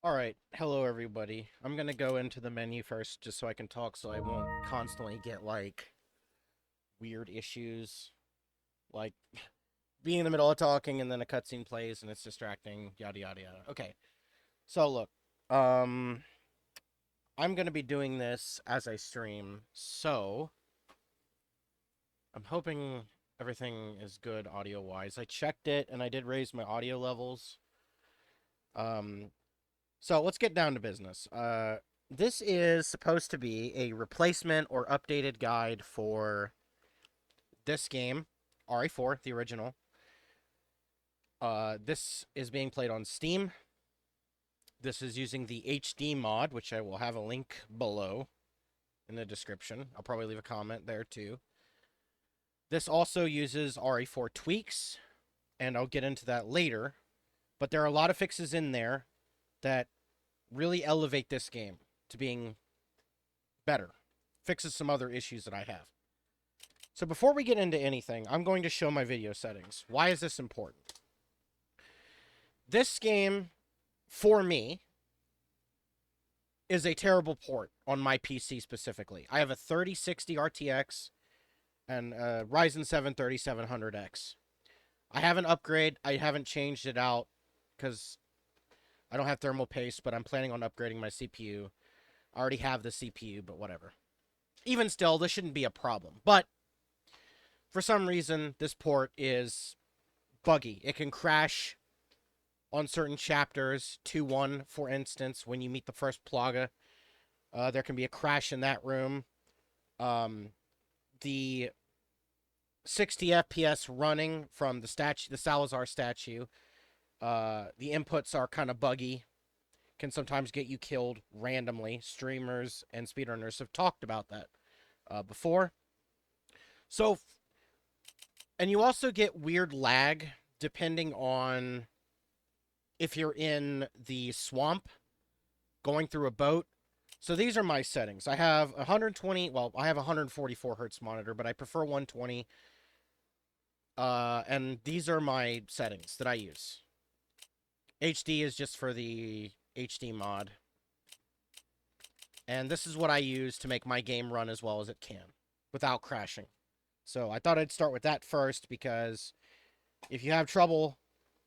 Alright, hello everybody. I'm gonna go into the menu first just so I can talk so I won't constantly get, like, weird issues. Like, being in the middle of talking and then a cutscene plays and it's distracting, yada yada yada. Okay, so look, um, I'm gonna be doing this as I stream, so I'm hoping everything is good audio-wise. I checked it and I did raise my audio levels. Um, So let's get down to business. This is supposed to be a replacement or updated guide for this game, RE4, the original. This is being played on Steam. This is using the HD mod, which I will have a link below in the description. I'll probably leave a comment there too. This also uses RE4 tweaks, and I'll get into that later. But there are a lot of fixes in there that really elevate this game to being better. Fixes some other issues that I have. So before we get into anything, I'm going to show my video settings. Why is this important? This game, for me, is a terrible port on my PC specifically. I have a 3060 RTX and a Ryzen 7 3700X. I haven't upgraded. I haven't changed it out because I don't have thermal paste, but I'm planning on upgrading my CPU. I already have the CPU, but whatever. Even still, this shouldn't be a problem. But for some reason, this port is buggy. It can crash on certain chapters. 2-1, for instance, when you meet the first Plaga. There can be a crash in that room. The 60 FPS running from the statue, the Salazar statue. The inputs are kind of buggy. Can sometimes get you killed randomly. Streamers and speedrunners have talked about that before. So, and you also get weird lag depending on if you're in the swamp going through a boat. So these are my settings. I have 120, well, I have a 144 hertz monitor, but I prefer 120. And these are my settings that I use. HD is just for the HD mod. And this is what I use to make my game run as well as it can without crashing. So I thought I'd start with that first because if you have trouble,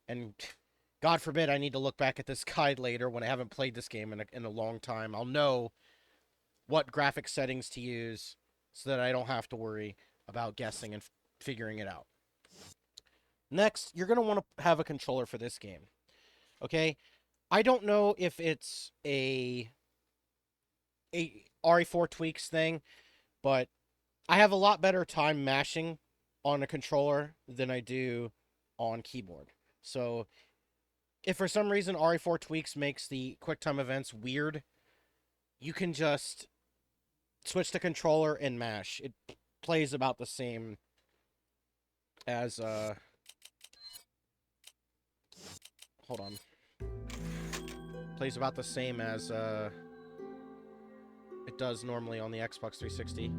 and God forbid I need to look back at this guide later when I haven't played this game in a long time, I'll know what graphic settings to use so that I don't have to worry about guessing and figuring it out. Next, you're going to want to have a controller for this game. Okay? I don't know if it's a RE4 tweaks thing, but I have a lot better time mashing on a controller than I do on keyboard. So, if for some reason RE4 tweaks makes the QuickTime events weird, you can just switch the controller and mash. It plays about the same as hold on. Plays about the same as it does normally on the Xbox 360.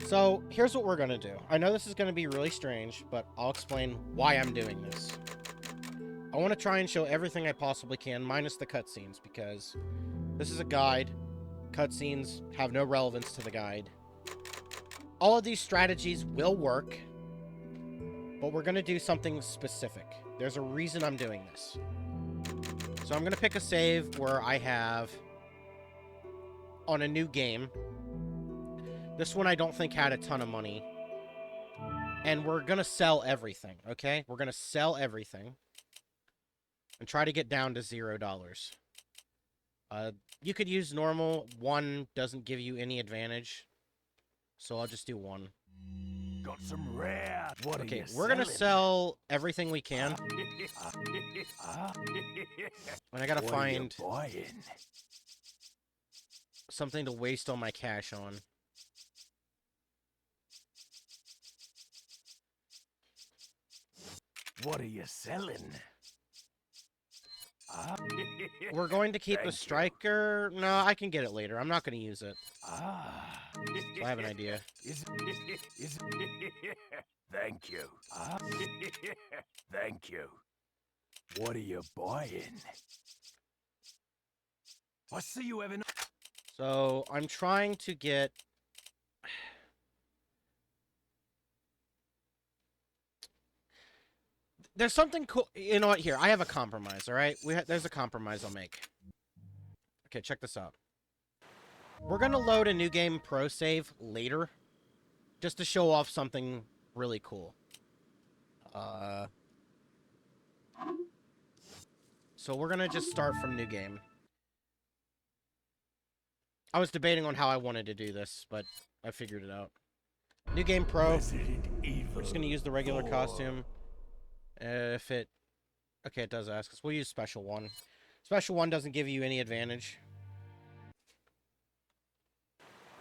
So, here's what we're going to do. I know this is going to be really strange, but I'll explain why I'm doing this. I want to try and show everything I possibly can, minus the cutscenes, because this is a guide. Cutscenes have no relevance to the guide. All of these strategies will work, but we're going to do something specific. There's a reason I'm doing this. So I'm going to pick a save where I have on a new game. This one I don't think had a ton of money. And we're going to sell everything, okay? We're going to sell everything and try to get down to $0. You could use normal. 1 doesn't give you any advantage. So I'll just do 1. Got some rare. What are Okay, you we're gonna selling? sell everything we can. And I gotta What are you find buying? something to waste all my cash on. What are you selling? We're going to keep the Thank you. striker. No, I can get it later. I'm not gonna use it. Ah. So I have an idea. Is Thank you. Thank you. What are you buying? I see you having. So I'm trying to get. There's something cool. You know what? Here, I have a compromise. All right, there's a compromise I'll make. Okay, check this out. We're gonna load a new game pro save later, just to show off something really cool. So we're gonna just start from new game. I was debating on how I wanted to do this, but I figured it out. New game pro. We're just gonna use the regular costume. If it... Okay, it does ask us. We'll use special one. Special one doesn't give you any advantage.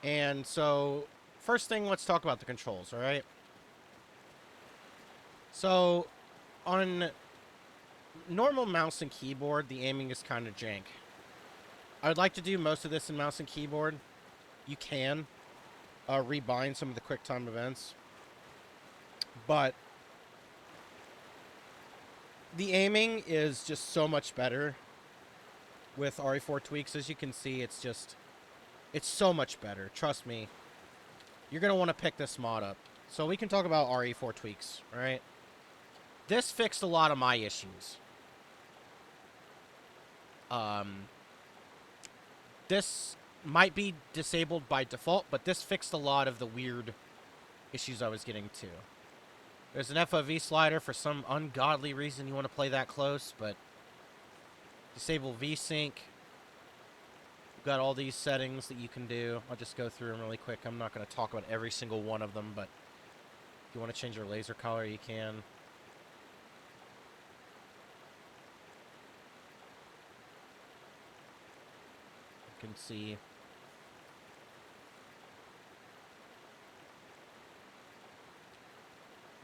And so, first thing, let's talk about the controls, alright? So, on normal mouse and keyboard, the aiming is kind of jank. I would like to do most of this in mouse and keyboard. You can rebind some of the QuickTime events. But the aiming is just so much better with RE4 tweaks. As you can see, it's so much better. Trust me. You're going to want to pick this mod up. So we can talk about RE4 tweaks, right? This fixed a lot of my issues. This might be disabled by default, but this fixed a lot of the weird issues I was getting to. There's an FOV slider for some ungodly reason you want to play that close, but disable VSync. You've got all these settings that you can do. I'll just go through them really quick. I'm not going to talk about every single one of them, but if you want to change your laser color, you can. You can see.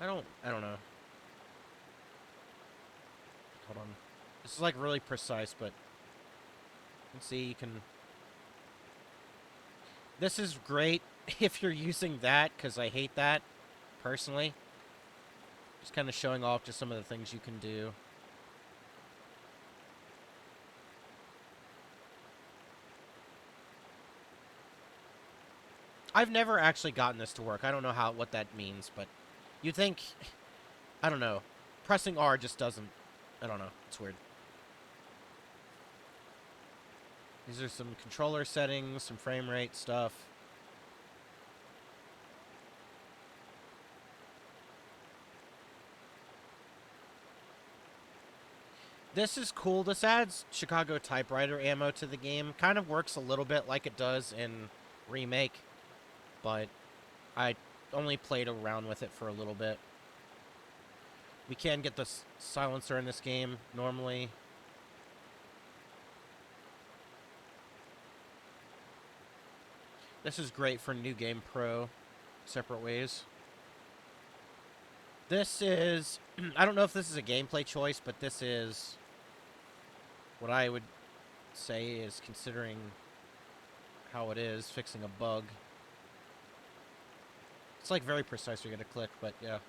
I don't know. Hold on. This is like really precise, but you can see you can... This is great if you're using that, because I hate that, personally. Just kind of showing off just some of the things you can do. I've never actually gotten this to work. I don't know what that means, but you'd think... I don't know. Pressing R just doesn't... I don't know. It's weird. These are some controller settings, some frame rate stuff. This is cool. This adds Chicago typewriter ammo to the game. Kind of works a little bit like it does in Remake, but I only played around with it for a little bit. We can get the silencer in this game normally. This is great for New Game Pro, separate ways. This is... I don't know if this is a gameplay choice, but this is what I would say is, considering how it is, fixing a bug. It's like very precise you're going to click, but yeah.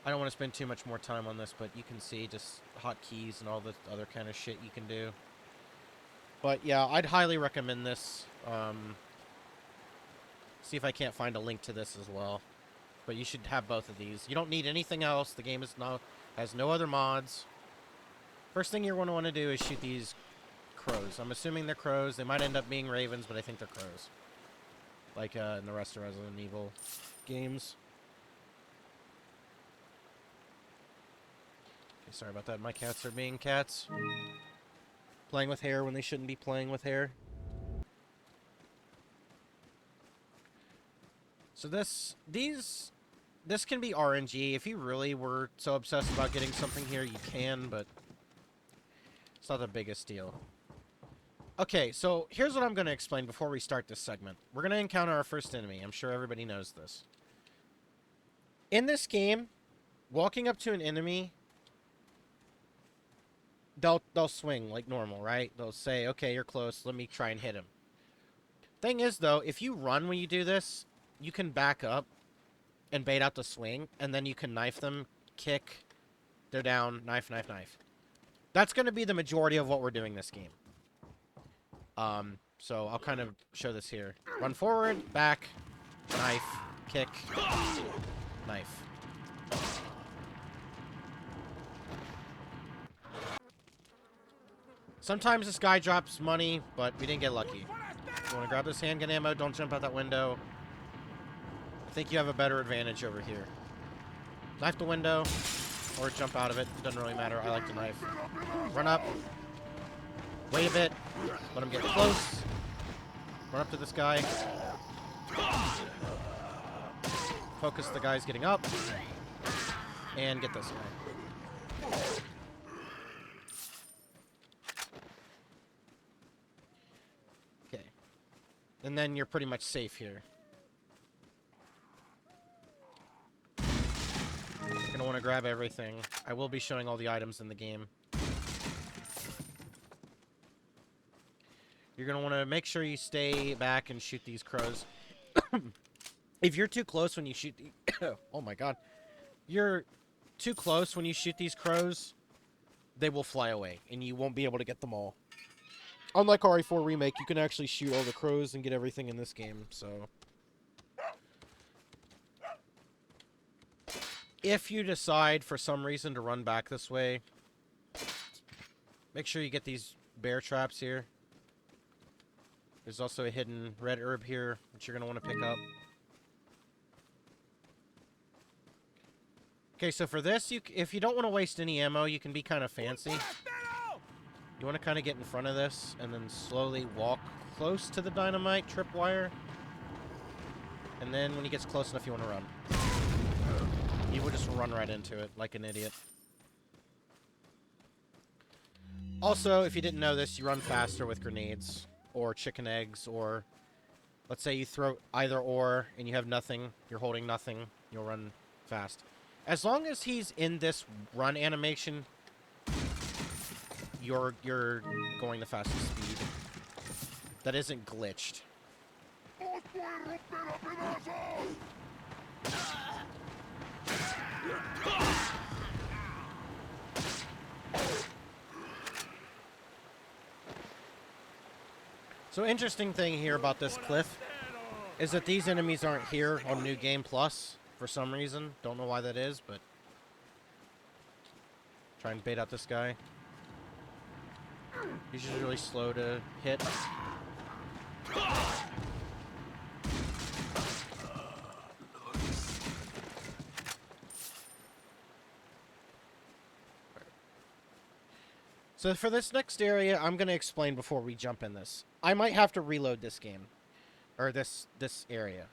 I don't want to spend too much more time on this, but you can see just hotkeys and all the other kind of shit you can do. But yeah, I'd highly recommend this. See if I can't find a link to this as well. But you should have both of these. You don't need anything else. The game has no other mods. First thing you're going to want to do is shoot these crows. I'm assuming they're crows. They might end up being ravens, but I think they're crows. Like in the rest of Resident Evil games. Okay, sorry about that. My cats are being cats. Playing with hair when they shouldn't be playing with hair. So this can be RNG. If you really were so obsessed about getting something here, you can, but it's not the biggest deal. Okay, so here's what I'm going to explain before we start this segment. We're going to encounter our first enemy. I'm sure everybody knows this. In this game, walking up to an enemy, they'll swing like normal, right? They'll say, okay, you're close, let me try and hit him. Thing is, though, if you run when you do this, you can back up and bait out the swing, and then you can knife them, kick, they're down, knife, knife, knife. That's going to be the majority of what we're doing this game. So I'll kind of show this here. Run forward, back, knife, kick, knife. Sometimes this guy drops money, but we didn't get lucky. You want to grab this handgun ammo, don't jump out that window. I think you have a better advantage over here. Knife the window, or jump out of it. It doesn't really matter. I like the knife. Run up. Wait a bit. Let him get close. Run up to this guy. Focus the guys getting up. And get this guy. Okay. And then you're pretty much safe here. You're gonna want to grab everything. I will be showing all the items in the game. You're gonna want to make sure you stay back and shoot these crows. If you're too close when you shoot the oh my god. You're too close when you shoot these crows, they will fly away, and you won't be able to get them all. Unlike RE4 Remake, you can actually shoot all the crows and get everything in this game, so... If you decide, for some reason, to run back this way, make sure you get these bear traps here. There's also a hidden red herb here, which you're going to want to pick up. Okay, so for this, if you don't want to waste any ammo, you can be kind of fancy. You want to kind of get in front of this, and then slowly walk close to the dynamite tripwire. And then when he gets close enough, you want to run. You would just run right into it, like an idiot. Also, if you didn't know this, you run faster with grenades, or chicken eggs, or... Let's say you throw either or, and you have nothing, you're holding nothing, you'll run fast. As long as he's in this run animation, you're going the fastest speed. That isn't glitched. So interesting thing here about this cliff is that these enemies aren't here on New Game Plus for some reason. Don't know why that is, but try and bait out this guy. He's just really slow to hit. So for this next area, I'm going to explain before we jump in this. I might have to reload this game. Or this area.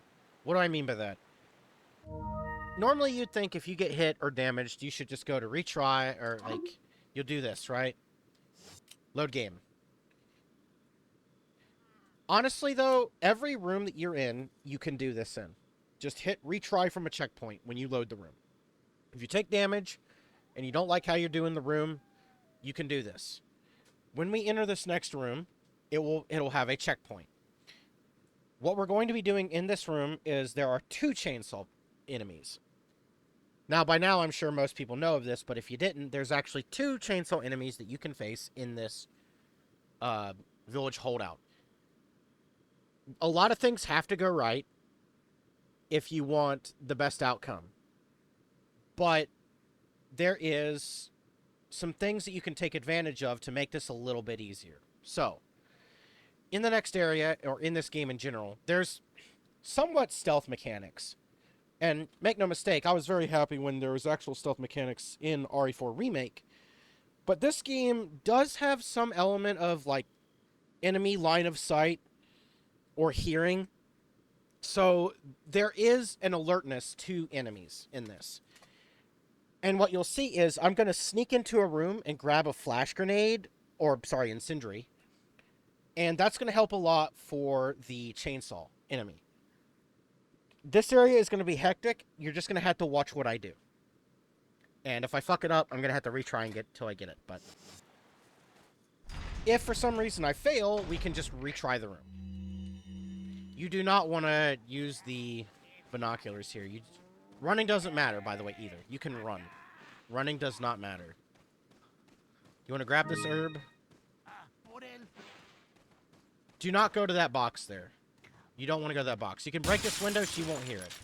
What do I mean by that? Normally you'd think if you get hit or damaged, you should just go to retry, or like, you'll do this, right? Load game. Honestly though, every room that you're in, you can do this in. Just hit retry from a checkpoint when you load the room. If you take damage, and you don't like how you're doing the room, you can do this. When we enter this next room, it'll have a checkpoint. What we're going to be doing in this room is there are 2 chainsaw enemies. Now, by now, I'm sure most people know of this, but if you didn't, there's actually 2 chainsaw enemies that you can face in this village holdout. A lot of things have to go right if you want the best outcome. But there is some things that you can take advantage of to make this a little bit easier. So, in the next area, or in this game in general, there's somewhat stealth mechanics. And make no mistake, I was very happy when there was actual stealth mechanics in RE4 Remake. But this game does have some element of, like, enemy line of sight or hearing. So there is an alertness to enemies in this. And what you'll see is I'm going to sneak into a room and grab a flash grenade, or, sorry, incendiary. And that's going to help a lot for the chainsaw enemy. This area is going to be hectic. You're just going to have to watch what I do. And if I fuck it up, I'm going to have to retry and get till I get it. But if for some reason I fail, we can just retry the room. You do not want to use the binoculars here. Running doesn't matter, by the way, either. You can run. Running does not matter. You want to grab this herb? Por él. Do not go to that box there. You don't want to go to that box. You can break this window, she won't hear it.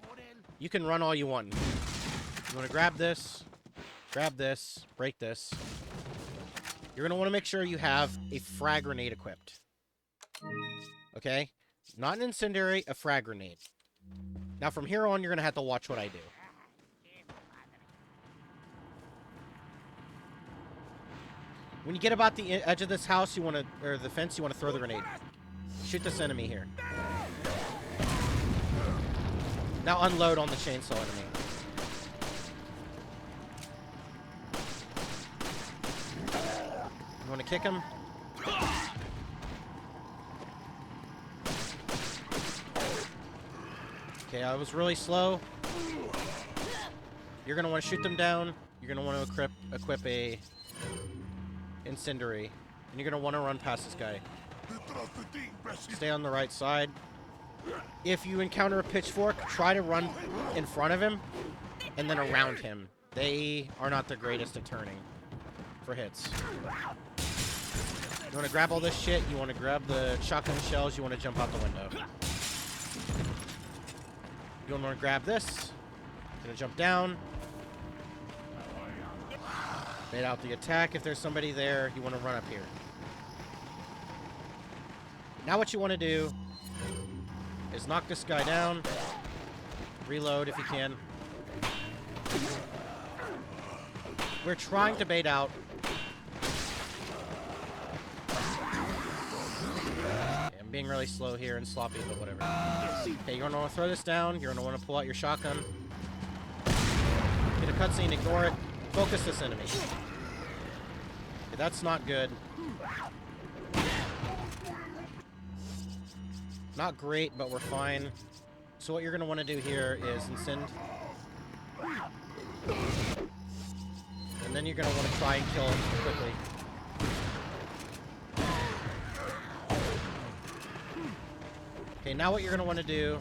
Por él. You can run all you want. You want to grab this, break this. You're going to want to make sure you have a frag grenade equipped. Okay? Not an incendiary, a frag grenade. Now from here on, you're going to have to watch what I do. When you get about the edge of this house, you want to, or the fence, you want to throw the grenade. Shoot this enemy here. Now unload on the chainsaw enemy. You want to kick him? Okay, I was really slow. You're going to want to shoot them down. You're going to want to equip a incendiary. And you're going to want to run past this guy. Stay on the right side. If you encounter a pitchfork, try to run in front of him and then around him. They are not the greatest at turning for hits. You want to grab all this shit. You want to grab the shotgun shells. You want to jump out the window. You want to grab this. Gonna jump down. Bait out the attack. If there's somebody there, you want to run up here. Now what you want to do is knock this guy down. Reload if you can. We're trying to bait out. I'm being really slow here and sloppy, but whatever. Okay, you're going to want to throw this down. You're going to want to pull out your shotgun. Get a cutscene, ignore it. Focus this enemy. Okay, that's not good. Not great, but we're fine. So what you're going to want to do here is incend. And then you're going to want to try and kill him quickly. Okay, now what you're going to want to do...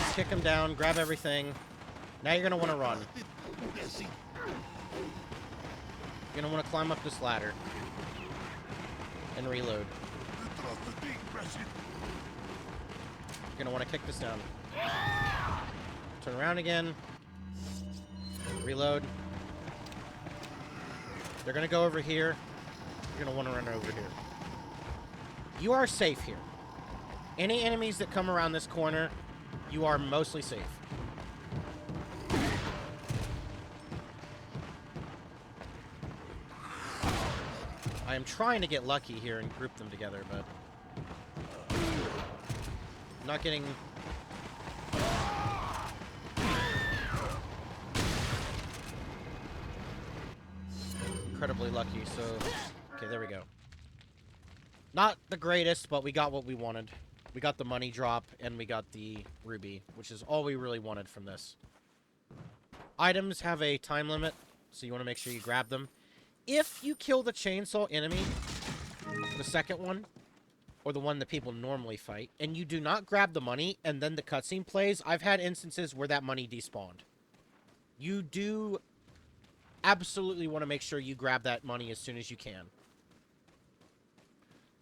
is kick him down, grab everything. Now you're going to want to run. You're going to want to climb up this ladder. And reload. You're going to want to kick this down. Turn around again. Reload. They're going to go over here. You're going to want to run over here. You are safe here. Any enemies that come around this corner, you are mostly safe. I am trying to get lucky here and group them together, but... I'm not getting... incredibly lucky, so... Okay, there we go. Not the greatest, but we got what we wanted. We got the money drop, and we got the ruby, which is all we really wanted from this. Items have a time limit, so you want to make sure you grab them. If you kill the chainsaw enemy, the second one, or the one that people normally fight, and you do not grab the money, and then the cutscene plays, I've had instances where that money despawned. You do absolutely want to make sure you grab that money as soon as you can.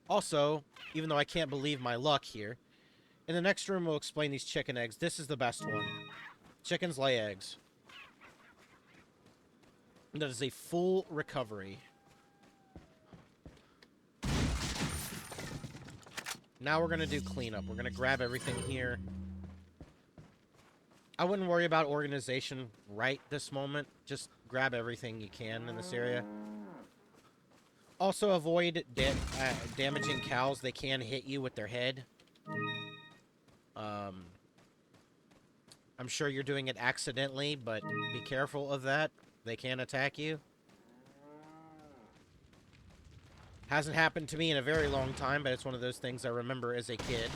Also, even though I can't believe my luck here, in the next room we'll explain these chicken eggs. This is the best one. Chickens lay eggs. That is a full recovery. Now we're going to do cleanup. We're going to grab everything here. I wouldn't worry about organization right this moment. Just grab everything you can in this area. Also avoid damaging cows. They can hit you with their head. I'm sure you're doing it accidentally, but be careful of that. They can attack you. Hasn't happened to me in a very long time, but it's one of those things I remember as a kid.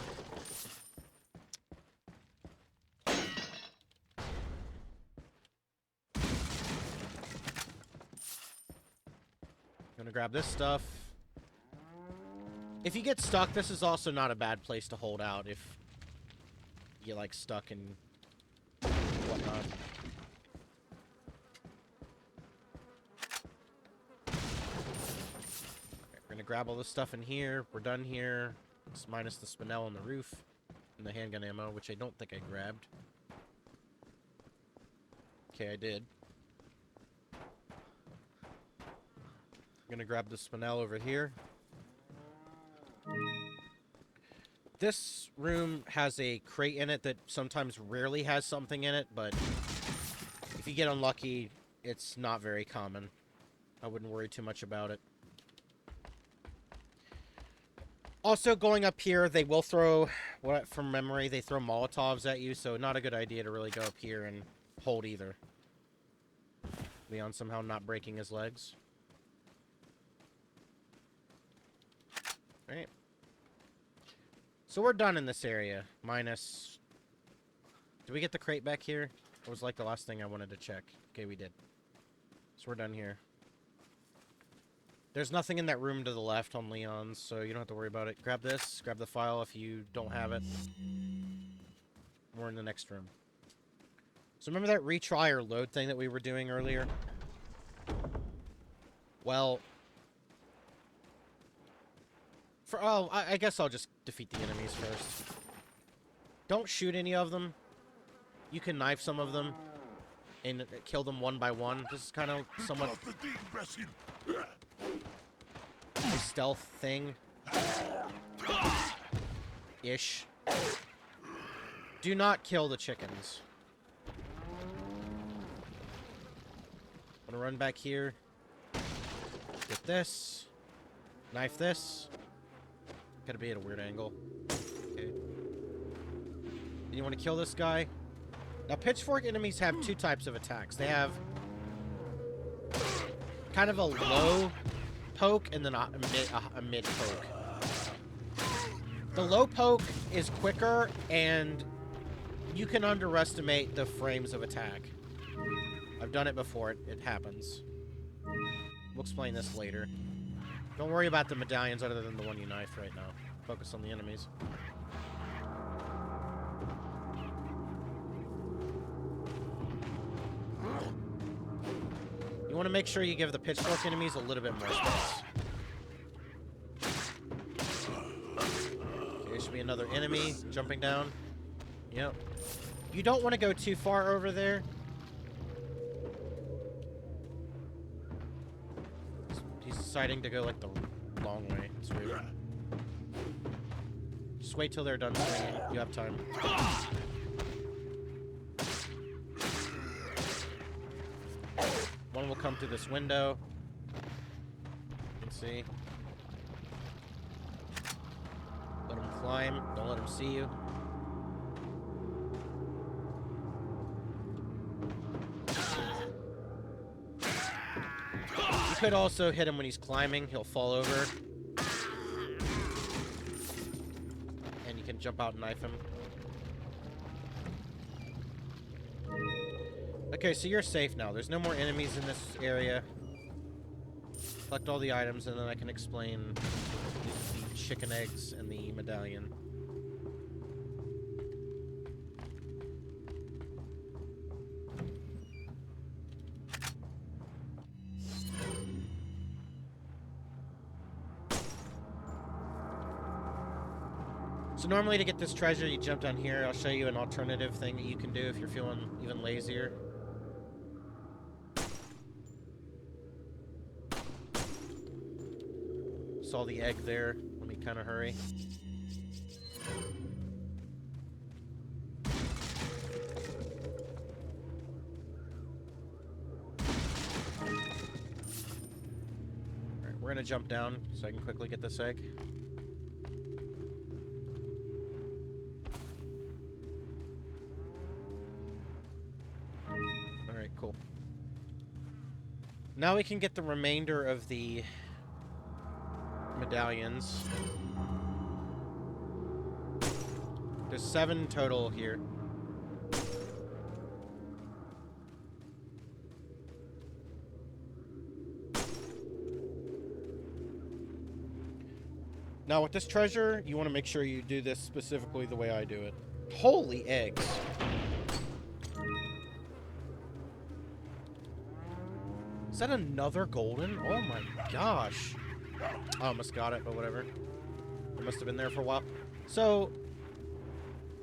Gonna grab this stuff. If you get stuck, this is also not a bad place to hold out if you like stuck in whatnot. Okay, we're gonna grab all this stuff in here. We're done here. It's minus the spinel on the roof and the handgun ammo, which I don't think I grabbed. Okay, I did. I'm gonna grab the spinel over here. This room has a crate in it that sometimes rarely has something in it, but if you get unlucky, it's not very common. I wouldn't worry too much about it. Also, going up here, they will throw, from memory, they throw Molotovs at you, so not a good idea to really go up here and hold either. Leon somehow not breaking his legs. Alright. So we're done in this area, minus... Did we get the crate back here? It was like the last thing I wanted to check. Okay, we did. So we're done here. There's nothing in that room to the left on Leon's, so you don't have to worry about it. Grab this, grab the file if you don't have it. We're in the next room. So remember that retry or load thing that we were doing earlier? Well... I guess I'll just defeat the enemies first. Don't shoot any of them. You can knife some of them and kill them one by one. This is kind of somewhat a stealth thing. Ish. Do not kill the chickens. I'm gonna run back here. Get this. Knife this. Gotta be at a weird angle. Okay. You want to kill this guy? Now, pitchfork enemies have two types of attacks. They have kind of a low poke and then a mid poke. The low poke is quicker, and you can underestimate the frames of attack. I've done it before. It happens. We'll explain this later. Don't worry about the medallions other than the one you knifed right now. Focus on the enemies. You want to make sure you give the pitchfork enemies a little bit more space. Okay, there should be another enemy jumping down. Yep. You don't want to go too far over there. He's deciding to go like the long way. It's weird. Just wait till they're done swinging. You have time. One will come through this window. You can see. Let him climb. Don't let him see you. You could also hit him when he's climbing. He'll fall over. And you can jump out and knife him. Okay, so you're safe now. There's no more enemies in this area. Collect all the items, and then I can explain the chicken eggs and the medallion. So normally to get this treasure, you jump down here. I'll show you an alternative thing that you can do if you're feeling even lazier. Saw the egg there. Let me kind of hurry. Alright, we're gonna jump down so I can quickly get this egg. Alright, cool. Now we can get the remainder of the medallions. There's 7 total here. Now with this treasure, you want to make sure you do this specifically the way I do it. Holy eggs. Is that another golden? Oh my gosh. I almost got it, but whatever. It must have been there for a while. So,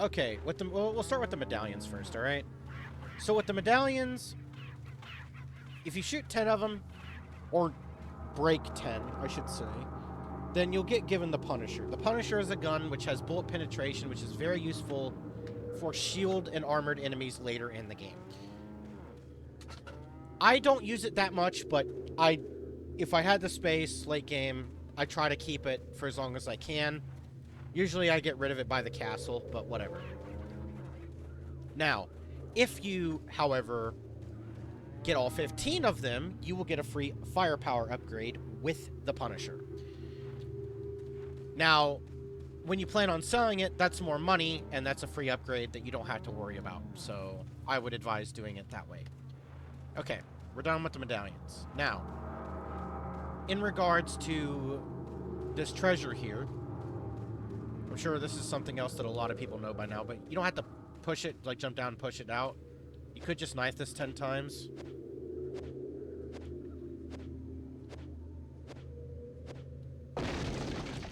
okay, we'll start with the medallions first, alright? So with the medallions, if you shoot 10 of them, or break 10, I should say, then you'll get given the Punisher. The Punisher is a gun which has bullet penetration, which is very useful for shield and armored enemies later in the game. I don't use it that much, but if I had the space late game, I try to keep it for as long as I can. Usually I get rid of it by the castle, but whatever. Now, if you, however, get all 15 of them, you will get a free firepower upgrade with the Punisher. Now, when you plan on selling it, that's more money, and that's a free upgrade that you don't have to worry about. So, I would advise doing it that way. Okay, we're done with the medallions. Now, in regards to this treasure here, I'm sure this is something else that a lot of people know by now, but you don't have to push it, like jump down and push it out. You could just knife this 10 times. You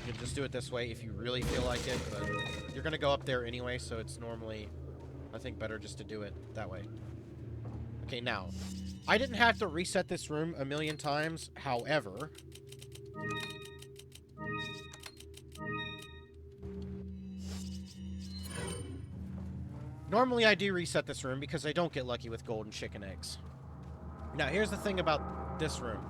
can just do it this way if you really feel like it, but you're going to go up there anyway, so it's normally, I think, better just to do it that way. Okay, now, I didn't have to reset this room a million times, however, normally I do reset this room because I don't get lucky with golden chicken eggs. Now, here's the thing about this room.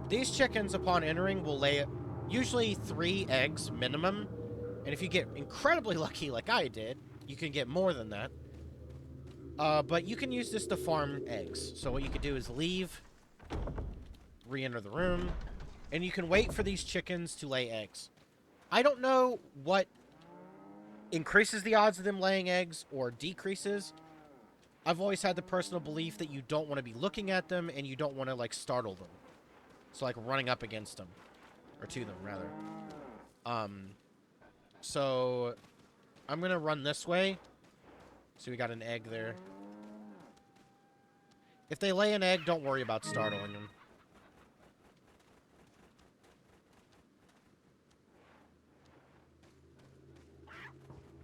These chickens, upon entering, will lay usually 3 eggs minimum, and if you get incredibly lucky like I did, you can get more than that. But you can use this to farm eggs. So what you could do is leave, re-enter the room, and you can wait for these chickens to lay eggs. I don't know what increases the odds of them laying eggs or decreases. I've always had the personal belief that you don't want to be looking at them and you don't want to, like, startle them. So, like, running up against them. Or to them, rather. So, I'm going to run this way. So we got an egg there. If they lay an egg, don't worry about startling them.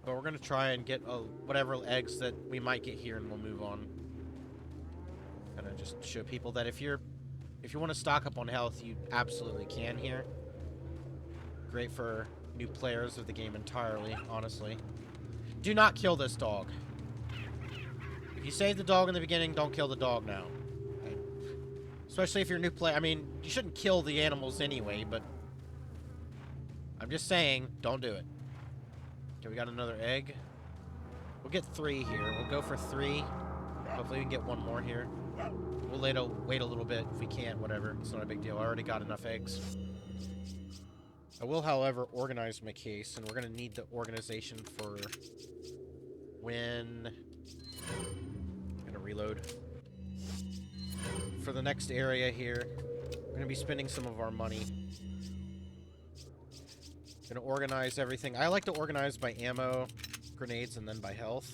But we're going to try and get whatever eggs that we might get here, and we'll move on. Kind of just show people that if you want to stock up on health, you absolutely can here. Great for new players of the game entirely, honestly. Do not kill this dog. If you save the dog in the beginning, don't kill the dog now. Okay? Especially if you're a new player. I mean, you shouldn't kill the animals anyway, but I'm just saying, don't do it. Okay, we got another egg. We'll get 3 here. We'll go for 3. Hopefully we can get 1 more here. We'll wait a little bit. If we can't, whatever. It's not a big deal. I already got enough eggs. I will, however, organize my case, and we're going to need the organization for when... I'm going to reload. For the next area here, we're going to be spending some of our money. Going to organize everything. I like to organize by ammo, grenades, and then by health.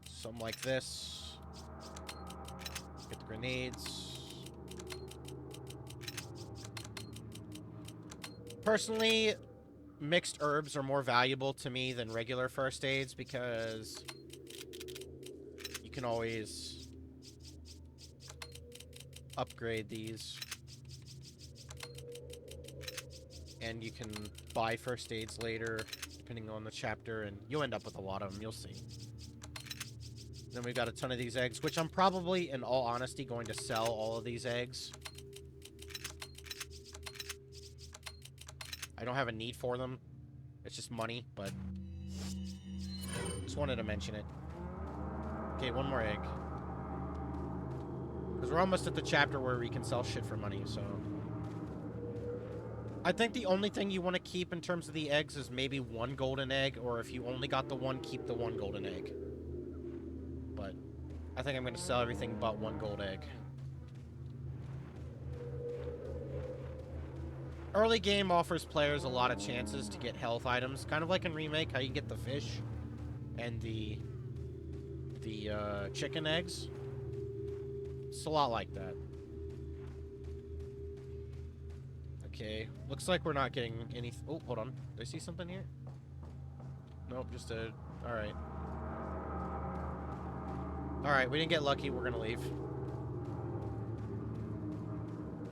Something like this. Get the grenades. Personally, mixed herbs are more valuable to me than regular first aids because you can always upgrade these. And you can buy first aids later, depending on the chapter, and you'll end up with a lot of them, you'll see. Then we've got a ton of these eggs, which I'm probably, in all honesty, going to sell all of these eggs. I don't have a need for them. It's just money, but just wanted to mention it. Okay, 1 more egg. Because we're almost at the chapter where we can sell shit for money, so... I think the only thing you want to keep in terms of the eggs is maybe 1 golden egg, or if you only got the 1, keep the 1 golden egg. But I think I'm going to sell everything but 1 gold egg. Early game offers players a lot of chances to get health items, kind of like in Remake, how you get the fish and the chicken eggs. It's a lot like that. Okay, looks like we're not getting any... Oh, hold on. Did I see something here? Nope, just a... Alright. Alright, we didn't get lucky. We're gonna leave.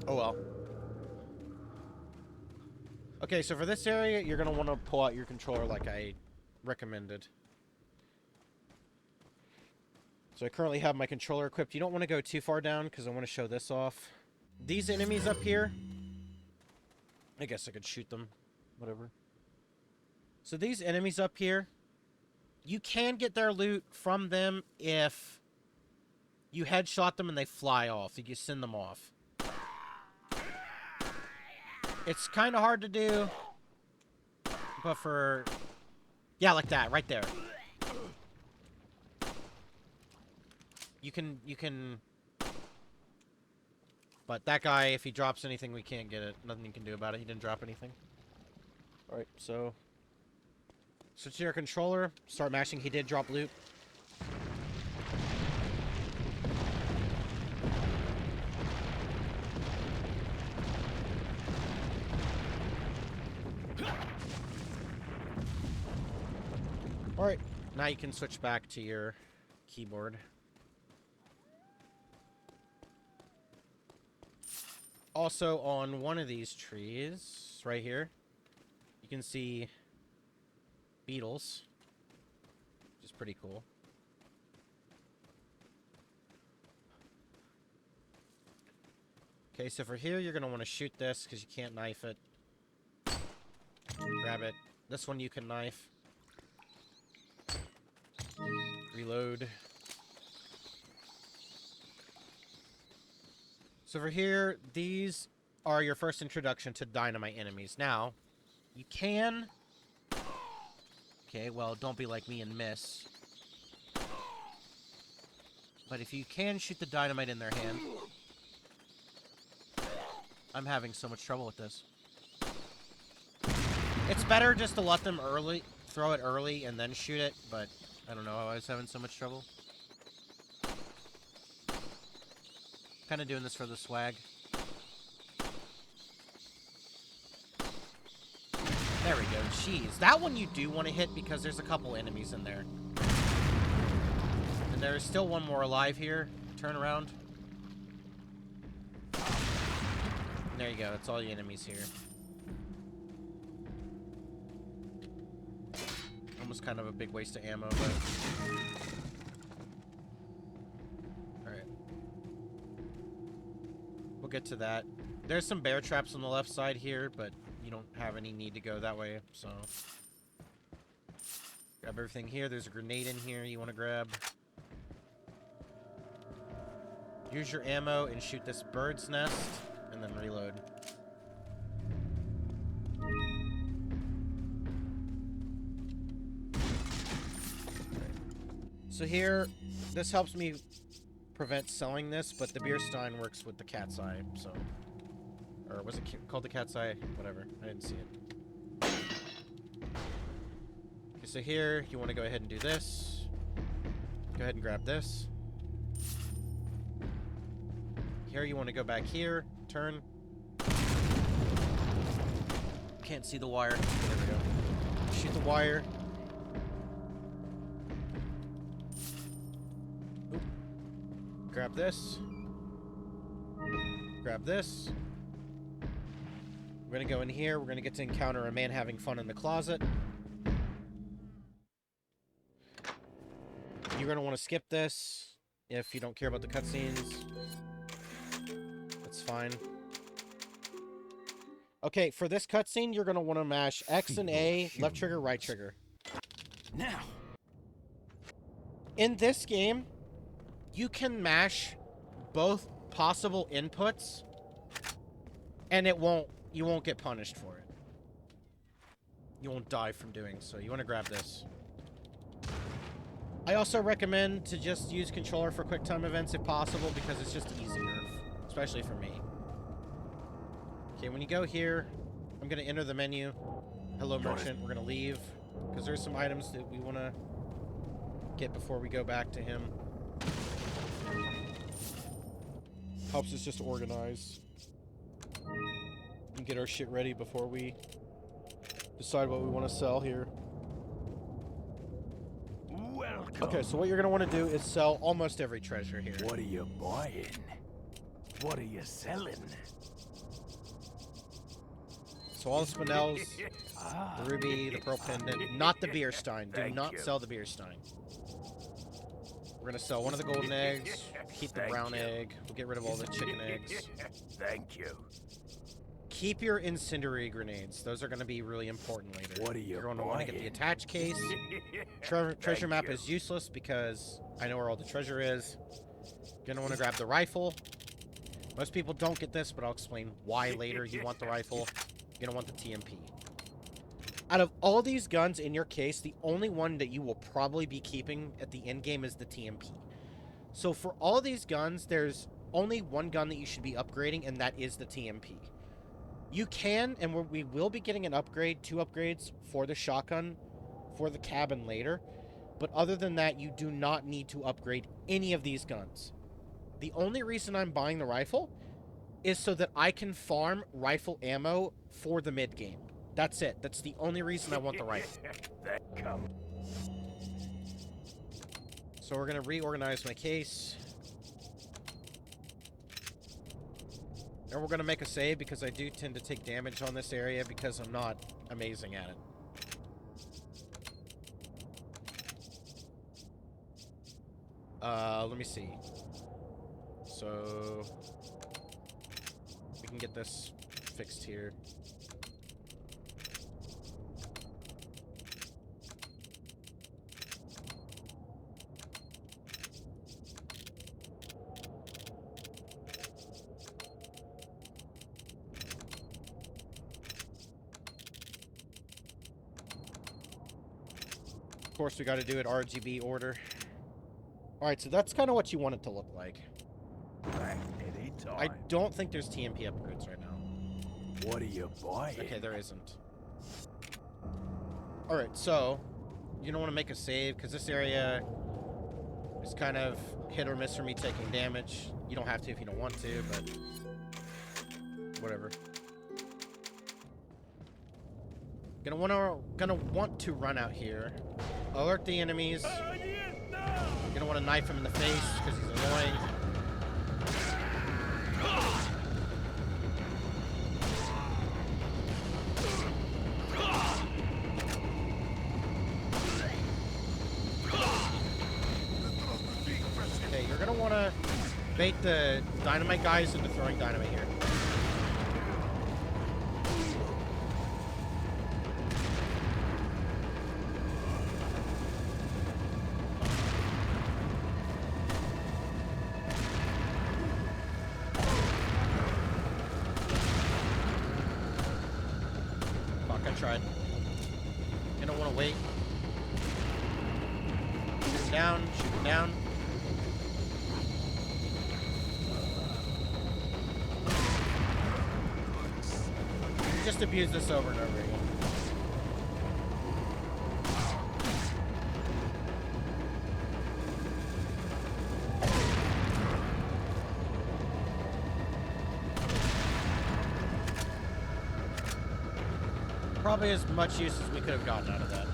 Oh well. Okay, so for this area, you're gonna want to pull out your controller like I recommended. So I currently have my controller equipped. You don't want to go too far down because I want to show this off. These enemies up here... I guess I could shoot them. Whatever. So these enemies up here, you can get their loot from them if you headshot them and they fly off. You send them off. It's kind of hard to do, but for... Yeah, like that, right there. You can... But that guy, if he drops anything, we can't get it. Nothing you can do about it. He didn't drop anything. Alright, so... Switch to your controller. Start mashing. He did drop loot. Alright, now you can switch back to your keyboard. Also, on one of these trees, right here, you can see beetles, which is pretty cool. Okay, so for here, you're going to want to shoot this because you can't knife it. Grab it. This one you can knife. Reload. So for here, these are your first introduction to dynamite enemies. Now, you can... Okay, well, don't be like me and miss. But if you can shoot the dynamite in their hand... I'm having so much trouble with this. It's better just to let them throw it early and then shoot it, but I don't know, I was having so much trouble. Kind of doing this for the swag. There we go. Jeez. That one you do want to hit because there's a couple enemies in there. And there's still one more alive here. Turn around. There you go. That's all the enemies here. Almost kind of a big waste of ammo, but... Alright. We'll get to that. There's some bear traps on the left side here, but you don't have any need to go that way, so... Grab everything here. There's a grenade in here you want to grab. Use your ammo and shoot this bird's nest, and then reload. So here, this helps me prevent selling this, but the beer stein works with the cat's eye, so... Or was it called the cat's eye? Whatever. I didn't see it. Okay, so here, you want to go ahead and do this. Go ahead and grab this. Here, you want to go back here. Turn. Can't see the wire. There we go. Shoot the wire. Oop. Grab this. Grab this. We're going to go in here. We're going to get to encounter a man having fun in the closet. You're going to want to skip this if you don't care about the cutscenes. That's fine. Okay, for this cutscene, you're going to want to mash X and A, left trigger, right trigger. Now. In this game, you can mash both possible inputs, and you won't get punished for it. You won't die from doing so. You want to grab this. I also recommend to just use controller for quick time events if possible, because it's just easier, especially for me. Okay, when you go here, I'm gonna enter the menu. Hello, Got it. merchant. We're gonna leave because there's some items that we want to get before we go back to him. Helps us just organize and get our shit ready before we decide what we want to sell here. Welcome. Okay, so what you're gonna want to do is sell almost every treasure here. What are you buying? What are you selling? So all the spinels, Ah, the ruby, the pearl pendant, not the beer stein. Do Thank not you. sell the beer stein. We're gonna sell one of the golden eggs, keep the Thank brown you. egg, we'll get rid of all the chicken eggs. Thank you. Keep your incendiary grenades. Those are gonna be really important later. What are you You're gonna want to get the buying? attach case. Treasure Thank map you. is useless because I know where all the treasure is. You're gonna want to grab the rifle. Most people don't get this, but I'll explain why later you want the rifle. You're gonna want the TMP. Out of all these guns in your case, the only one that you will probably be keeping at the end game is the TMP. So for all these guns, there's only one gun that you should be upgrading, and that is the TMP. You can, and we will be getting an upgrade, 2 upgrades for the shotgun, for the cabin later. But other than that, you do not need to upgrade any of these guns. The only reason I'm buying the rifle is so that I can farm rifle ammo for the mid game. That's it. That's the only reason I want the rifle. That come. So we're gonna reorganize my case. And we're gonna make a save because I do tend to take damage on this area because I'm not amazing at it. Let me see. So we can get this fixed here. Of course, we got to do it RGB order. Alright, so that's kind of what you want it to look like. Back anytime. I don't think there's TMP upgrades right now. What are you buying? Okay, there isn't. Alright, so you don't want to make a save because this area is kind of hit or miss for me taking damage. You don't have to if you don't want to, but whatever. Gonna want to run out here, alert the enemies. You're gonna want to knife him in the face because he's annoying. Okay, you're gonna want to bait the dynamite guys into throwing dynamite here. Fuck, I tried. You don't want to wait. Shoot him down, shoot him down. Just abuse this over and over again. Probably as much use as we could have gotten out of that.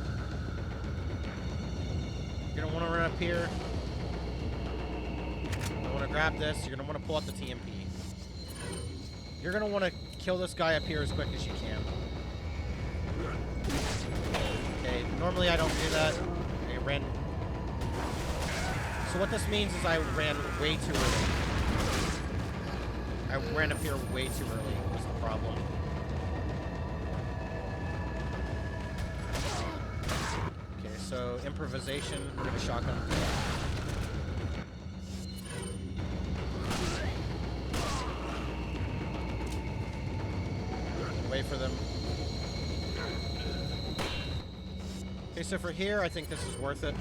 You're gonna want to run up here. You're gonna want to grab this. You're gonna want to pull out the TMP. You're gonna want to kill this guy up here as quick as you can. Okay, normally I don't do that. I ran. So what this means is I ran way too early. I ran up here way too early. Was the problem. Okay, so improvisation. We're gonna shotgun. Wait for them. Okay, so for here, I think this is worth it.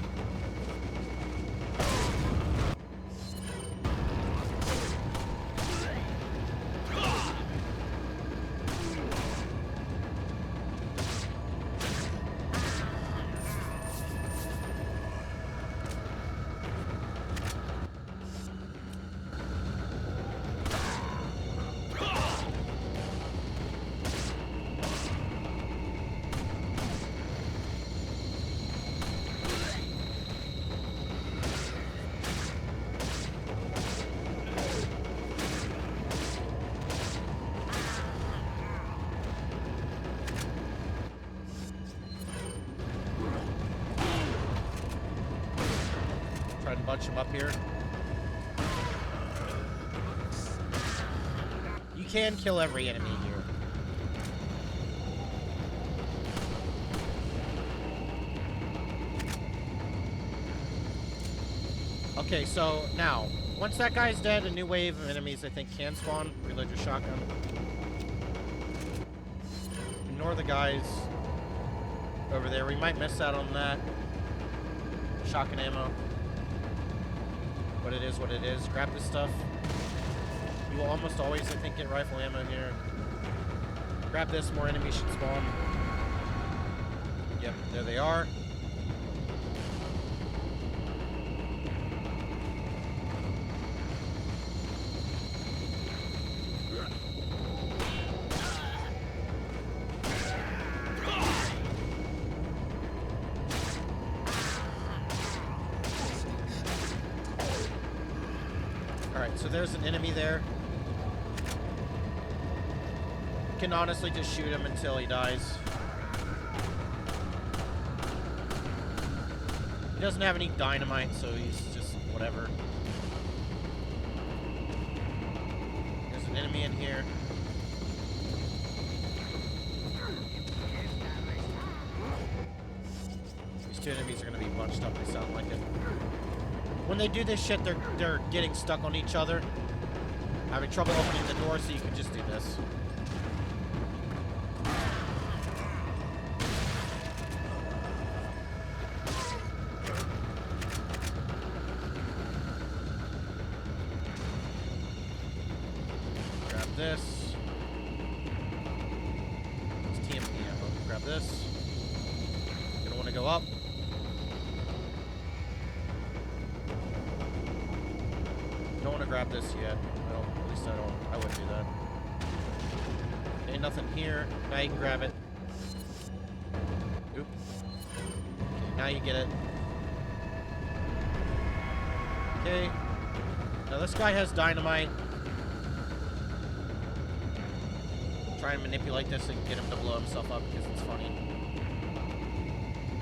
bunch them up here. You can kill every enemy here. Okay, so now, once that guy's dead, a new wave of enemies, I think, can spawn. Reload your shotgun. Ignore the guys over there. We might miss out on that shotgun ammo. But it is what it is. Grab this stuff. You will almost always, I think, get rifle ammo here. Grab this, more enemies should spawn. Yep, there they are. Alright, so there's an enemy there. You can honestly just shoot him until he dies. He doesn't have any dynamite, so he's just whatever. There's an enemy in here. These two enemies are going to be bunched up, they sound like it. When they do this shit, they're getting stuck on each other. Having trouble opening the door, so you can just do this. Grab this. It's TMP ammo. Grab this. Gonna want to go up. Don't want to grab this yet. At least I wouldn't do that. Ain't nothing here. Now you can grab it. Oop. Okay, now you get it. Okay. Now this guy has dynamite. Try and manipulate this and get him to blow himself up because it's funny.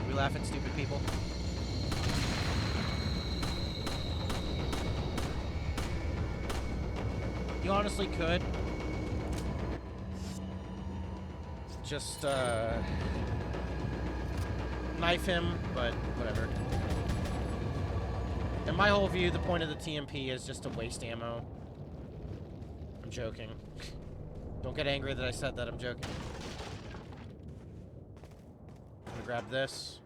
We laugh at stupid people. You honestly could just knife him, but whatever. In my whole view, the point of the TMP is just to waste ammo. I'm joking. Don't get angry that I said that, I'm joking. I'm gonna grab this.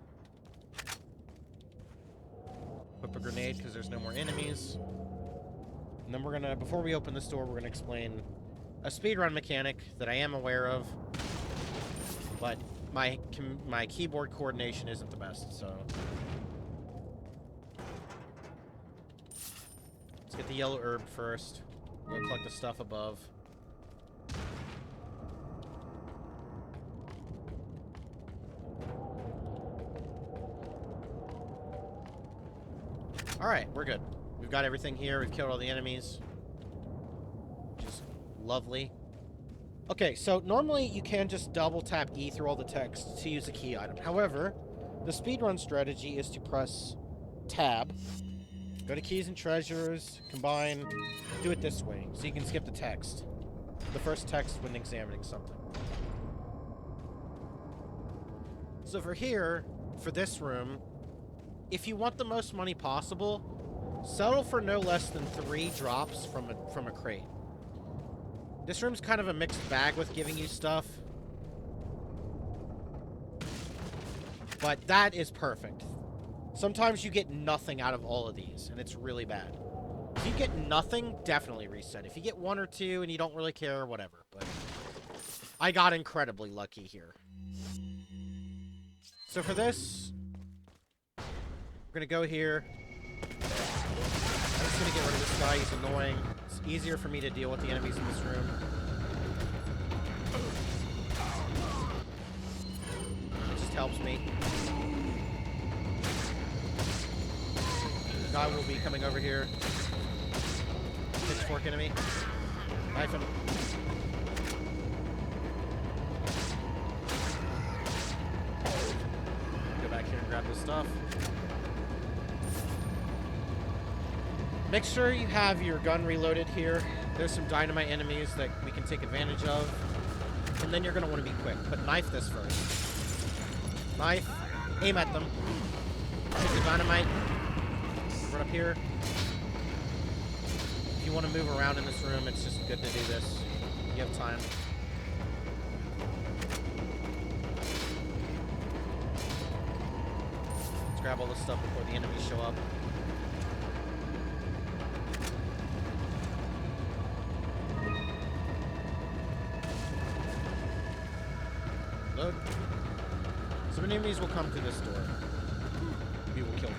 Whip a grenade because there's no more enemies. And then we're gonna, before we open this door, we're gonna explain a speedrun mechanic that I am aware of, but my keyboard coordination isn't the best, so. Let's get the yellow herb first. We'll collect the stuff above. Alright, we're good. We've got everything here. We've killed all the enemies. Just lovely. Okay, so normally you can just double tap E through all the text to use a key item. However, the speedrun strategy is to press tab, go to keys and treasures, combine, do it this way, so you can skip the text. The first text when examining something. So for here, for this room, if you want the most money possible, settle for no less than 3 drops from a crate. This room's kind of a mixed bag with giving you stuff. But that is perfect. Sometimes you get nothing out of all of these, and it's really bad. If you get nothing, definitely reset. If you get 1 or 2 and you don't really care, whatever. But I got incredibly lucky here. So for this, we're gonna go here. I'm just gonna get rid of this guy, he's annoying. It's easier for me to deal with the enemies in this room. It just helps me. The guy will be coming over here. Pitchfork enemy. Knife him. Go back here and grab this stuff. Make sure you have your gun reloaded here. There's some dynamite enemies that we can take advantage of. And then you're going to want to be quick. But knife this first. Knife. Aim at them. Take the dynamite. Run up here. If you want to move around in this room, it's just good to do this. You have time. Let's grab all this stuff before the enemies show up. Load. Some enemies will come to this door. We will kill them.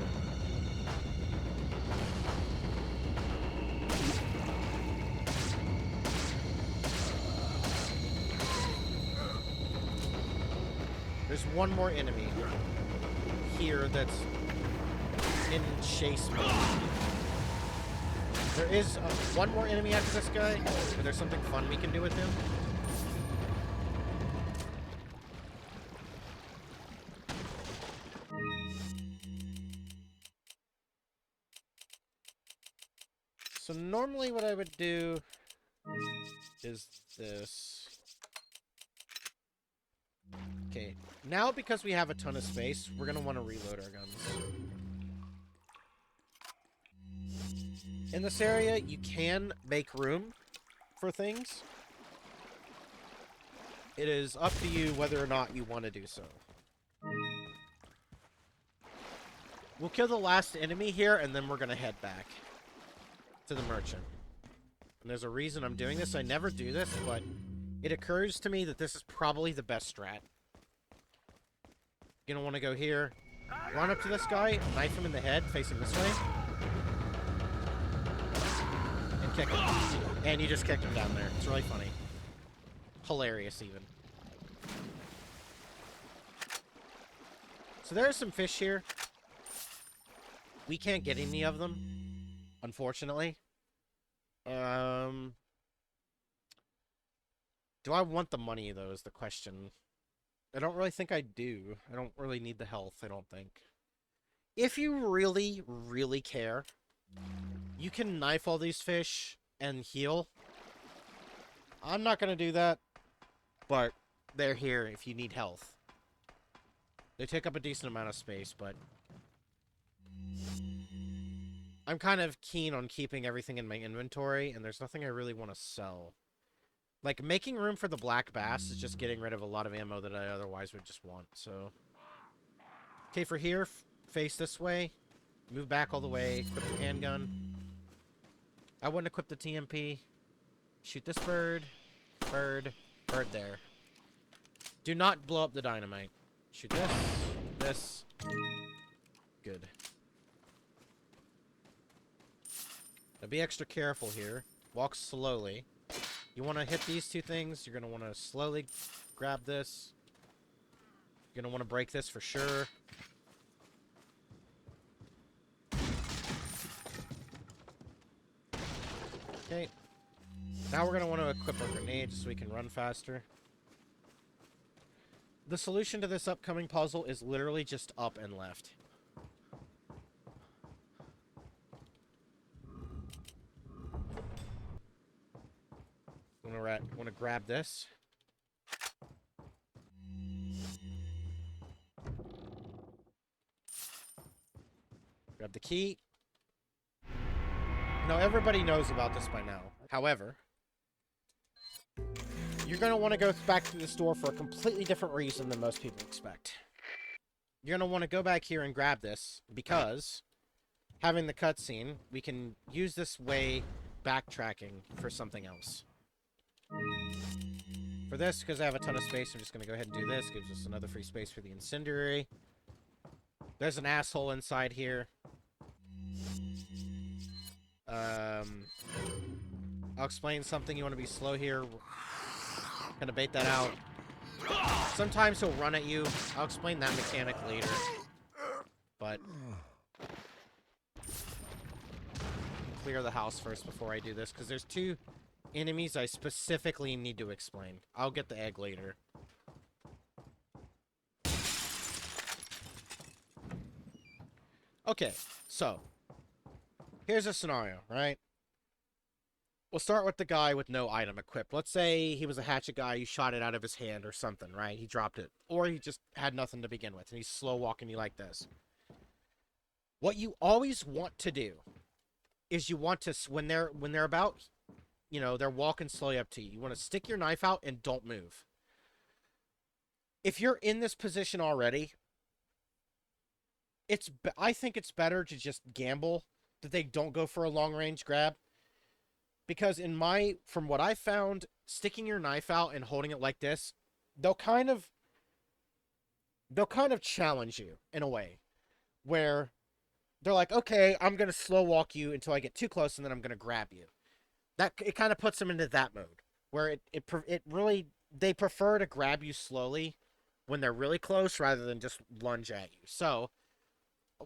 There's one more enemy here that's in chase mode. There is one more enemy after this guy, but there's something fun we can do with him. So normally what I would do is this. Okay, now because we have a ton of space, we're gonna want to reload our guns. In this area, you can make room for things. It is up to you whether or not you want to do so. We'll kill the last enemy here, and then we're gonna head back to the merchant. And there's a reason I'm doing this. I never do this, but it occurs to me that this is probably the best strat. You're gonna want to go here, run up to this guy, knife him in the head, facing this way, and kick him. And you just kicked him down there. It's really funny. Hilarious, even. So there are some fish here. We can't get any of them, unfortunately. Do I want the money, though, is the question. I don't really think I do. I don't really need the health, I don't think. If you really, really care, you can knife all these fish and heal. I'm not going to do that, but they're here if you need health. They take up a decent amount of space, but I'm kind of keen on keeping everything in my inventory, and there's nothing I really want to sell. Like, making room for the black bass is just getting rid of a lot of ammo that I otherwise would just want, so. Okay, for here, face this way. Move back all the way. Equip the handgun. I wouldn't equip the TMP. Shoot this bird. Bird. Bird there. Do not blow up the dynamite. Shoot this. This. Good. Now be extra careful here. Walk slowly. You want to hit these two things. You're going to want to slowly grab this. You're going to want to break this for sure. Okay. Now we're going to want to equip our grenades so we can run faster. The solution to this upcoming puzzle is literally just up and left. Want to grab this. Grab the key. Now, everybody knows about this by now. However, you're going to want to go back to the store for a completely different reason than most people expect. You're going to want to go back here and grab this because, having the cutscene, we can use this way backtracking for something else. For this, because I have a ton of space, I'm just going to go ahead and do this. Gives us another free space for the incendiary. There's an asshole inside here. I'll explain something. You want to be slow here. Gonna bait that out. Sometimes he'll run at you. I'll explain that mechanic later. But clear the house first before I do this, because there's two enemies I specifically need to explain. I'll get the egg later. Okay, so here's a scenario, right? We'll start with the guy with no item equipped. Let's say he was a hatchet guy, you shot it out of his hand or something, right? He dropped it. Or he just had nothing to begin with, and he's slow walking you like this. What you always want to do is you want to, when they're about, you know, they're walking slowly up to you, you want to stick your knife out and don't move. If you're in this position already, I think it's better to just gamble that they don't go for a long range grab. Because from what I found, sticking your knife out and holding it like this, they'll kind of challenge you in a way where they're like, okay, I'm going to slow walk you until I get too close and then I'm going to grab you. It kind of puts them into that mode where it really, they prefer to grab you slowly when they're really close rather than just lunge at you. So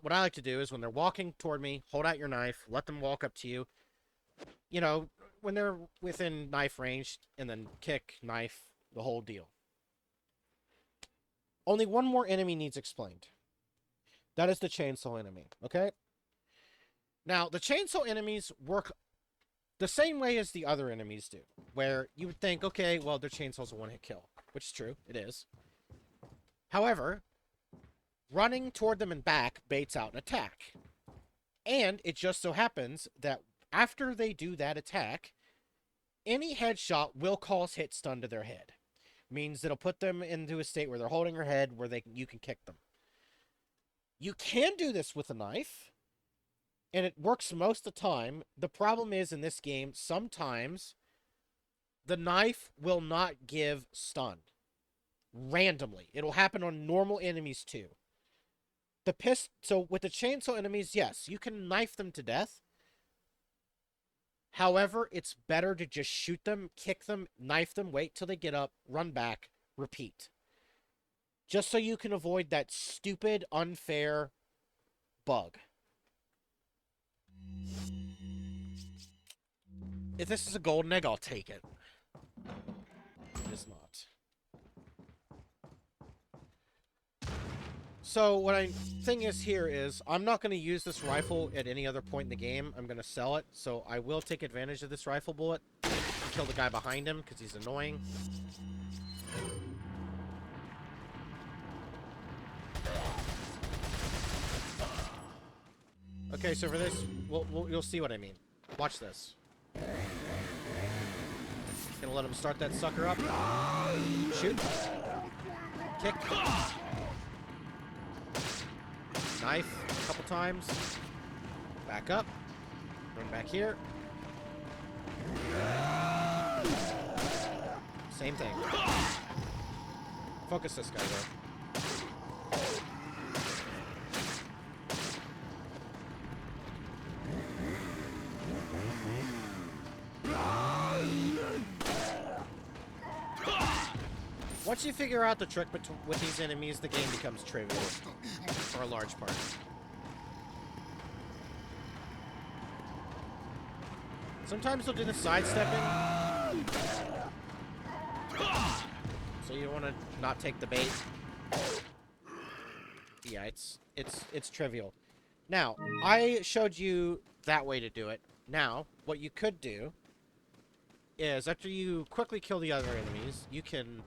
what I like to do is when they're walking toward me, hold out your knife, let them walk up to you. You know, when they're within knife range, and then kick, knife, the whole deal. Only one more enemy needs explained. That is the chainsaw enemy, okay? Now, the chainsaw enemies work the same way as the other enemies do, where you would think, okay, well, their chainsaw's a one-hit kill, which is true, it is. However, running toward them and back baits out an attack. And it just so happens that after they do that attack, any headshot will cause hit stun to their head. Means it'll put them into a state where they're holding their head where you can kick them. You can do this with a knife, and it works most of the time. The problem is in this game, sometimes the knife will not give stun. Randomly. It'll happen on normal enemies too. So with the chainsaw enemies, yes, you can knife them to death. However, it's better to just shoot them, kick them, knife them, wait till they get up, run back, repeat. Just so you can avoid that stupid, unfair bug. If this is a golden egg, I'll take it. It is not. So what thing is here is I'm not going to use this rifle at any other point in the game. I'm going to sell it. So I will take advantage of this rifle bullet. Kill the guy behind him because he's annoying. Okay, so for this, you'll see what I mean. Watch this. Gonna let him start that sucker up. Shoot. Kick. Knife a couple times. Back up. Run back here. Same thing. Focus this guy though. Once you figure out the trick with these enemies, the game becomes trivial. For a large part. Sometimes they'll do the sidestepping. So you want to not take the bait. Yeah, it's trivial. Now, I showed you that way to do it. Now, what you could do is after you quickly kill the other enemies, you can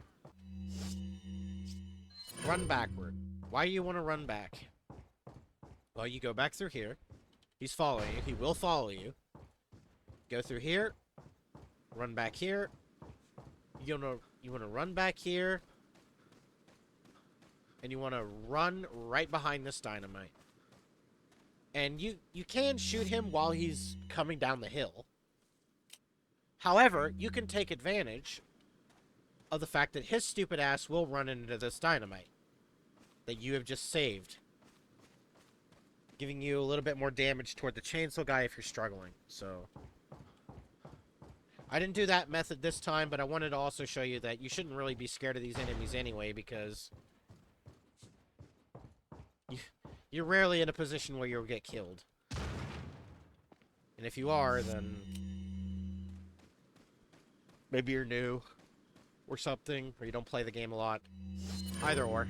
run backward. Why do you want to run back? Well, you go back through here. He's following you. He will follow you. Go through here. Run back here. You want to run back here. And you want to run right behind this dynamite. And you can shoot him while he's coming down the hill. However, you can take advantage of the fact that his stupid ass will run into this dynamite that you have just saved, giving you a little bit more damage toward the chainsaw guy if you're struggling. So I didn't do that method this time, but I wanted to also show you that you shouldn't really be scared of these enemies anyway, because you're rarely in a position where you'll get killed. And if you are, then maybe you're new or something, or you don't play the game a lot. Either or.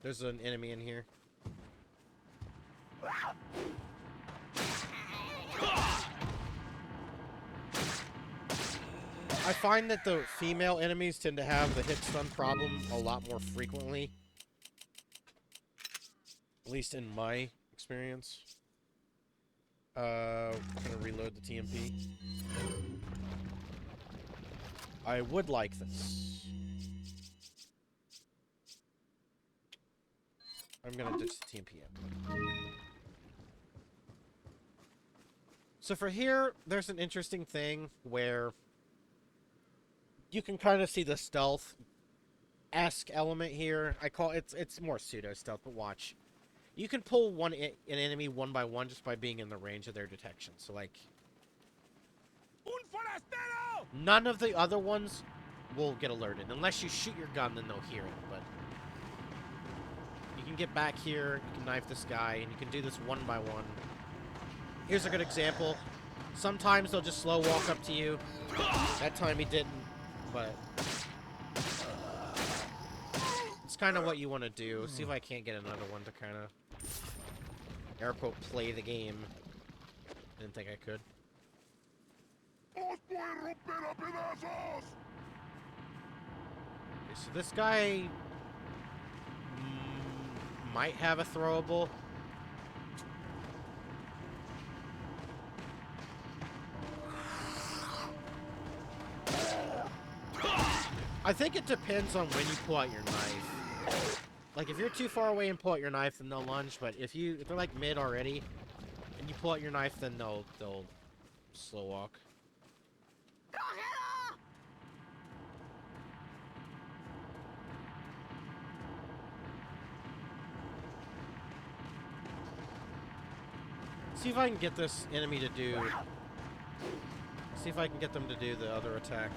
There's an enemy in here. I find that the female enemies tend to have the hit stun problem a lot more frequently. At least in my experience. I'm gonna reload the TMP. I would like this. I'm gonna ditch the TMP in. So for here, there's an interesting thing where you can kind of see the stealth-esque element here. I call it's more pseudo-stealth, but watch. You can pull an enemy one by one just by being in the range of their detection. So, like, none of the other ones will get alerted. Unless you shoot your gun, then they'll hear it. But you can get back here, you can knife this guy, and you can do this one by one. Here's a good example. Sometimes they'll just slow walk up to you. That time he didn't, but it's kind of what you want to do. See if I can't get another one to kind of, air quote, play the game. Didn't think I could. Okay, so this guy might have a throwable. I think it depends on when you pull out your knife. Like, if you're too far away and pull out your knife, then they'll lunge. But if they're like mid already, and you pull out your knife, then they'll slow walk. See if I can get this enemy to do. See if I can get them to do the other attack.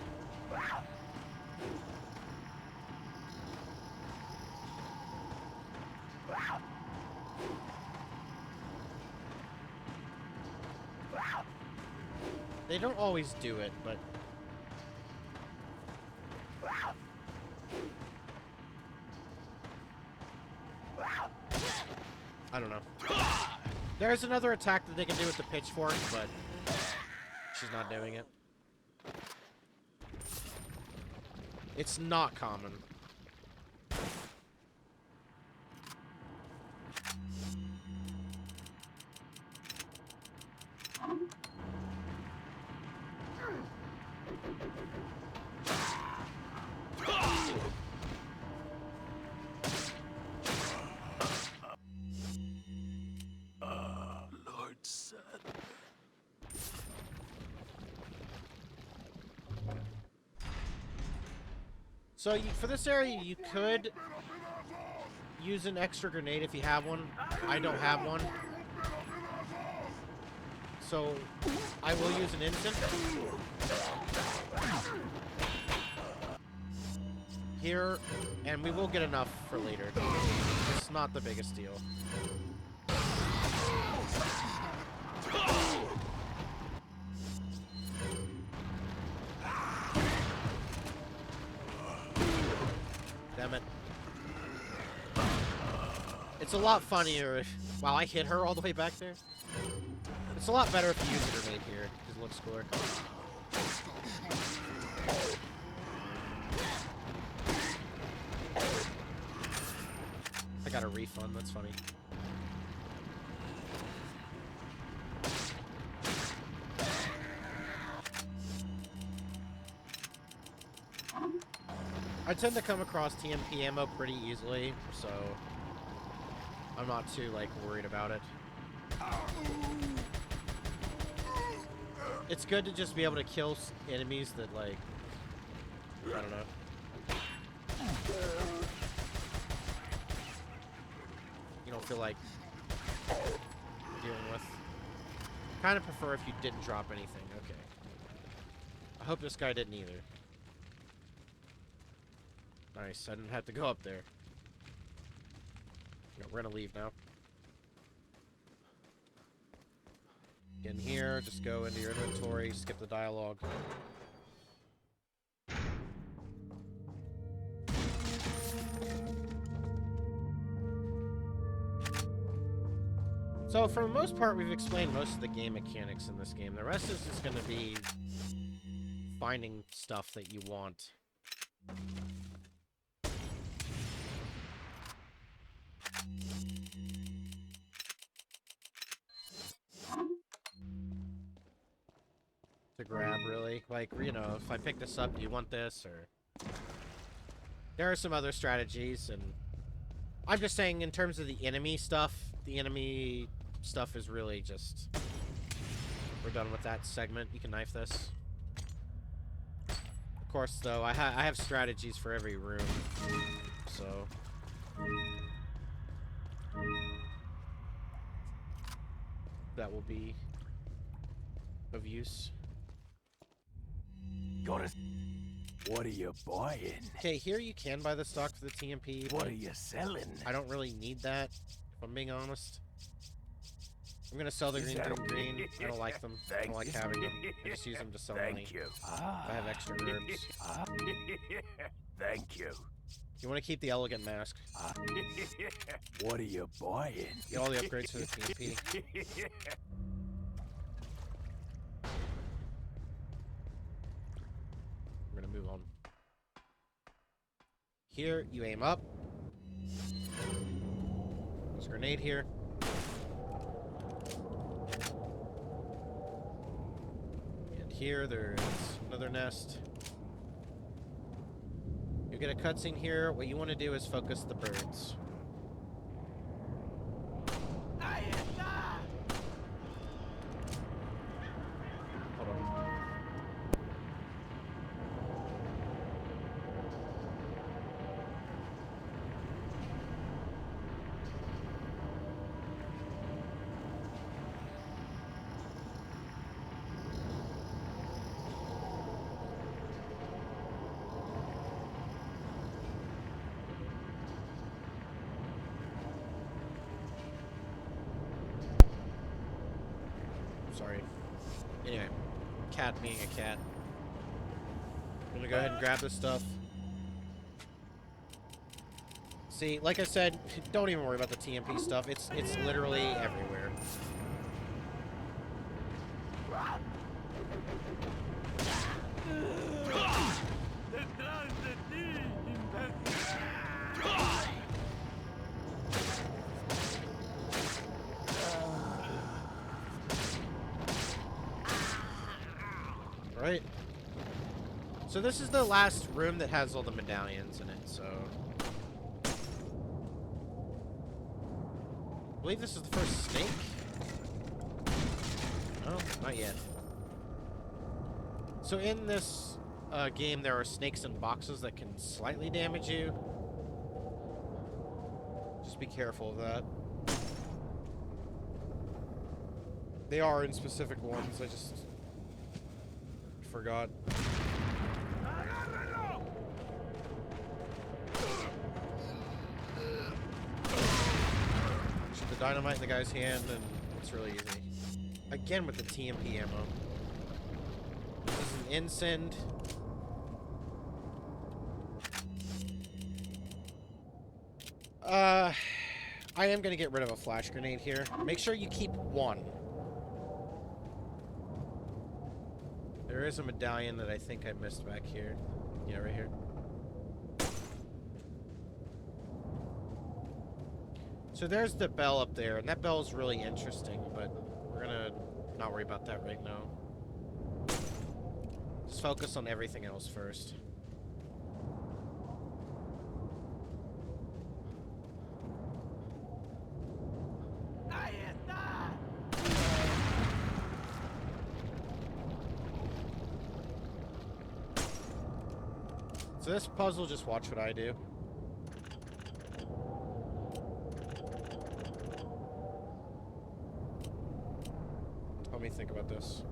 They don't always do it, but I don't know. There's another attack that they can do with the pitchfork, but she's not doing it. It's not common. Lord said. So for this area, you could use an extra grenade if you have one. I don't have one. So I will use an instant. Here, and we will get enough for later. It's not the biggest deal. Damn it. It's a lot funnier if... Wow, I hit her all the way back there. It's a lot better if you use a grenade here, because it looks cooler. I got a refund, that's funny. I tend to come across TMP ammo pretty easily, so I'm not too, like, worried about it. It's good to just be able to kill enemies that, like, I don't know. You don't feel like dealing with. Kind of prefer if you didn't drop anything. Okay. I hope this guy didn't either. Nice, I didn't have to go up there. Yeah, we're gonna leave now. Get in here, just go into your inventory, skip the dialogue. So for the most part, we've explained most of the game mechanics in this game. The rest is just going to be finding stuff that you want. To grab, really. Like, you know, if I pick this up, do you want this? Or there are some other strategies, and I'm just saying in terms of the enemy stuff is really just... We're done with that segment. You can knife this. Of course, though, I have strategies for every room, so... that will be of use. What are you buying? Okay, here you can buy the stock for the TMP. What are you selling? I don't really need that, if I'm being honest. I'm gonna sell the green. I don't like them. I don't like having them. I just use them to sell money. Thank you. I have extra herbs. Thank you. You want to keep the elegant mask. What are you buying? Get all the upgrades for the TMP. We're gonna move on. Here, you aim up. There's a grenade here. And here, there's another nest. You get a cutscene here. What you want to do is focus the birds. Hold on. Sorry. Anyway, cat being a cat. I'm gonna go ahead and grab this stuff. See, like I said, don't even worry about the TMP stuff. It's literally everywhere. Right? So this is the last room that has all the medallions in it, so... I believe this is the first snake? Oh, not yet. So in this game, there are snakes in boxes that can slightly damage you. Just be careful of that. They are in specific ones, I just... forgot. Shoot the dynamite in the guy's hand, and it's really easy. Again with the TMP ammo. This is an Incend. I am gonna get rid of a flash grenade here. Make sure you keep one. There is a medallion that I think I missed back here. Yeah, right here. So there's the bell up there, and that bell is really interesting, but we're gonna not worry about that right now. Just focus on everything else first. So this puzzle, just watch what I do. Let me think about this.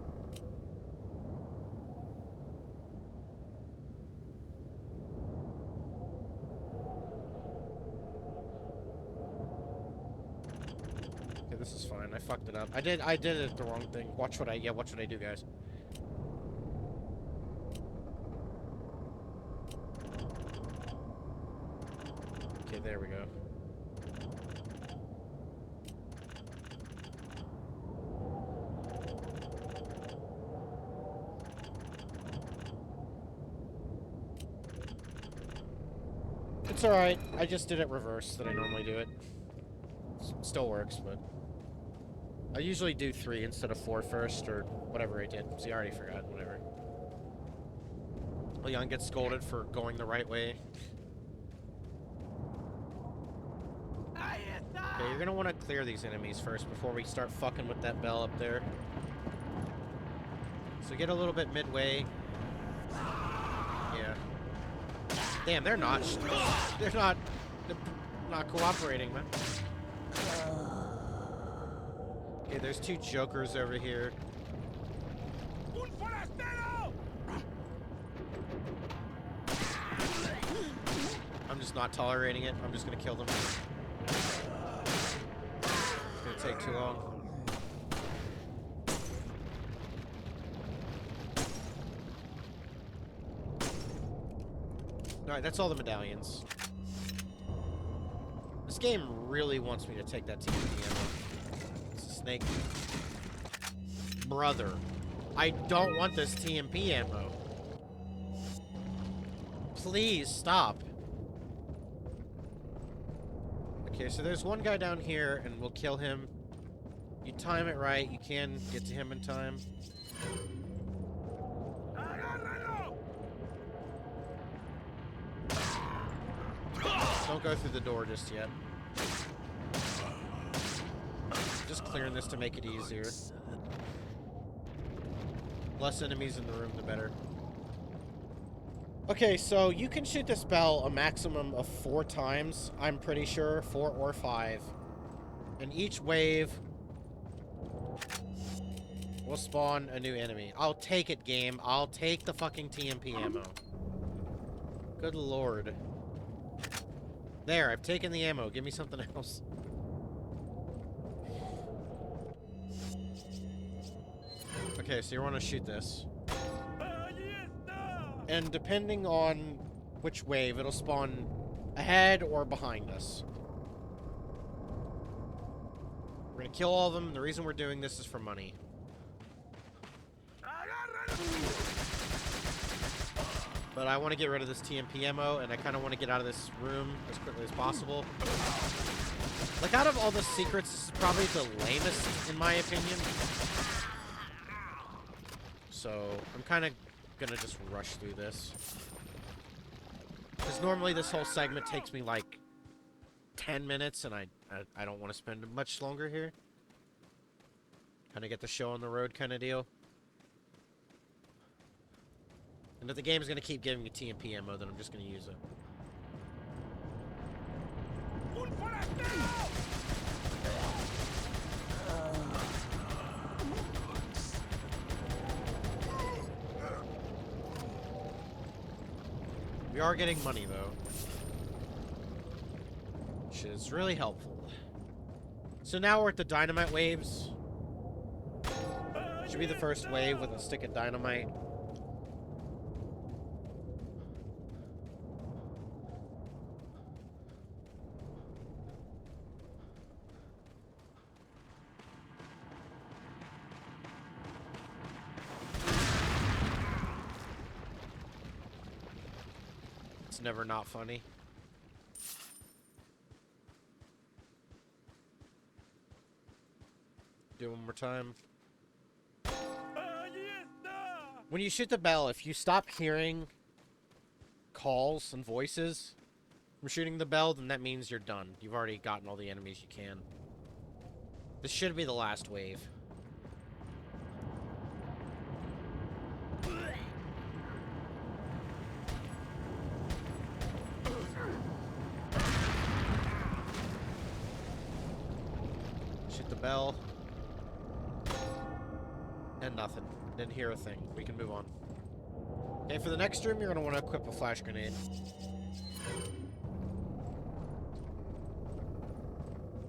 Okay, this is fine. I fucked it up. I did it the wrong thing. Watch what I do, guys. Okay, there we go. It's alright. I just did it reverse than I normally do it. Still works, but... I usually do 3 instead of 4 first, or whatever I did. See, I already forgot. Whatever. Leon gets scolded for going the right way. Okay, you're gonna want to clear these enemies first before we start fucking with that bell up there. So get a little bit midway. Yeah. Damn, they're not cooperating, man. Okay, there's 2 jokers over here. I'm just not tolerating it. I'm just gonna kill them. It's gonna take too long. Alright, that's all the medallions. This game really wants me to take that TNT ammo. It's a snake. Brother. I don't want this TMP ammo. Please stop. Okay, so there's one guy down here, and we'll kill him. You time it right, you can get to him in time. Don't go through the door just yet. Just clearing this to make it easier. Less enemies in the room, the better. Okay, so you can shoot this bell a maximum of 4 times, I'm pretty sure. 4 or 5. And each wave will spawn a new enemy. I'll take it, game. I'll take the fucking TMP ammo. Good lord. There, I've taken the ammo. Give me something else. Okay, so you want to shoot this. And depending on which wave, it'll spawn ahead or behind us. We're gonna kill all of them. The reason we're doing this is for money. But I want to get rid of this TMP ammo, and I kind of want to get out of this room as quickly as possible. Like, out of all the secrets, this is probably the lamest, in my opinion. So, I'm kind of gonna just rush through this. Because normally this whole segment takes me, like, 10 minutes, and I don't want to spend much longer here. Kind of get the show on the road kind of deal. And if the game's gonna keep giving me TMP ammo, then I'm just gonna use it. We are getting money, though. Which is really helpful. So now we're at the dynamite waves. Should be the first wave with a stick of dynamite. It's never not funny. Do it one more time. When you shoot the bell, if you stop hearing calls and voices from shooting the bell, then that means you're done. You've already gotten all the enemies you can. This should be the last wave. Shoot the bell. And nothing. Didn't hear a thing. We can move on. Okay, for the next room, you're going to want to equip a flash grenade.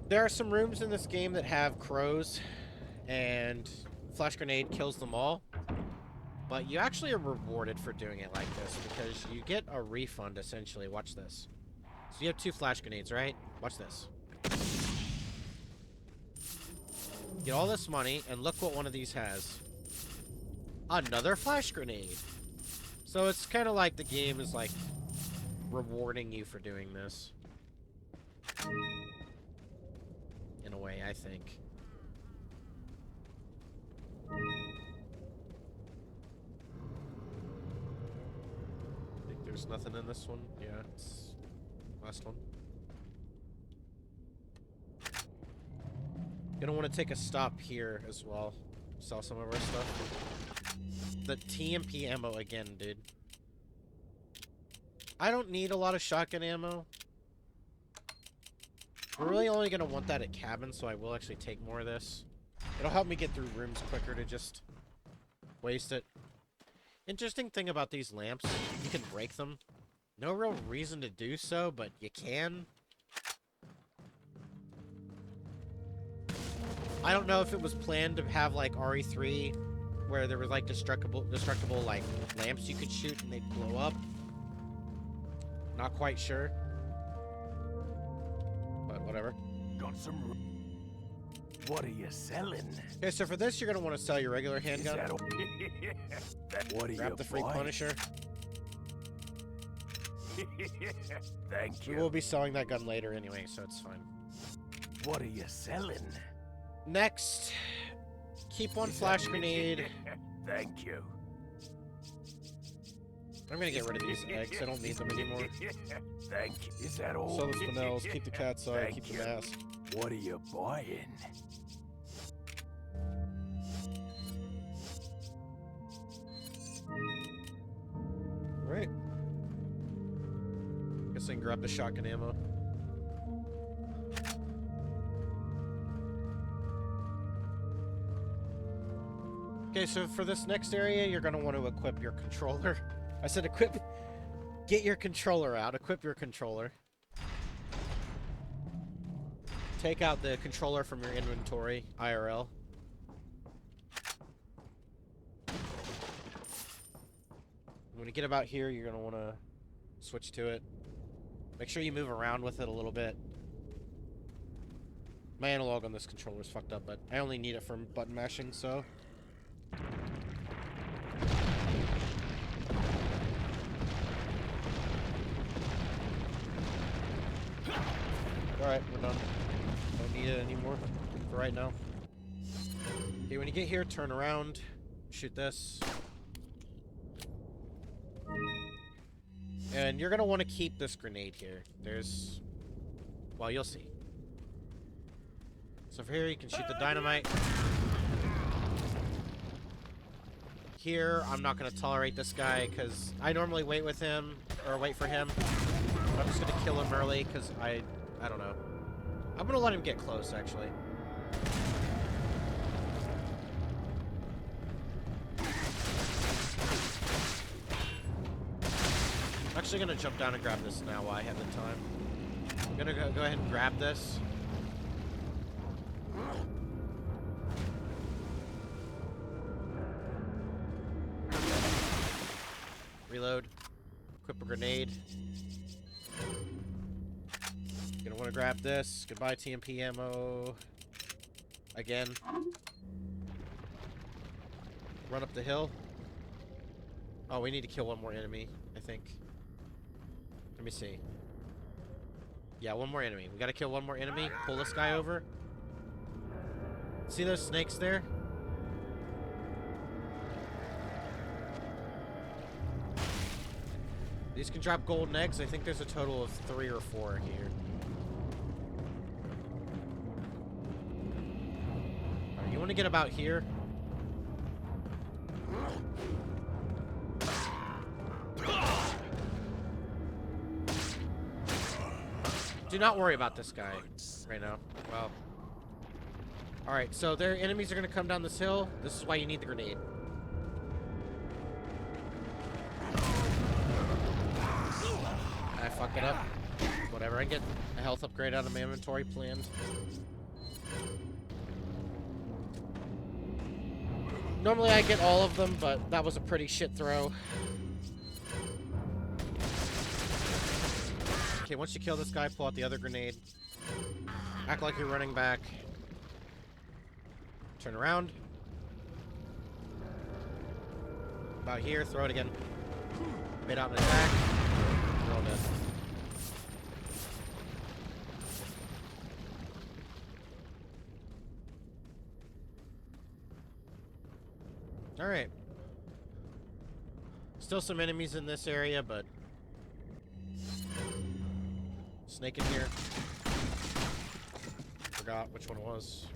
There are some rooms in this game that have crows, and flash grenade kills them all. But you actually are rewarded for doing it like this, because you get a refund, essentially. Watch this. So you have 2 flash grenades, right? Watch this. Get all this money, and look what one of these has. Another flash grenade. So it's kind of like the game is like rewarding you for doing this. In a way, I think. There's nothing in this one. Yeah, it's last one. Gonna want to take a stop here as well. Sell some of our stuff. The TMP ammo again, dude. I don't need a lot of shotgun ammo. We're really only gonna want that at cabins, so I will actually take more of this. It'll help me get through rooms quicker to just waste it. Interesting thing about these lamps, you can break them. No real reason to do so, but you can. I don't know if it was planned to have like RE3 where there was like destructible like lamps you could shoot and they'd blow up. Not quite sure. But whatever. Got some. What are you selling? Okay, so for this you're gonna want to sell your regular handgun. What are you Grab the free buying? Punisher. Thank We you. will be selling that gun later anyway, so it's fine. What are you selling? Next, keep one Is flash that- grenade. Thank you. I'm gonna get rid of these eggs. I don't need them anymore. Thank you. Is that all? Sell the spinels, keep the cat's eye, Thank keep the you. mask. What are you buying? Right. Guess I can grab the shotgun ammo. Okay, so for this next area, you're gonna want to equip your controller. I said equip. Get your controller out. Equip your controller. Take out the controller from your inventory, IRL. When you get about here, you're gonna want to switch to it. Make sure you move around with it a little bit. My analog on this controller is fucked up, but I only need it for button mashing, so... Alright, we're done. Don't need it anymore for right now. Okay, when you get here, turn around. Shoot this. And you're gonna want to keep this grenade here. There's... Well, you'll see. So for here, you can shoot the dynamite. Here, I'm not gonna tolerate this guy, because I normally wait with him, or wait for him. But I'm just gonna kill him early, because I don't know. I'm gonna let him get close, actually. I'm actually gonna jump down and grab this now while I have the time. I'm gonna go ahead and grab this. Reload. Equip a grenade. Gonna want to grab this. Goodbye TMP ammo. Again. Run up the hill. Oh, we need to kill one more enemy, I think. Let me see. Yeah, one more enemy. We gotta kill one more enemy. Pull this guy over. See those snakes there? These can drop golden eggs. I think there's a total of 3 or 4 here. Alright, you want to get about here? Do not worry about this guy right now. Well. Alright, so their enemies are going to come down this hill. This is why you need the grenade. I fucked it up. Whatever, I get a health upgrade out of my inventory planned. Normally I get all of them, but that was a pretty shit throw. Okay, once you kill this guy, pull out the other grenade. Act like you're running back. Turn around. About here, throw it again. Made out an attack. We're all dead. Alright. Still some enemies in this area, but... Snake in here. Forgot which one it was.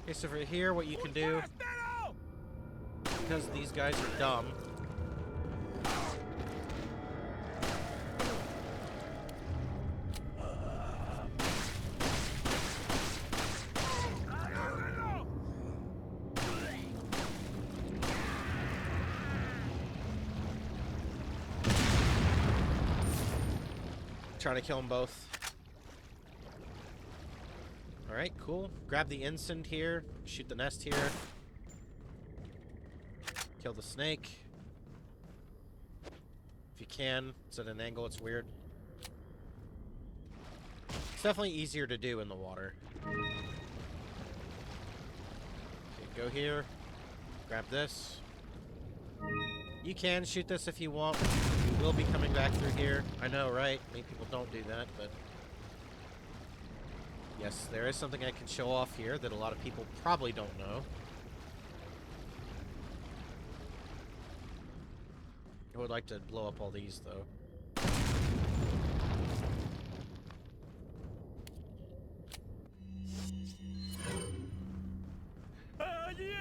Okay, so for here, what you can do... Because these guys are dumb... Trying to kill them both. Alright, cool. Grab the ensign here. Shoot the nest here. Kill the snake. If you can. It's at an angle, it's weird. It's definitely easier to do in the water. Okay, go here. Grab this. You can shoot this if you want. You will be coming back through here. I know, right? Many people don't do that, but... Yes, there is something I can show off here that a lot of people probably don't know. I would like to blow up all these, though.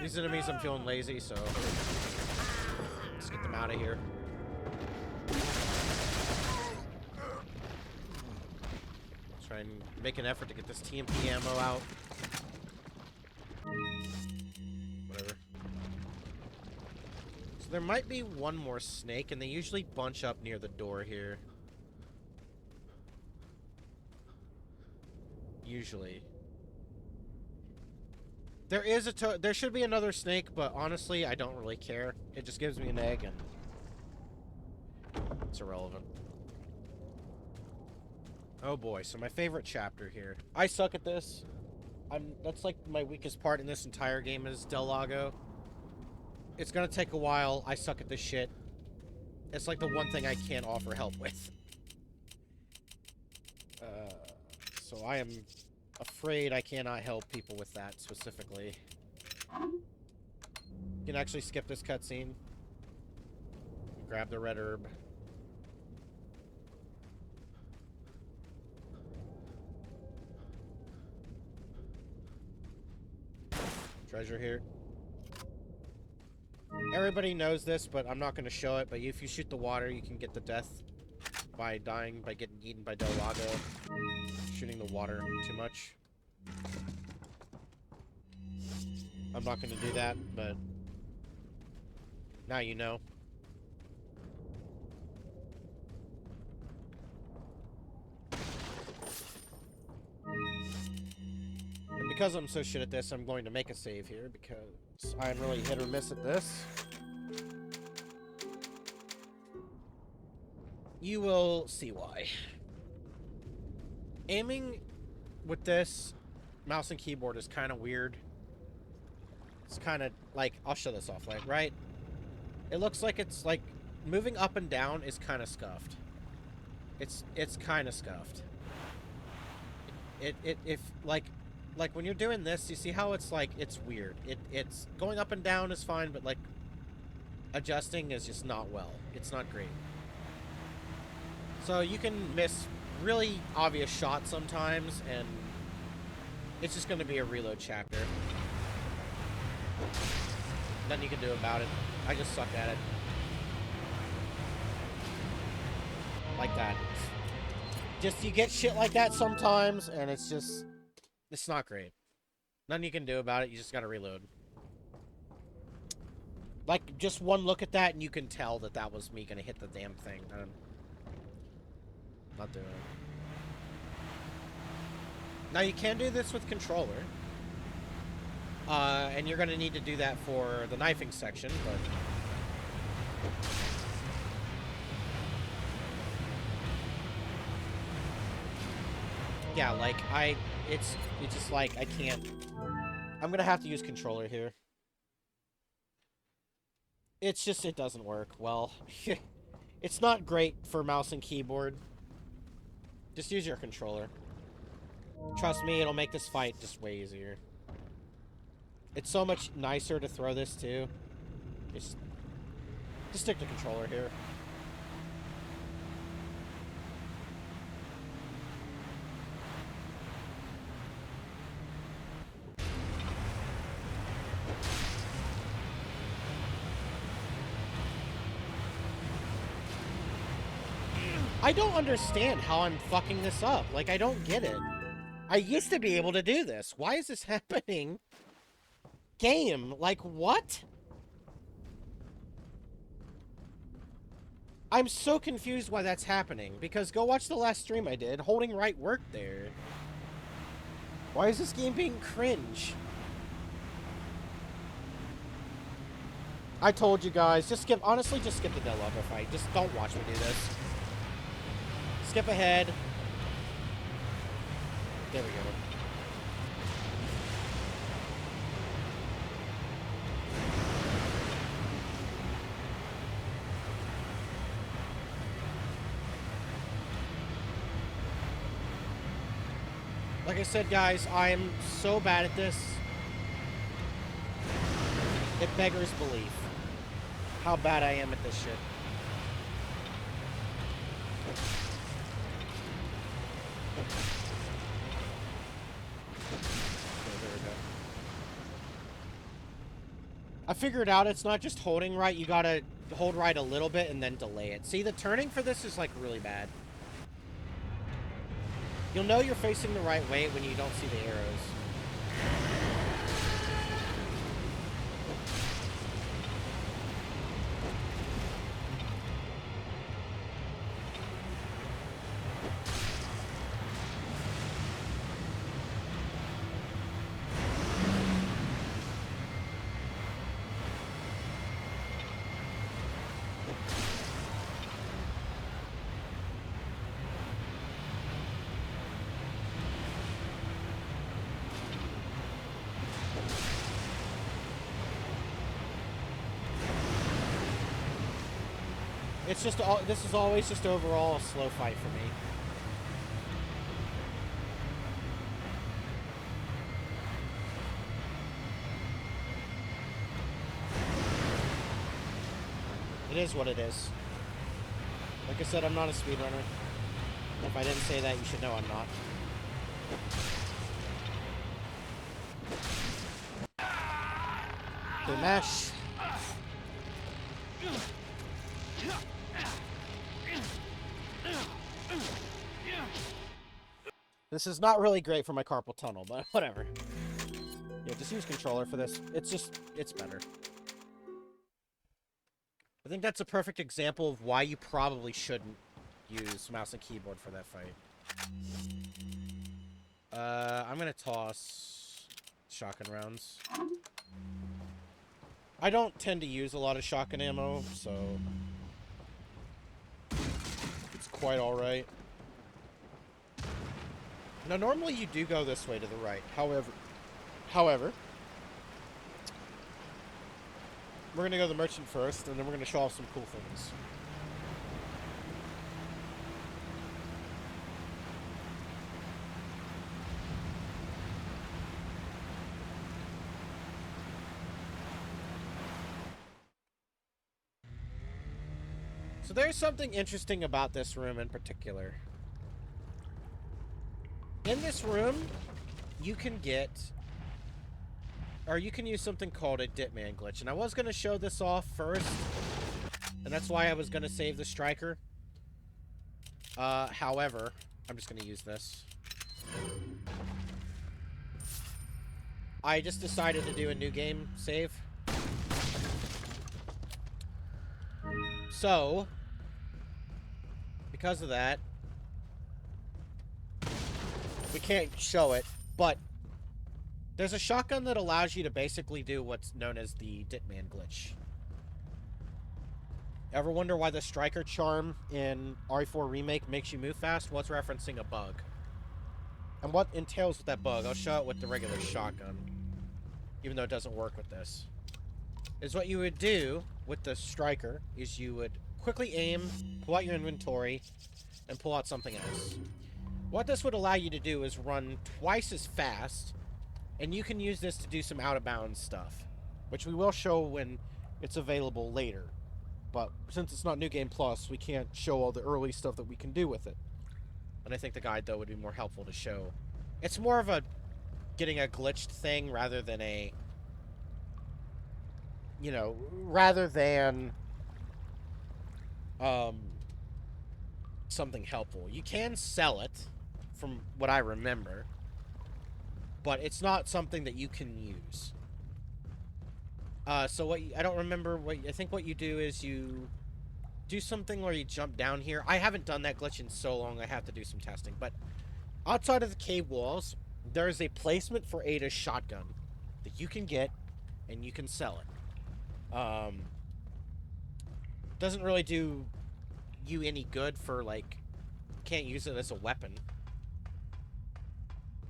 These enemies, I'm feeling lazy, so... Let's get them out of here. Try and make an effort to get this TMP ammo out. Whatever. So there might be one more snake, and they usually bunch up near the door here. Usually. There is there should be another snake, but honestly, I don't really care. It just gives me an egg, and it's irrelevant. Oh boy, so my favorite chapter here. I suck at this. That's like my weakest part in this entire game is Del Lago. It's gonna take a while. I suck at this shit. It's like the one thing I can't offer help with. So I am afraid I cannot help people with that specifically. You can actually skip this cutscene. Grab the red herb. Treasure here. Everybody knows this, but I'm not going to show it. But if you shoot the water, you can get the death by dying by getting eaten by Del Lago. Shooting the water too much. I'm not going to do that, but now you know. And because I'm so shit at this, I'm going to make a save here because I'm really hit or miss at this. You will see why. Aiming with this mouse and keyboard is kind of weird. It's kind of like, I'll show this off, like, right? It looks like it's like moving up and down is kind of scuffed. It's kind of scuffed. If like when you're doing this, you see how it's like, it's weird. It's going up and down is fine, but like adjusting is just not well. It's not great. So you can miss really obvious shots sometimes, and it's just going to be a reload chapter. Nothing you can do about it. I just suck at it. Like that. Just, you get shit like that sometimes, and it's just, it's not great. Nothing you can do about it, you just gotta reload. Like, just one look at that, and you can tell that that was me gonna hit the damn thing. I'm not doing it. Now, you can do this with controller. And you're gonna need to do that for the knifing section, but... yeah, like, it's just like, I can't I'm gonna have to use controller here. It's just, it doesn't work well. It's not great for mouse and keyboard. Just use your controller. Trust me, it'll make this fight just way easier. It's so much nicer to throw this too. Just stick to controller here. I don't understand how I'm fucking this up. Like, I don't get it. I used to be able to do this. Why is this happening? Game, like, what? I'm so confused why that's happening. Because go watch the last stream I did. Holding right worked there. Why is this game being cringe? I told you guys, just skip, honestly, just skip the Del Upper fight. Just don't watch me do this. Skip ahead. There we go. Like I said, guys, I am so bad at this. It beggars belief how bad I am at this shit. I figured out it's not just holding right, you gotta hold right a little bit and then delay it. See, the turning for this is like really bad. You'll know you're facing the right way when you don't see the arrows. It's just, this is always just overall a slow fight for me. It is what it is. Like I said, I'm not a speedrunner. If I didn't say that, you should know I'm not. Okay, mash. This is not really great for my carpal tunnel, but whatever. Yeah, just use controller for this. It's better. I think that's a perfect example of why you probably shouldn't use mouse and keyboard for that fight. I'm gonna toss shotgun rounds. I don't tend to use a lot of shotgun ammo, so it's quite alright. Now, normally you do go this way to the right. However, we're going to go to the merchant first, and then we're going to show off some cool things. So there's something interesting about this room in particular. In this room, you can get, or you can use something called a Ditman glitch. And I was going to show this off first, and that's why I was going to save the striker. However, I'm just going to use this. I just decided to do a new game save. So, because of that, we can't show it, but there's a shotgun that allows you to basically do what's known as the Ditman glitch. Ever wonder why the striker charm in RE4 Remake makes you move fast? Well, it's referencing a bug. And what entails with that bug? I'll show it with the regular shotgun. even though it doesn't work with this, is what you would do with the striker is you would quickly aim, pull out your inventory, and pull out something else. What this would allow you to do is run twice as fast, and you can use this to do some out-of-bounds stuff, which we will show when it's available later. But since it's not New Game Plus, we can't show all the early stuff that we can do with it. And I think the guide, though, would be more helpful to show. It's more of a getting a glitched thing rather than a... You know, rather than... something helpful. You can sell it, from what I remember, but it's not something that you can use. So what I don't remember what I think what you do is you do something where you jump down here. I haven't done that glitch in so long. I have to do some testing. But outside of the cave walls, there is a placement for Ada's shotgun that you can get and you can sell it. Doesn't really do you any good for, like, can't use it as a weapon,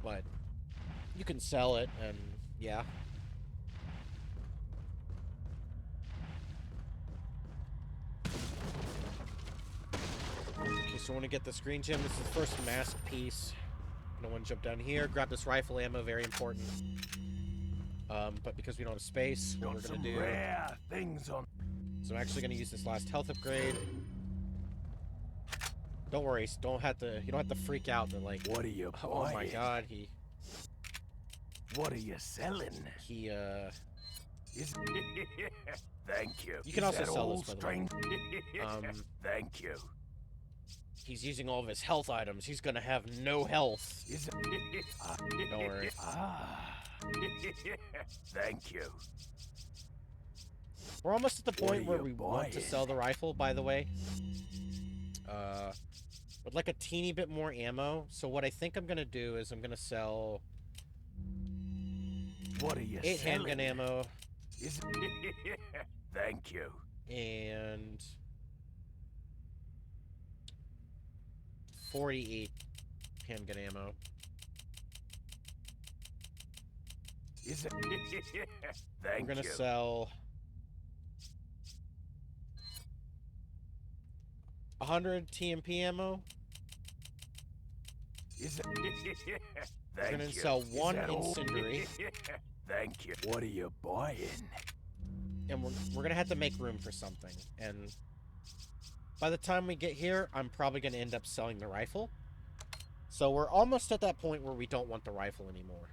but you can sell it, and yeah. Okay, so I want to get the screen gem. This is the first mask piece. No one jump down here. Grab this rifle ammo, very important. But because we don't have space, what we're gonna do? Rare things on. So I'm actually gonna use this last health upgrade. Don't worry, you don't have to freak out that, like, What are you buying? oh my god, What are you selling? Is Thank you. You can also sell this, by the way. Thank you. He's using all of his health items. He's gonna have no health. Don't worry. Thank you. We're almost at the What point are where you we want to buying? sell the rifle, by the way. With like a teeny bit more ammo. So what I think I'm gonna do is I'm gonna sell What are you 8 selling? handgun ammo Thank you. and 48 handgun ammo. Thank We're gonna you. sell 100 TMP ammo. Thank gonna you. sell Is one that all? incendiary. Thank you. What are you buying? And we're gonna have to make room for something. And by the time we get here, I'm probably gonna end up selling the rifle. So we're almost at that point where we don't want the rifle anymore.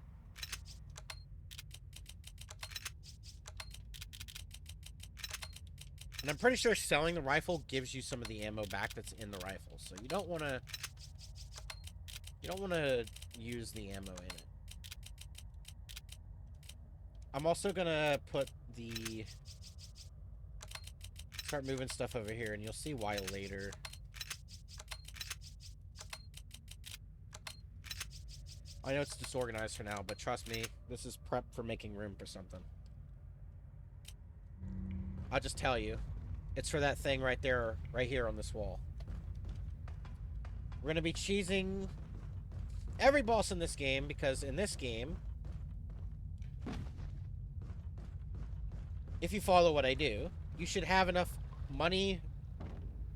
And I'm pretty sure selling the rifle gives you some of the ammo back that's in the rifle. So you don't wanna use the ammo in it. I'm also gonna start moving stuff over here, and you'll see why later. I know it's disorganized for now, but trust me, this is prep for making room for something. I'll just tell you, it's for that thing right there, right here on this wall. We're gonna be cheesing every boss in this game, because in this game, if you follow what I do, you should have enough money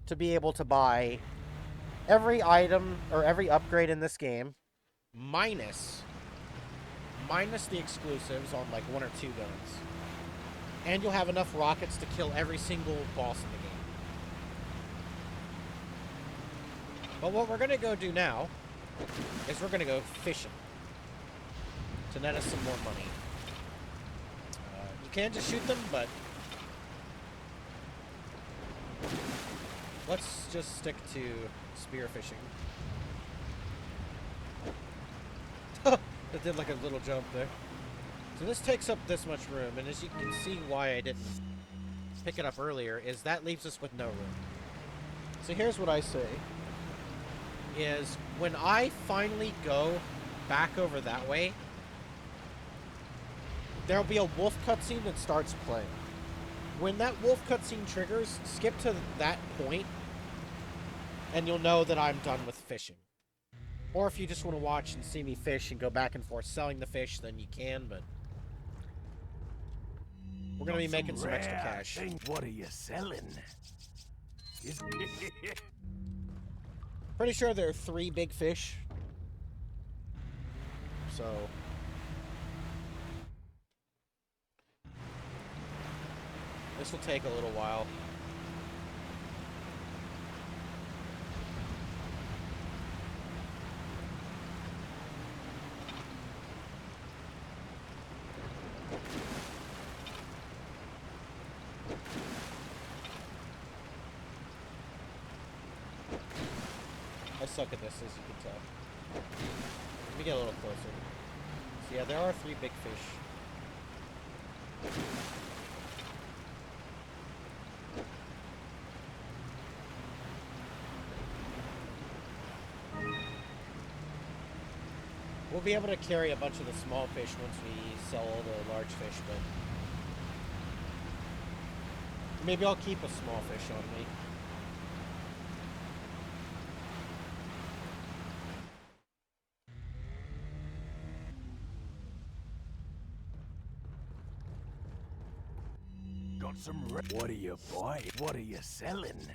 to be able to buy every item or every upgrade in this game, minus the exclusives on like 1 or 2 guns. And you'll have enough rockets to kill every single boss in the game. But what we're gonna go do now is we're gonna go fishing to net us some more money. You can just shoot them, but let's just stick to spear fishing. That did like a little jump there. So this takes up this much room, and as you can see why I didn't pick it up earlier, is that leaves us with no room. So here's what I say, is when I finally go back over that way, there'll be a wolf cutscene that starts playing. When that wolf cutscene triggers, skip to that point, and you'll know that I'm done with fishing. Or if you just want to watch and see me fish and go back and forth selling the fish, then you can, but We're gonna be making some extra rare cash. thing. What are you selling? Is Pretty sure there are 3 big fish. So this will take a little while. I suck at this, as you can tell. Let me get a little closer. So yeah, there are 3 big fish. We'll be able to carry a bunch of the small fish once we sell all the large fish, but maybe I'll keep a small fish on me. got some what are you buying? What are you selling?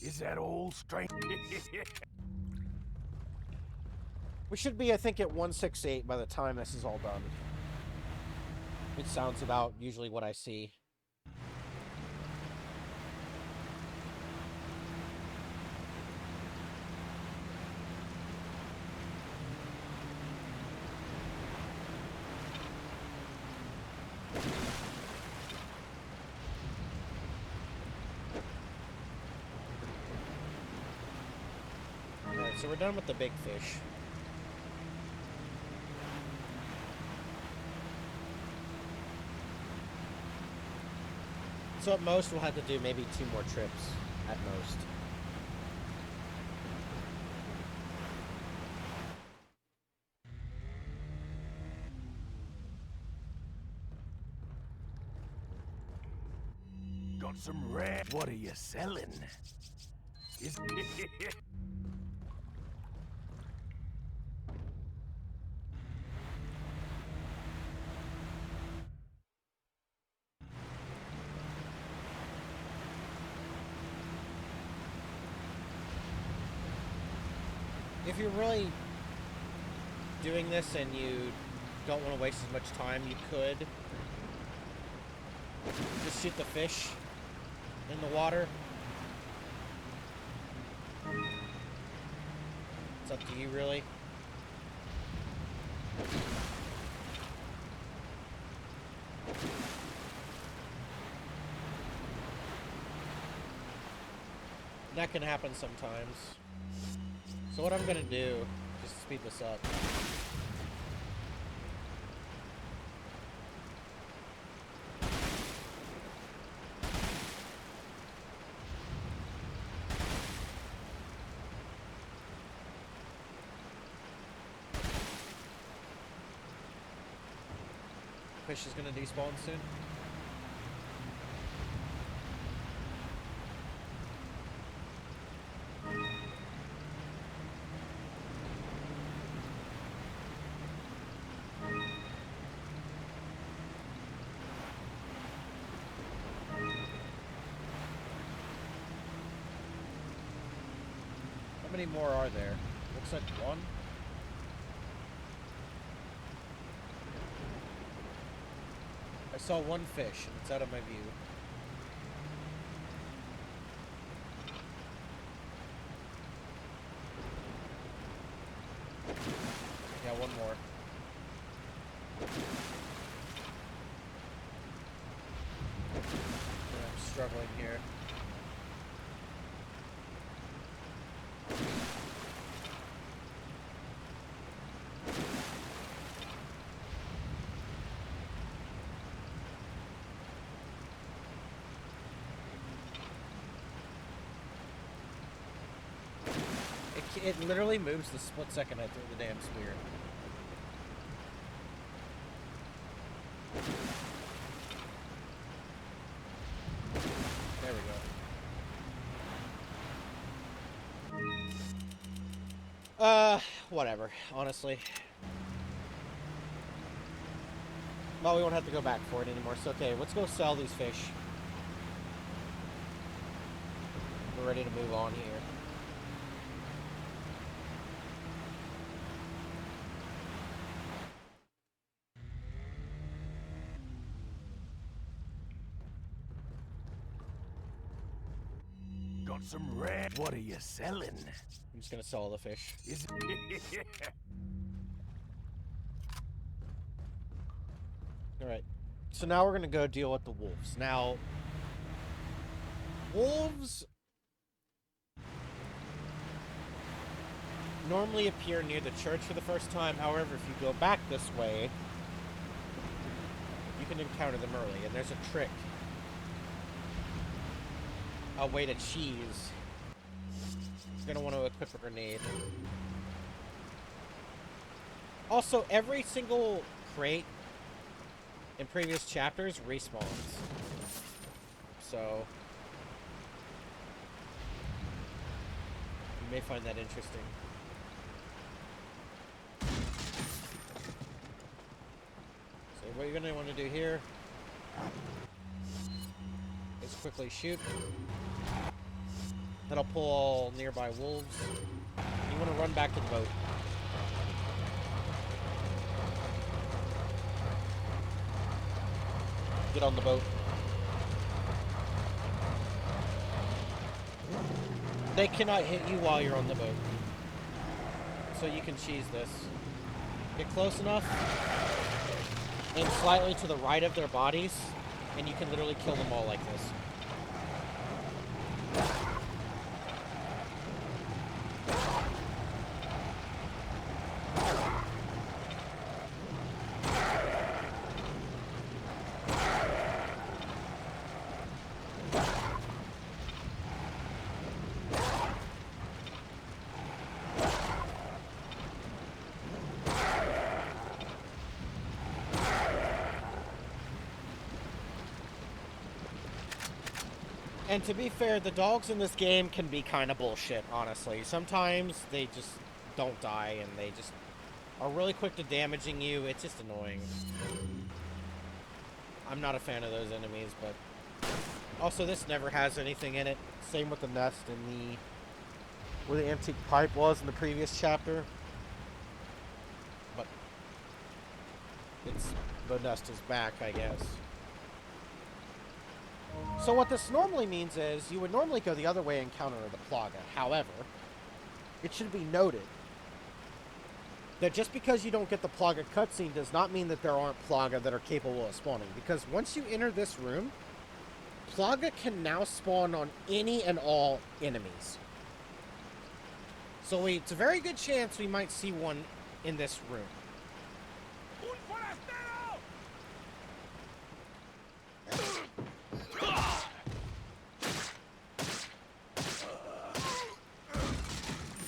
Is that all straight? We should be, I think, at 168 by the time this is all done. It sounds about usually what I see. Alright, so we're done with the big fish. So at most, we'll have to do maybe 2 more trips, at most. Got some rare. What are you selling? Is If you're really doing this and you don't want to waste as much time, you could just shoot the fish in the water. It's up to you, really. That can happen sometimes. So what I'm gonna do, just to speed this up. Fish is gonna despawn soon. How many more are there? Looks like 1. I saw 1 fish, and it's out of my view. Yeah, 1 more. Yeah, I'm struggling here. It literally moves the split second I throw the damn spear. There we go. Whatever, honestly. Well, we won't have to go back for it anymore. So, okay, let's go sell these fish. We're ready to move on here. Got some red. What are you selling? I'm just gonna sell all the fish. Is Alright. So now we're gonna go deal with the wolves. Now, wolves normally appear near the church for the first time. However, if you go back this way, you can encounter them early. And there's a trick. A way to cheese. You're gonna want to equip a grenade. Also, every single crate in previous chapters respawns. So you may find that interesting. So what you're gonna want to do here is quickly shoot. That'll pull all nearby wolves. You want to run back to the boat. Get on the boat. They cannot hit you while you're on the boat. So you can cheese this. Get close enough, aim slightly to the right of their bodies, and you can literally kill them all like this. And to be fair, the dogs in this game can be kind of bullshit, honestly. Sometimes they just don't die, and they just are really quick to damaging you. It's just annoying. I'm not a fan of those enemies, but... Also, this never has anything in it. Same with the nest and the... where the antique pipe was in the previous chapter. But... it's... the nest is back, I guess. So what this normally means is, you would normally go the other way and counter the Plaga. However, it should be noted that just because you don't get the Plaga cutscene does not mean that there aren't Plaga that are capable of spawning. Because once you enter this room, Plaga can now spawn on any and all enemies. So it's a very good chance we might see one in this room.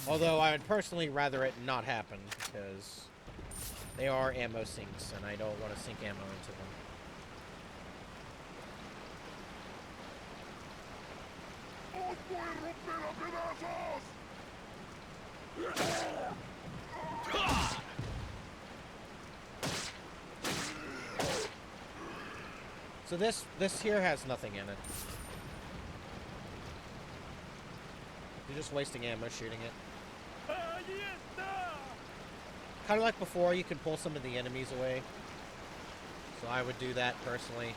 Although I would personally rather it not happen, because they are ammo sinks, and I don't want to sink ammo into them. So this here has nothing in it. You're just wasting ammo shooting it. Kind of like before, you can pull some of the enemies away. So I would do that personally.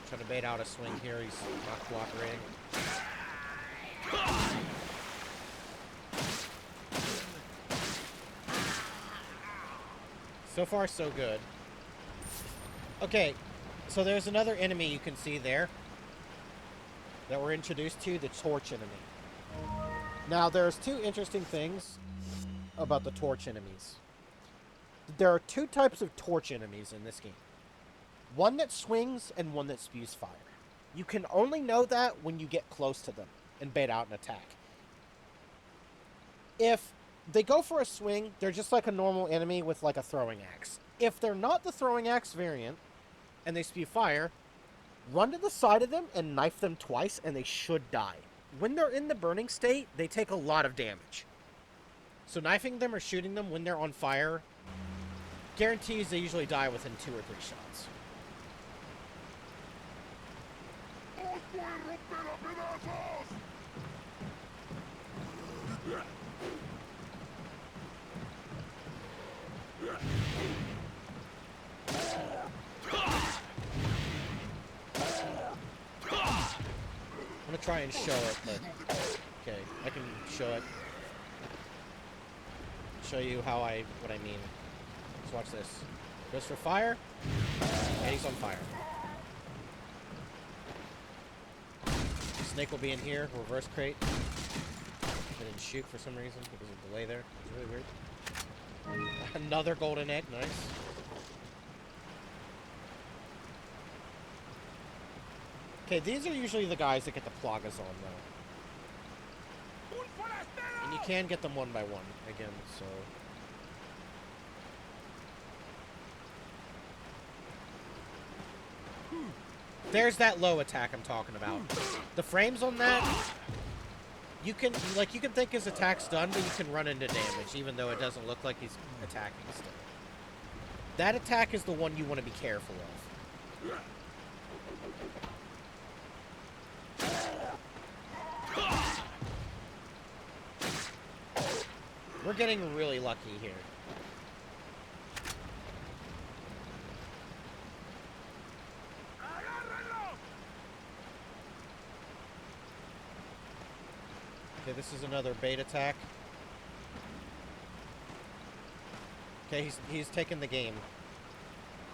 Trying to bait out a swing here, he's not cooperating. So far, so good. Okay, so there's another enemy you can see there that we're introduced to, the torch enemy. Now, there's two interesting things about the torch enemies. There are two types of torch enemies in this game. One that swings and one that spews fire. You can only know that when you get close to them and bait out an attack. If they go for a swing, they're just like a normal enemy with like a throwing axe. If they're not the throwing axe variant and they spew fire, run to the side of them and knife them twice and they should die. When they're in the burning state, they take a lot of damage. So knifing them or shooting them when they're on fire guarantees they usually die within 2 or 3 shots. I'm gonna try and show it, but okay, I can show it. Show you what I mean. Let's watch this. Goes for fire, and he's on fire. Snake will be in here. Reverse crate. I didn't shoot for some reason because of the delay there. It's really weird. Another golden egg. Nice. Okay, these are usually the guys that get the plagas on, though. And you can get them one by one, again, so... There's that low attack I'm talking about. The frames on that, you can think his attack's done, but you can run into damage, even though it doesn't look like he's attacking still. That attack is the one you want to be careful of. We're getting really lucky here. Okay, this is another bait attack. Okay, he's taking the game.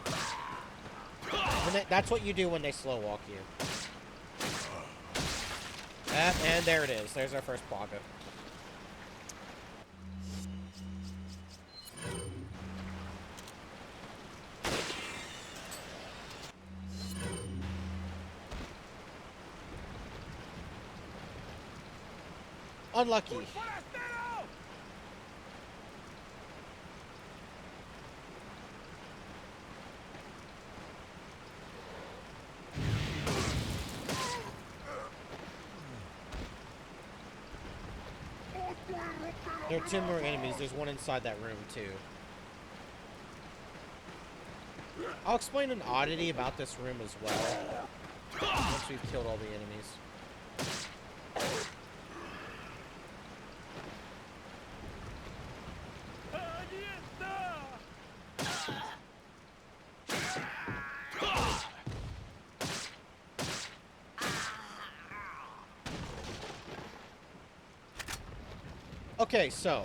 And that's what you do when they slow walk you. And there it is. There's our first plaga. Unlucky. There are 2 more enemies. There's one inside that room, too. I'll explain an oddity about this room as well, once we've killed all the enemies. Okay, so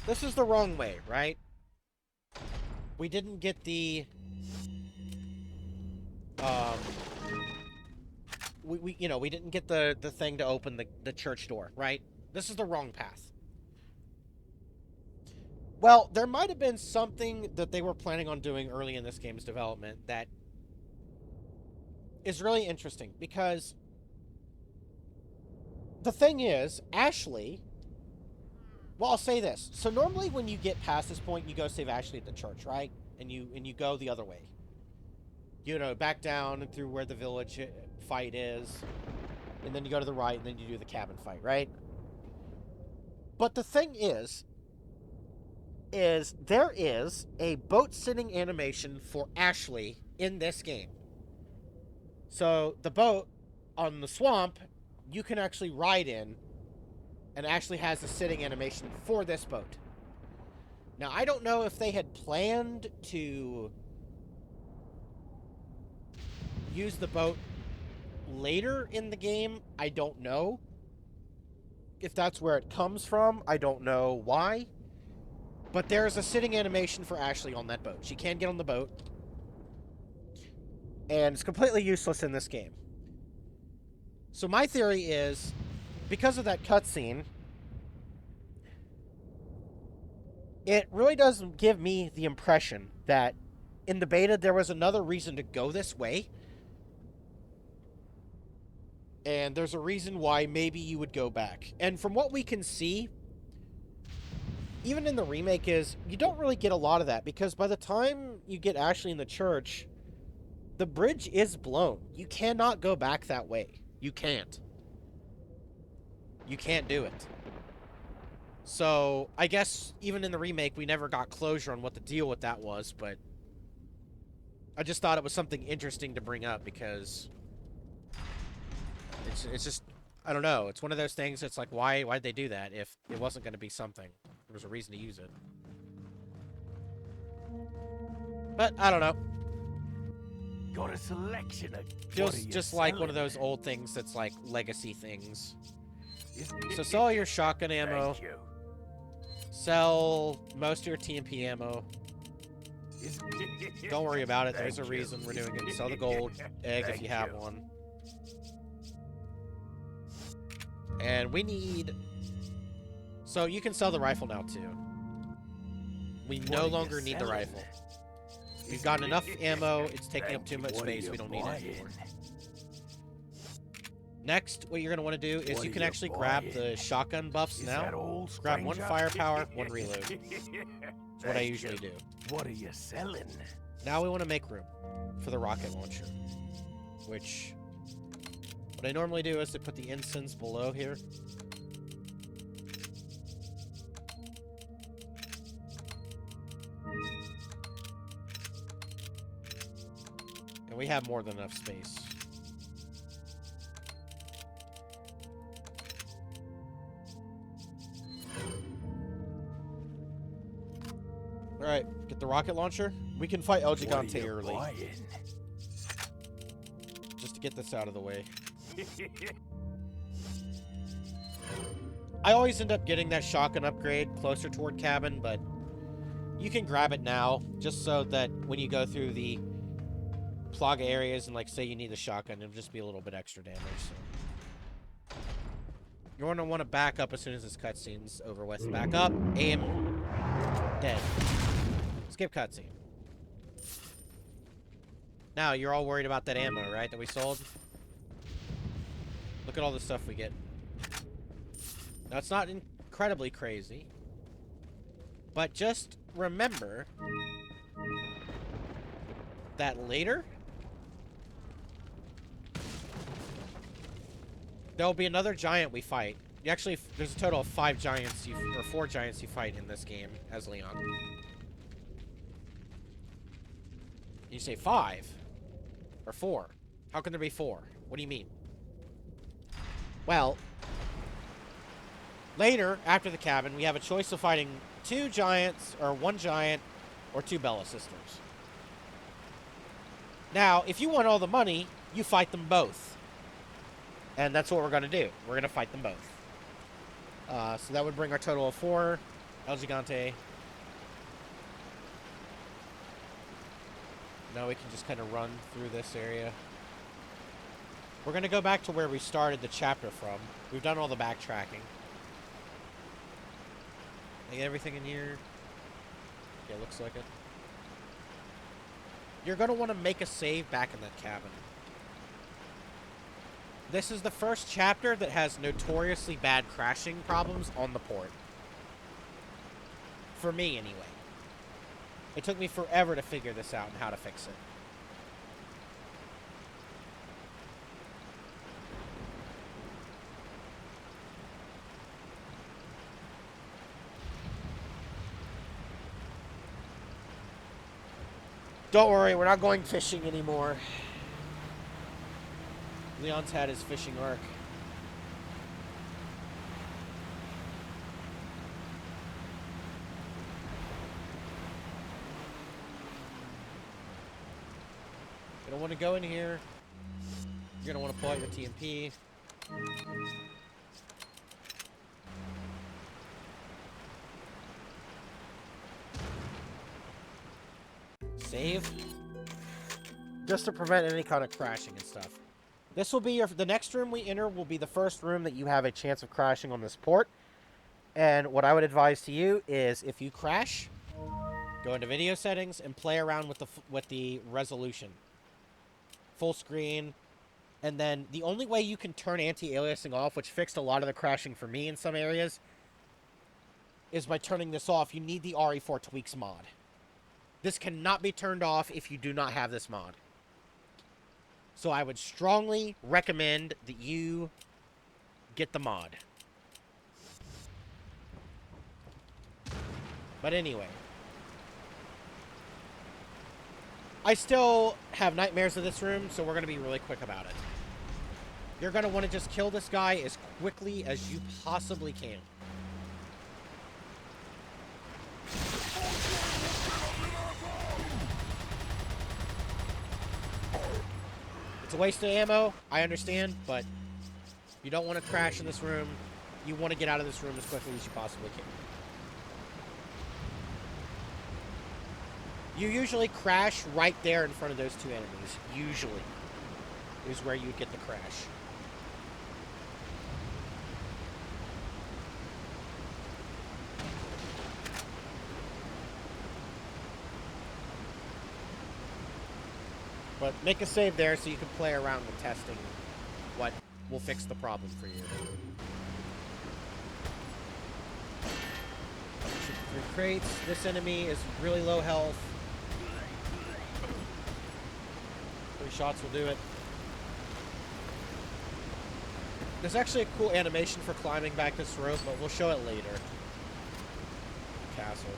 this is the wrong way, right? We didn't get the we didn't get the thing to open the church door, right? This is the wrong path. Well, there might have been something that they were planning on doing early in this game's development that is really interesting, because the thing is, Ashley... Well, I'll say this. So normally when you get past this point, you go save Ashley at the church, right? And you go the other way. You know, back down and through where the village fight is. And then you go to the right, and then you do the cabin fight, right? But the thing is there is a boat sitting animation for Ashley in this game. So the boat on the swamp, you can actually ride in, and Ashley has a sitting animation for this boat. Now, I don't know if they had planned to use the boat later in the game. I don't know if that's where it comes from. I don't know why. But there's a sitting animation for Ashley on that boat. She can get on the boat. And it's completely useless in this game. So my theory is, because of that cutscene, it really doesn't give me the impression that in the beta there was another reason to go this way. And there's a reason why maybe you would go back. And from what we can see, even in the remake, is you don't really get a lot of that, because by the time you get Ashley in the church, the bridge is blown. You cannot go back that way. You can't. You can't do it. So, I guess even in the remake, we never got closure on what the deal with that was, but I just thought it was something interesting to bring up because it's just, I don't know. It's one of those things that's like, why'd they do that if it wasn't going to be something? There was a reason to use it. But, I don't know. Got a selection of. Feels just like one of those old things that's like legacy things. So sell all your shotgun ammo. Thank you. Sell most of your TMP ammo. Don't worry about it. There's a Thank you. reason we're doing it. Sell the gold egg if Thank you have you. one. And we need... So you can sell the rifle now too. We What no are you longer need the selling? rifle. We've got enough ammo. It's taking up Thank too you. much What are space. you We don't need it buying? anymore. Next, what you're going to want to do is What you are can you actually grab buying? the shotgun buffs Is now. that all, Grab one stranger? firepower, one reload. That's what I Thank usually you. do. What are you selling? Now we want to make room for the rocket launcher, which what I normally do is to put the incense below here. And we have more than enough space. Alright, get the rocket launcher. We can fight El What are Gigante you early, buying? just to get this out of the way. I always end up getting that shotgun upgrade closer toward cabin, but you can grab it now, just so that when you go through the Plaga areas and, like, say you need the shotgun, it'll just be a little bit extra damage. So. You're going to want to back up as soon as this cutscene's over with. Back up, aim, dead. Skip cutscene. Now, you're all worried about that ammo, right, that we sold? Look at all the stuff we get. Now, it's not incredibly crazy, but just remember that later, there'll be another giant we fight. Actually, there's a total of 5 giants, or 4 giants you fight in this game as Leon. You say 5? Or 4? How can there be 4? What do you mean? Well, later, after the cabin, we have a choice of fighting 2 giants, or 1 giant, or 2 Bella sisters. Now, if you want all the money, you fight them both. And that's what we're going to do. We're going to fight them both. So that would bring our total of 4. El Gigante. Now we can just kind of run through this area. We're going to go back to where we started the chapter from. We've done all the backtracking. Get everything in here. Yeah, looks like it. You're going to want to make a save back in that cabin. This is the first chapter that has notoriously bad crashing problems on the port. For me, anyway. It took me forever to figure this out and how to fix it. Don't worry, we're not going fishing anymore. Leon's had his fishing arc. You don't want to go in here. You're going to want to pull out your TMP. Save. Just to prevent any kind of crashing and stuff. This will be your... The next room we enter will be the first room that you have a chance of crashing on this port. And what I would advise to you is if you crash, go into video settings and play around with the resolution. Full screen. And then the only way you can turn anti-aliasing off, which fixed a lot of the crashing for me in some areas, is by turning this off. You need the RE4 Tweaks mod. This cannot be turned off if you do not have this mod. So I would strongly recommend that you get the mod. But anyway. I still have nightmares of this room, so we're going to be really quick about it. You're going to want to just kill this guy as quickly as you possibly can. It's a waste of ammo, I understand, but you don't want to crash in this room. You want to get out of this room as quickly as you possibly can. You usually crash right there in front of those two enemies. Usually is where you get the crash. But make a save there so you can play around with testing what will fix the problem for you. Shoot 3 crates. This enemy is really low health. 3 shots will do it. There's actually a cool animation for climbing back this rope, but we'll show it later. Castle.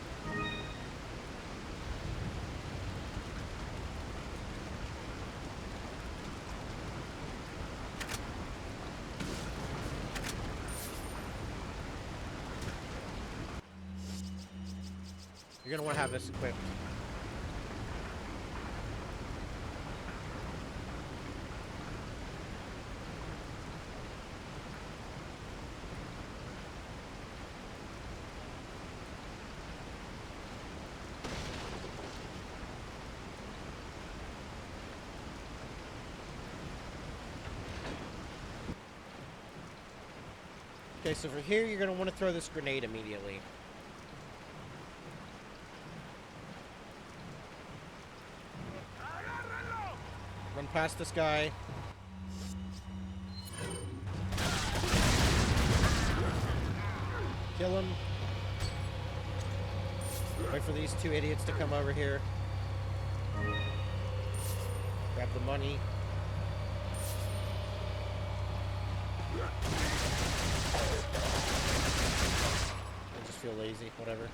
You're going to want to have this equipped. Okay, so for here, you're going to want to throw this grenade immediately. Run past this guy. Kill him. Wait for these 2 idiots to come over here. Grab the money. I just feel lazy, whatever.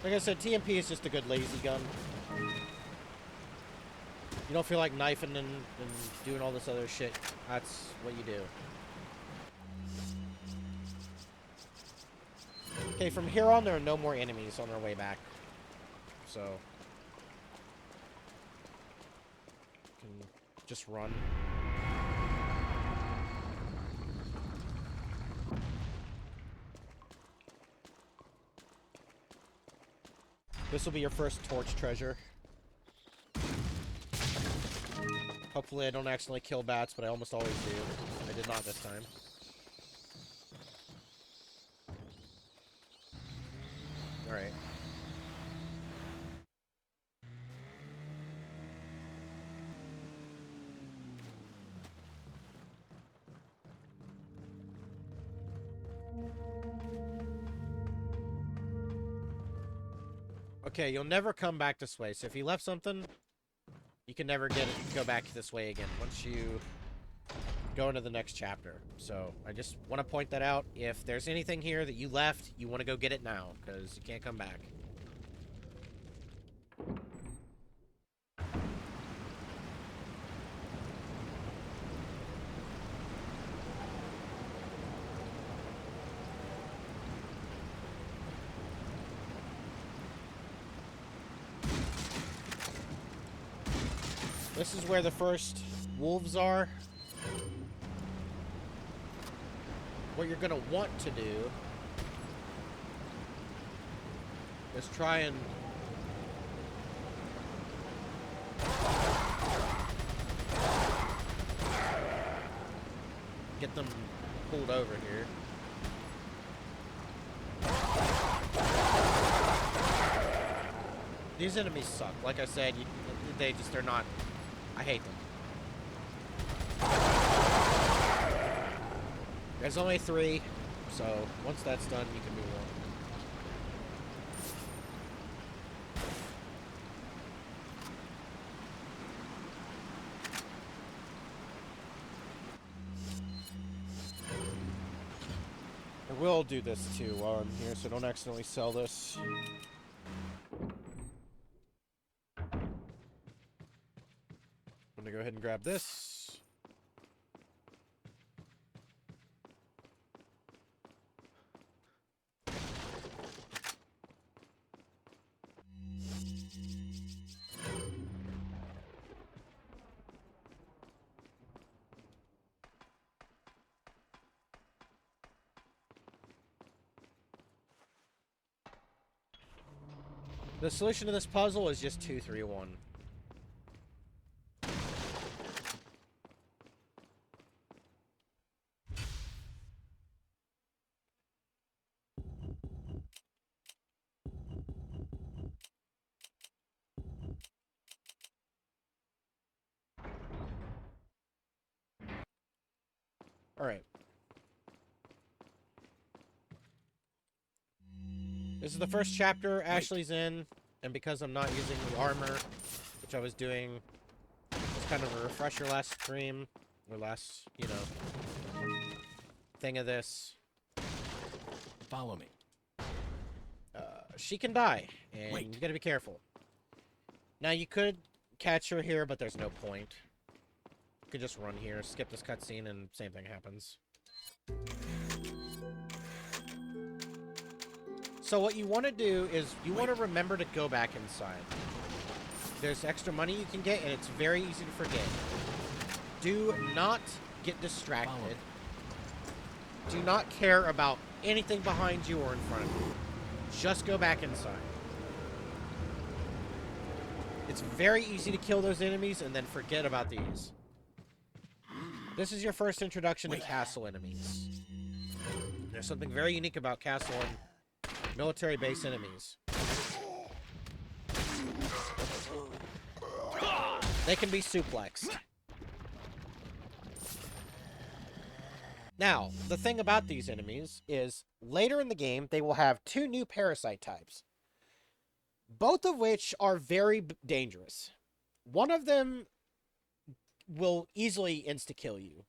Like I said, TMP is just a good lazy gun. You don't feel like knifing and doing all this other shit. That's what you do. Okay, from here on, there are no more enemies on their way back. So... can just run. This will be your first torch treasure. Hopefully I don't accidentally kill bats, but I almost always do. I did not this time. Alright. Okay, you'll never come back this way, so if you left something, you can never go back this way again once you go into the next chapter. So, I just want to point that out. If there's anything here that you left, you want to go get it now, because you can't come back. This is where the first wolves are. What you're going to want to do is try and get them pulled over here. These enemies suck. Like I said, they're not... I hate them. There's only 3, so once that's done, you can move on. will do this too while I'm here, so don't accidentally sell this. I'm gonna go ahead and grab this. The solution to this puzzle is just 2, 3, 1. Alright. This is the first chapter Ashley's in, and because I'm not using the armor, which I was doing as kind of a refresher last stream, or last, you know, thing of this. Follow me. She can die, and you gotta be careful. Now, you could catch her here, but there's no point. You could just run here, skip this cutscene, and same thing happens. So what you want to do is you want to remember to go back inside. There's extra money you can get, and it's very easy to forget. Do not get distracted. Do not care about anything behind you or in front of you. Just go back inside. It's very easy to kill those enemies and then forget about these. This is your first introduction to castle enemies. There's something very unique about castle and military base enemies. They can be suplexed. Now, the thing about these enemies is, later in the game, they will have 2 new parasite types. Both of which are very dangerous. One of them will easily insta-kill you.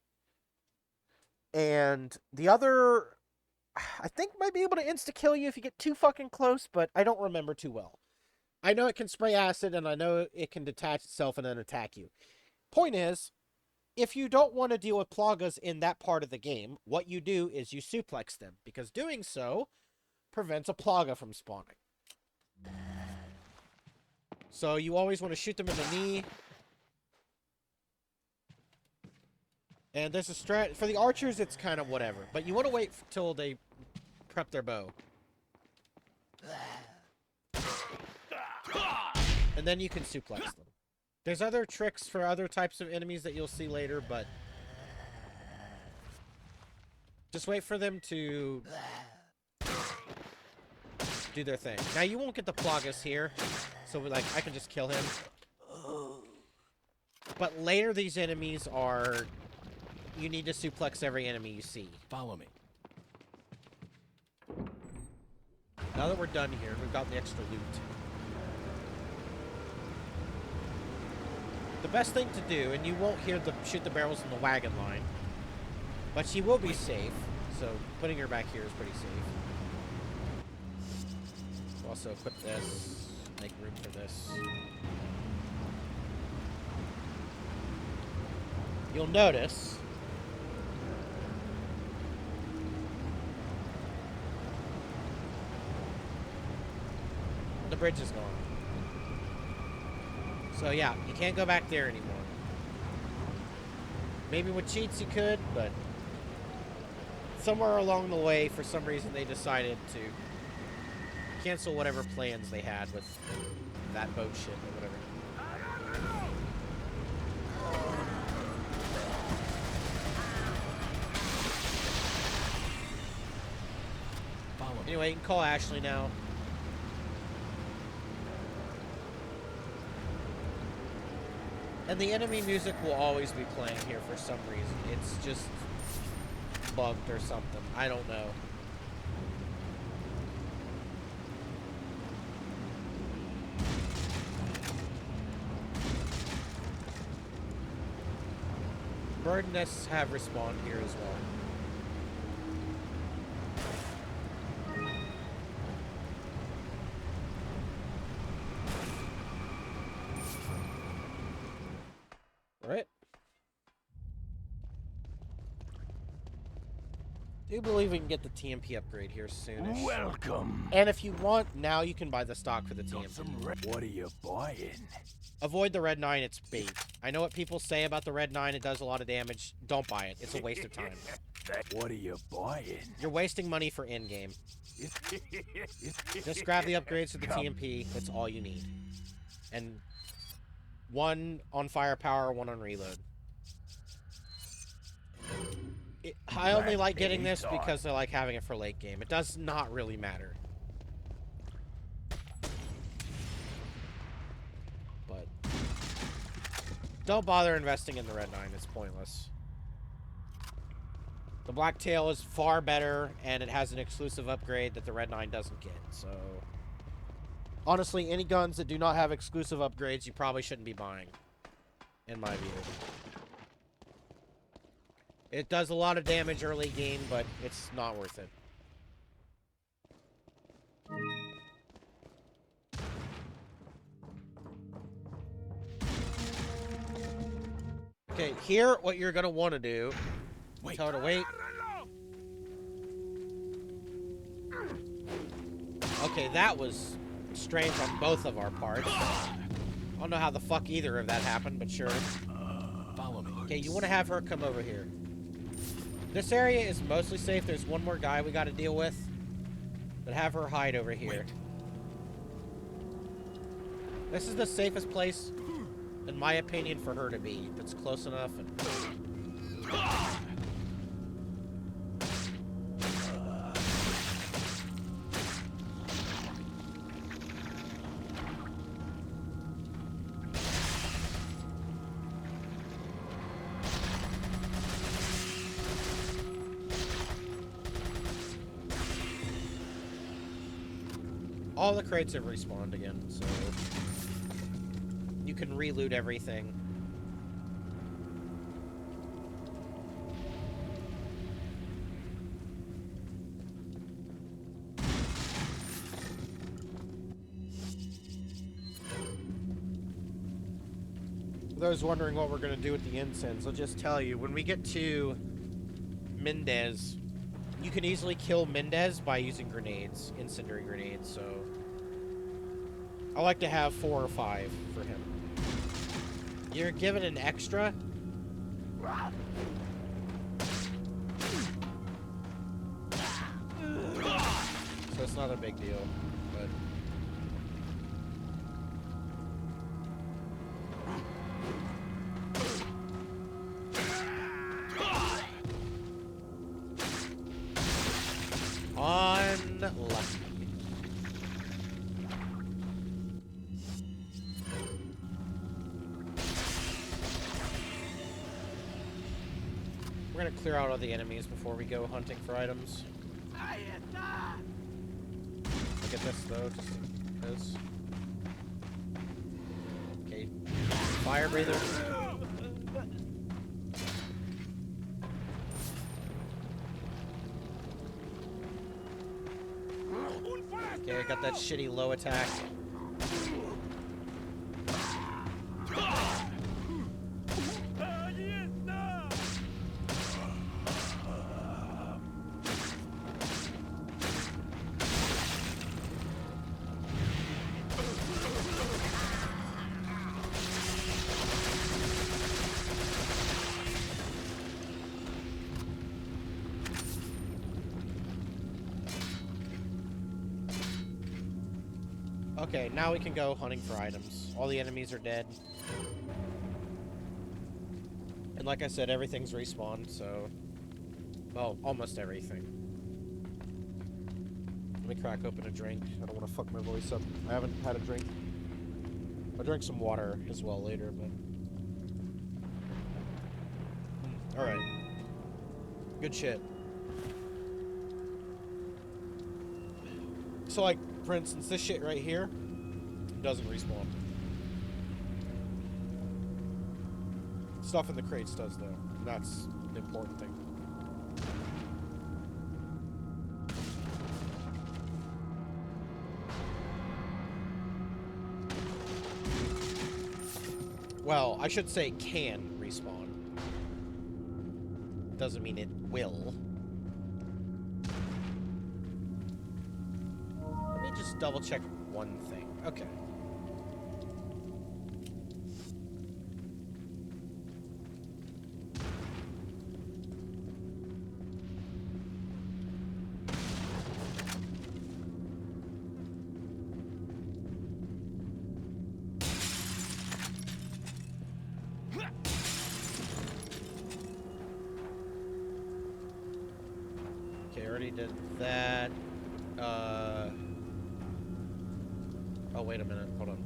And the other, I think might be able to insta-kill you if you get too fucking close, but I don't remember too well. I know it can spray acid, and I know it can detach itself and then attack you. Point is, if you don't want to deal with Plagas in that part of the game, what you do is you suplex them, because doing so prevents a Plaga from spawning. So you always want to shoot them in the knee. And there's a strat... For the archers, it's kind of whatever. But you want to wait till they prep their bow. And then you can suplex them. There's other tricks for other types of enemies that you'll see later, but... just wait for them to... do their thing. Now, you won't get the Plagas here. So, like, I can just kill him. But later, these enemies are... you need to suplex every enemy you see. Follow me. Now that we're done here, we've got the extra loot. The best thing to do, and you won't hear the shoot the barrels in the wagon line, but she will be safe, so putting her back here is pretty safe. We'll also equip this, make room for this. You'll notice the bridge is gone. So yeah, you can't go back there anymore. Maybe with cheats you could, but somewhere along the way, for some reason, they decided to cancel whatever plans they had with that boat ship or whatever. Anyway, you can call Ashley now. And the enemy music will always be playing here for some reason. It's just bugged or something. I don't know. Bird nests have respawned here as well. do believe we can get the TMP upgrade here soonish. Welcome. And if you want, now you can buy the stock for the Got TMP. some what are you buying? Avoid the Red 9, it's bait. I know what people say about the Red 9, it does a lot of damage. Don't buy it, it's a waste of time. What are you buying? You're wasting money for in-game. Just grab the upgrades for the TMP, that's all you need. And one on firepower, one on reload. I only like getting this because I like having it for late game. It does not really matter. But don't bother investing in the Red 9, it's pointless. The Blacktail is far better, and it has an exclusive upgrade that the Red 9 doesn't get, so... Honestly, any guns that do not have exclusive upgrades, you probably shouldn't be buying. In my view. It does a lot of damage early game, but it's not worth it. Okay, here, what you're gonna want to do... Tell her to wait. Okay, that was strange on both of our parts. I don't know how the fuck either of that happened, but sure. Follow me. Okay, you want to have her come over here. This area is mostly safe. There's one more guy we got to deal with. But have her hide over here. This is the safest place, in my opinion, for her to be. It's close enough. And... all the crates have respawned again, so you can reloot everything. For those wondering what we're going to do with the incense, I'll just tell you, when we get to Mendez, you can easily kill Mendez by using grenades, incendiary grenades, so... I like to have 4 or 5 for him. You're given an extra. So it's not a big deal, but... Unlucky. We're gonna clear out all the enemies before we go hunting for items. Look at this though, just because. Okay, fire breathers. Okay, I got that shitty low attack. Okay, now we can go hunting for items. All the enemies are dead. And like I said, everything's respawned, so... Well, almost everything. Let me crack open a drink. I don't want to fuck my voice up. I haven't had a drink. I'll drink some water as well later, but... Alright. Good shit. So, like, for instance, this shit right here doesn't respawn. Stuff in the crates does, though. That's the important thing. Well, I should say can respawn. Doesn't mean it will. me just double check one thing. Okay. Okay, already did that. Oh, wait a minute. Hold on.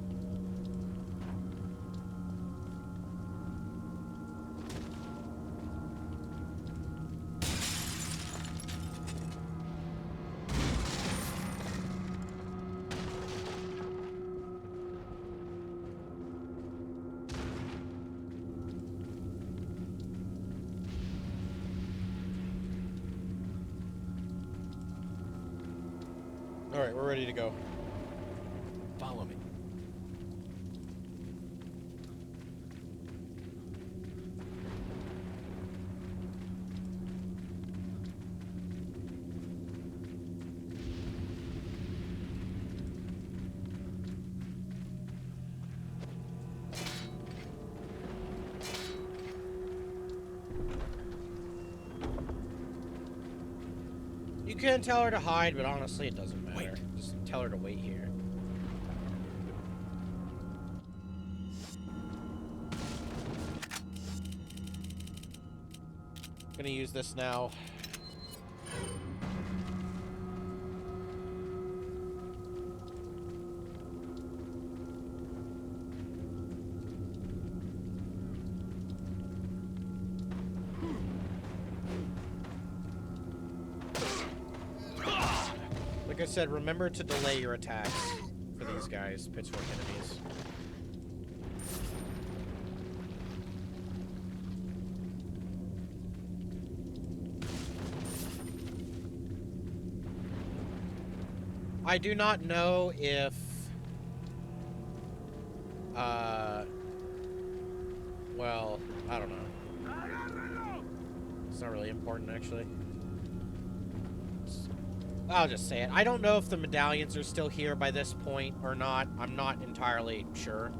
Alright, we're ready to go. Follow me. You can tell her to hide, but honestly, it doesn't matter. Wait. Just tell her to wait here. Gonna use this now. Like I said, remember to delay your attacks for these guys, pitchfork enemies. I do not know if well, I don't know. It's not really important, actually. I'll just say it. I don't know if the medallions are still here by this point or not. I'm not entirely sure.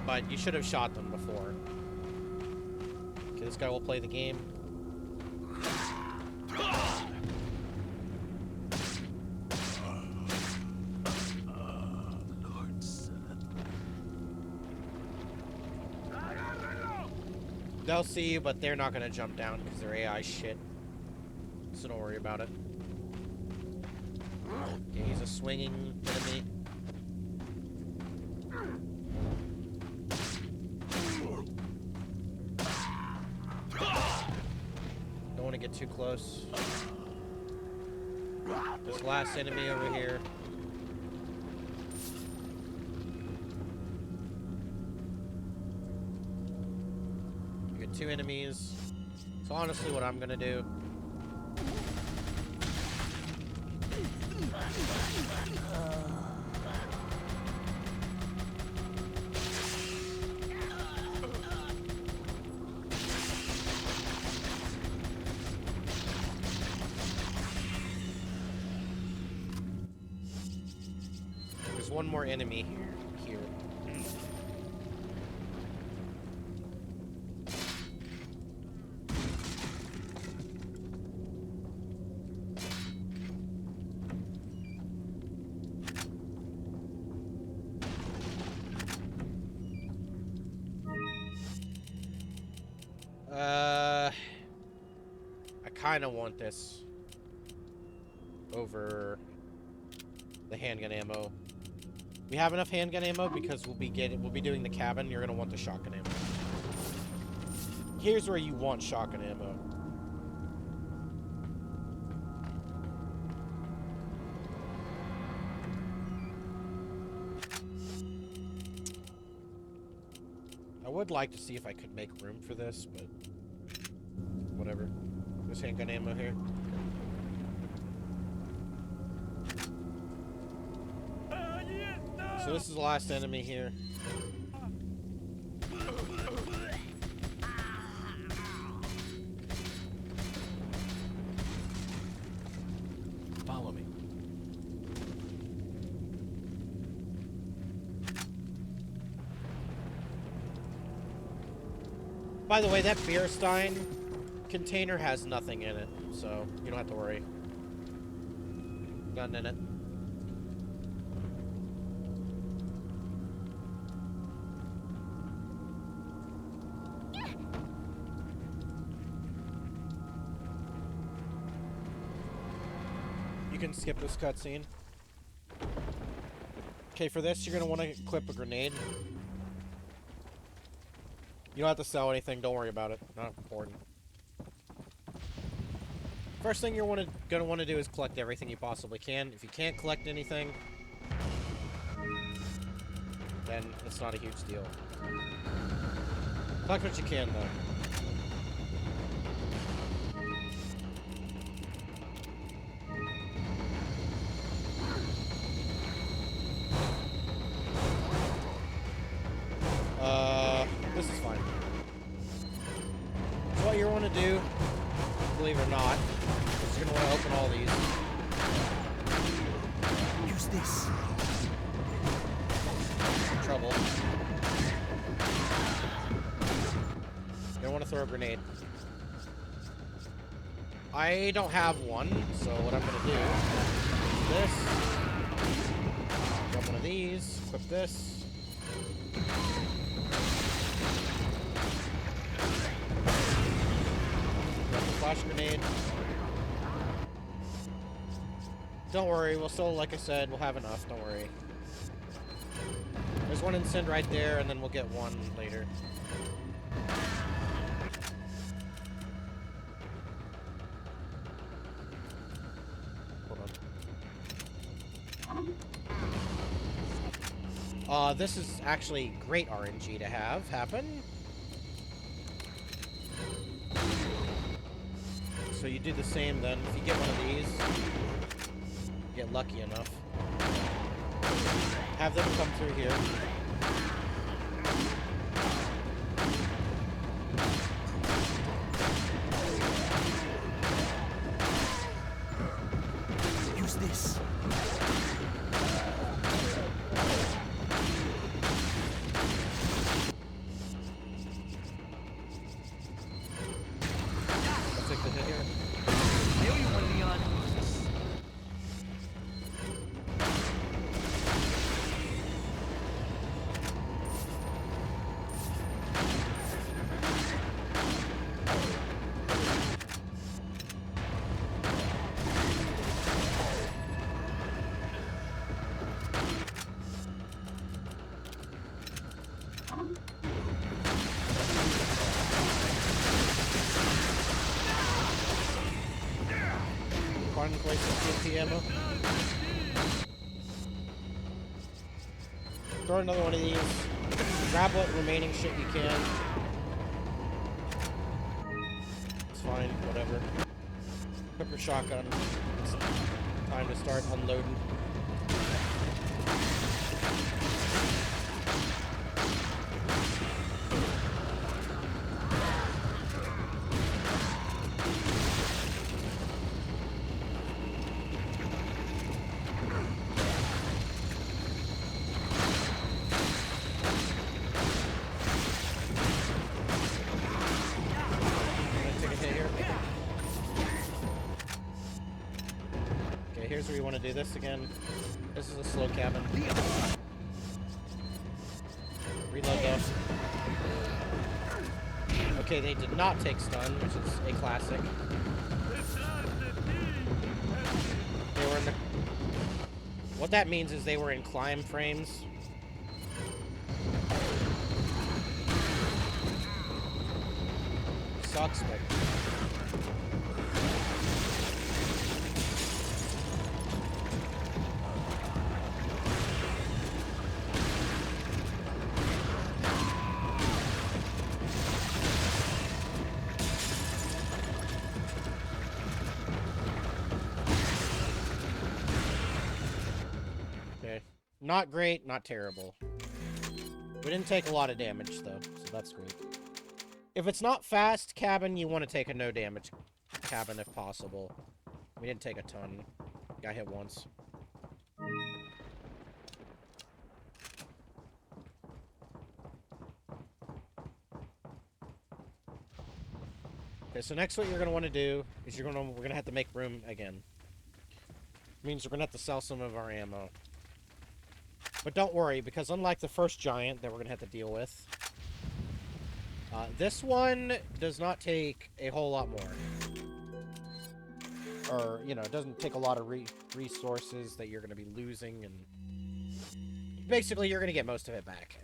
But you should have shot them before. Okay, this guy will play the game. They'll see you, but they're not gonna jump down because they're AI shit. So don't worry about it. Okay, he's a swinging enemy. Don't want to get too close. This last enemy over here. Two enemies. So honestly, what I'm gonna do. There's one more enemy here. I kind of want this over the handgun ammo. We have enough handgun ammo because we'll be doing the cabin. You're gonna want the shotgun ammo. Here's where you want shotgun ammo. I would like to see if I could make room for this, but whatever. There's handgun ammo here. So this is the last enemy here. By the way, that beer stein container has nothing in it, so you don't have to worry. Nothing in it. You can skip this cutscene. Okay, for this, you're gonna want to equip a grenade. You don't have to sell anything. Don't worry about it. Not important. First thing you're gonna want to do is collect everything you possibly can. If you can't collect anything, then it's not a huge deal. Collect what you can, though. This is fine. So what you want to do, believe it or not, is you're going to want to open all these. Use this. Trouble. You're going to want to throw a grenade. I don't have one, so what I'm going to do is this. Grab one of these, equip this. Flash grenade. Don't worry, we'll still, like I said, we'll have enough, don't worry. There's one Incend right there, and then we'll get one later. Hold on. This is actually great RNG to have happen. So you do the same then. If you get one of these, you get lucky enough. Have them come through here. Use this. Place some TNT ammo. Throw another one of these. Grab what remaining shit you can. It's fine, whatever. Equip your shotgun. It's time to start unloading. Here's where you want to do this again. This is a slow cabin. Reload though. Okay, they did not take stun, which is a classic. They were in the... What that means is they were in climb frames. Sucks, but... Not great, not terrible. We didn't take a lot of damage, though, so that's great. If it's not fast cabin, you want to take a no damage cabin if possible. We didn't take a ton. Got hit once. Okay, so next what you're gonna want to do is we're gonna have to make room again. Means we're gonna have to sell some of our ammo. But don't worry, because unlike the first giant that we're gonna have to deal with, this one does not take a whole lot more. Or, you know, it doesn't take a lot of resources that you're gonna be losing, and basically you're gonna get most of it back.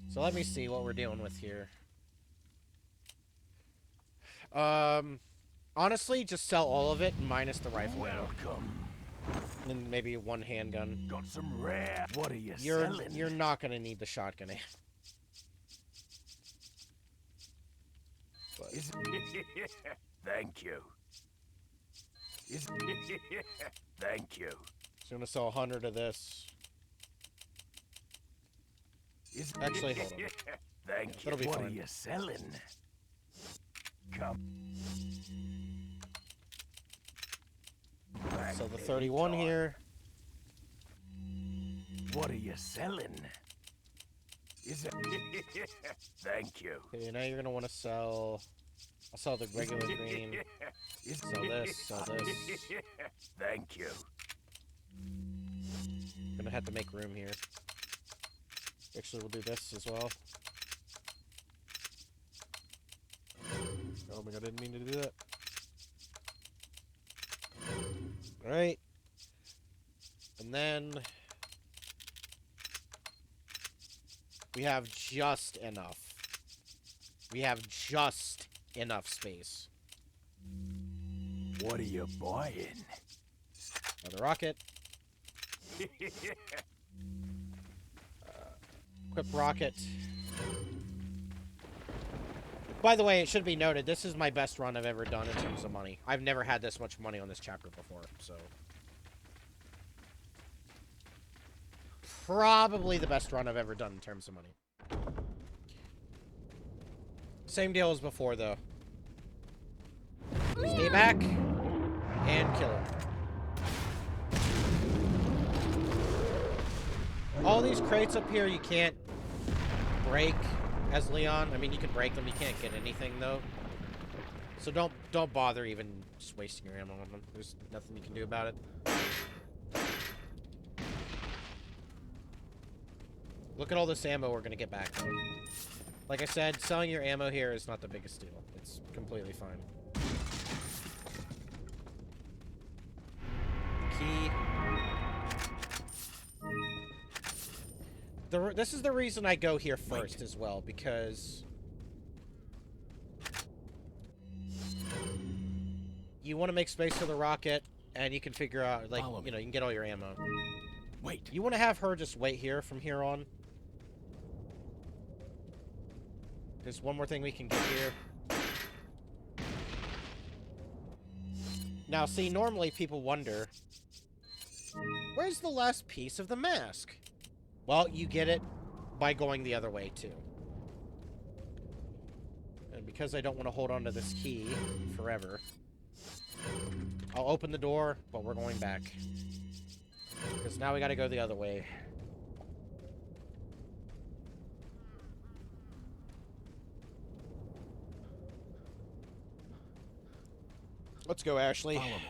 So let me see what we're dealing with here. Honestly, just sell all of it minus the rifle ammo. Welcome. And then maybe one handgun. Got some rare. What are you selling? You're not gonna need the shotgun ammo. Is Thank you. Is Thank you. So I'm gonna sell 100 of this. Is Actually, hold on. Thank That'll you. be What fine. are you selling? Come. Back So the 31 anytime. here. What are you selling? Is it? Thank you. Okay, now you're gonna want to sell. I'll sell the regular green. Sell this, sell this. Thank you. Gonna have to make room here. Actually, we'll do this as well. Oh my god, I didn't mean to do that. Alright. And then we have just enough. We have just enough space. What are you buying? Another rocket. Equip rocket. By the way, it should be noted, this is my best run I've ever done in terms of money. I've never had this much money on this chapter before, so. Probably the best run I've ever done in terms of money. Same deal as before, though. Stay back and kill him. All these crates up here you can't break as Leon. I mean, you can break them, you can't get anything, though. So don't bother even just wasting your ammo on them. There's nothing you can do about it. Look at all this ammo we're gonna get back, though. Like I said, selling your ammo here is not the biggest deal. It's completely fine. Key. This is the reason I go here first as well, because you want to make space for the rocket, and you can figure out, like, you know, you can get all your ammo. Wait. You want to have her just wait here from here on. There's one more thing we can get here. Now, see, normally people wonder, where's the last piece of the mask? Well, you get it by going the other way, too. And because I don't want to hold on to this key forever, I'll open the door, but we're going back. Because now we gotta go the other way. Let's go, Ashley. Follow me.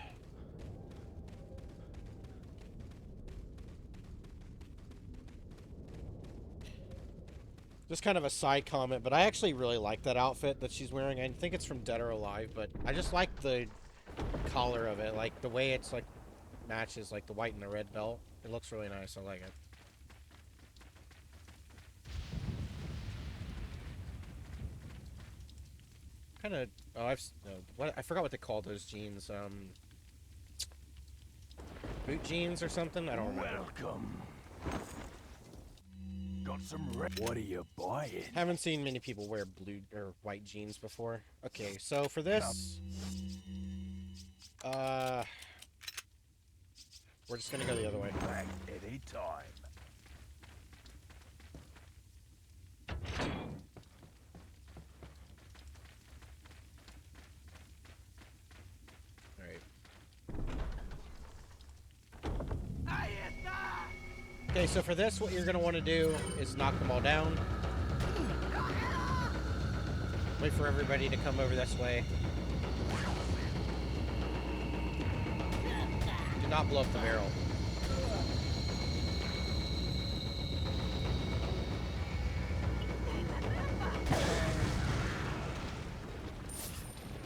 Just kind of a side comment, but I actually really like that outfit that she's wearing. I think it's from Dead or Alive, but I just like the color of it. Like, the way it's, like, matches, like, the white and the red belt. It looks really nice. I like it. Kind of... Oh, I forgot what they call those jeans. Boot jeans or something? I don't remember. Welcome. Got some what are you buying? Haven't seen many people wear blue or white jeans before. Okay, so for this, we're just gonna go the other way. Back any time. All right. Okay, so for this, what you're gonna want to do is knock them all down. Wait for everybody to come over this way. Do not blow up the barrel.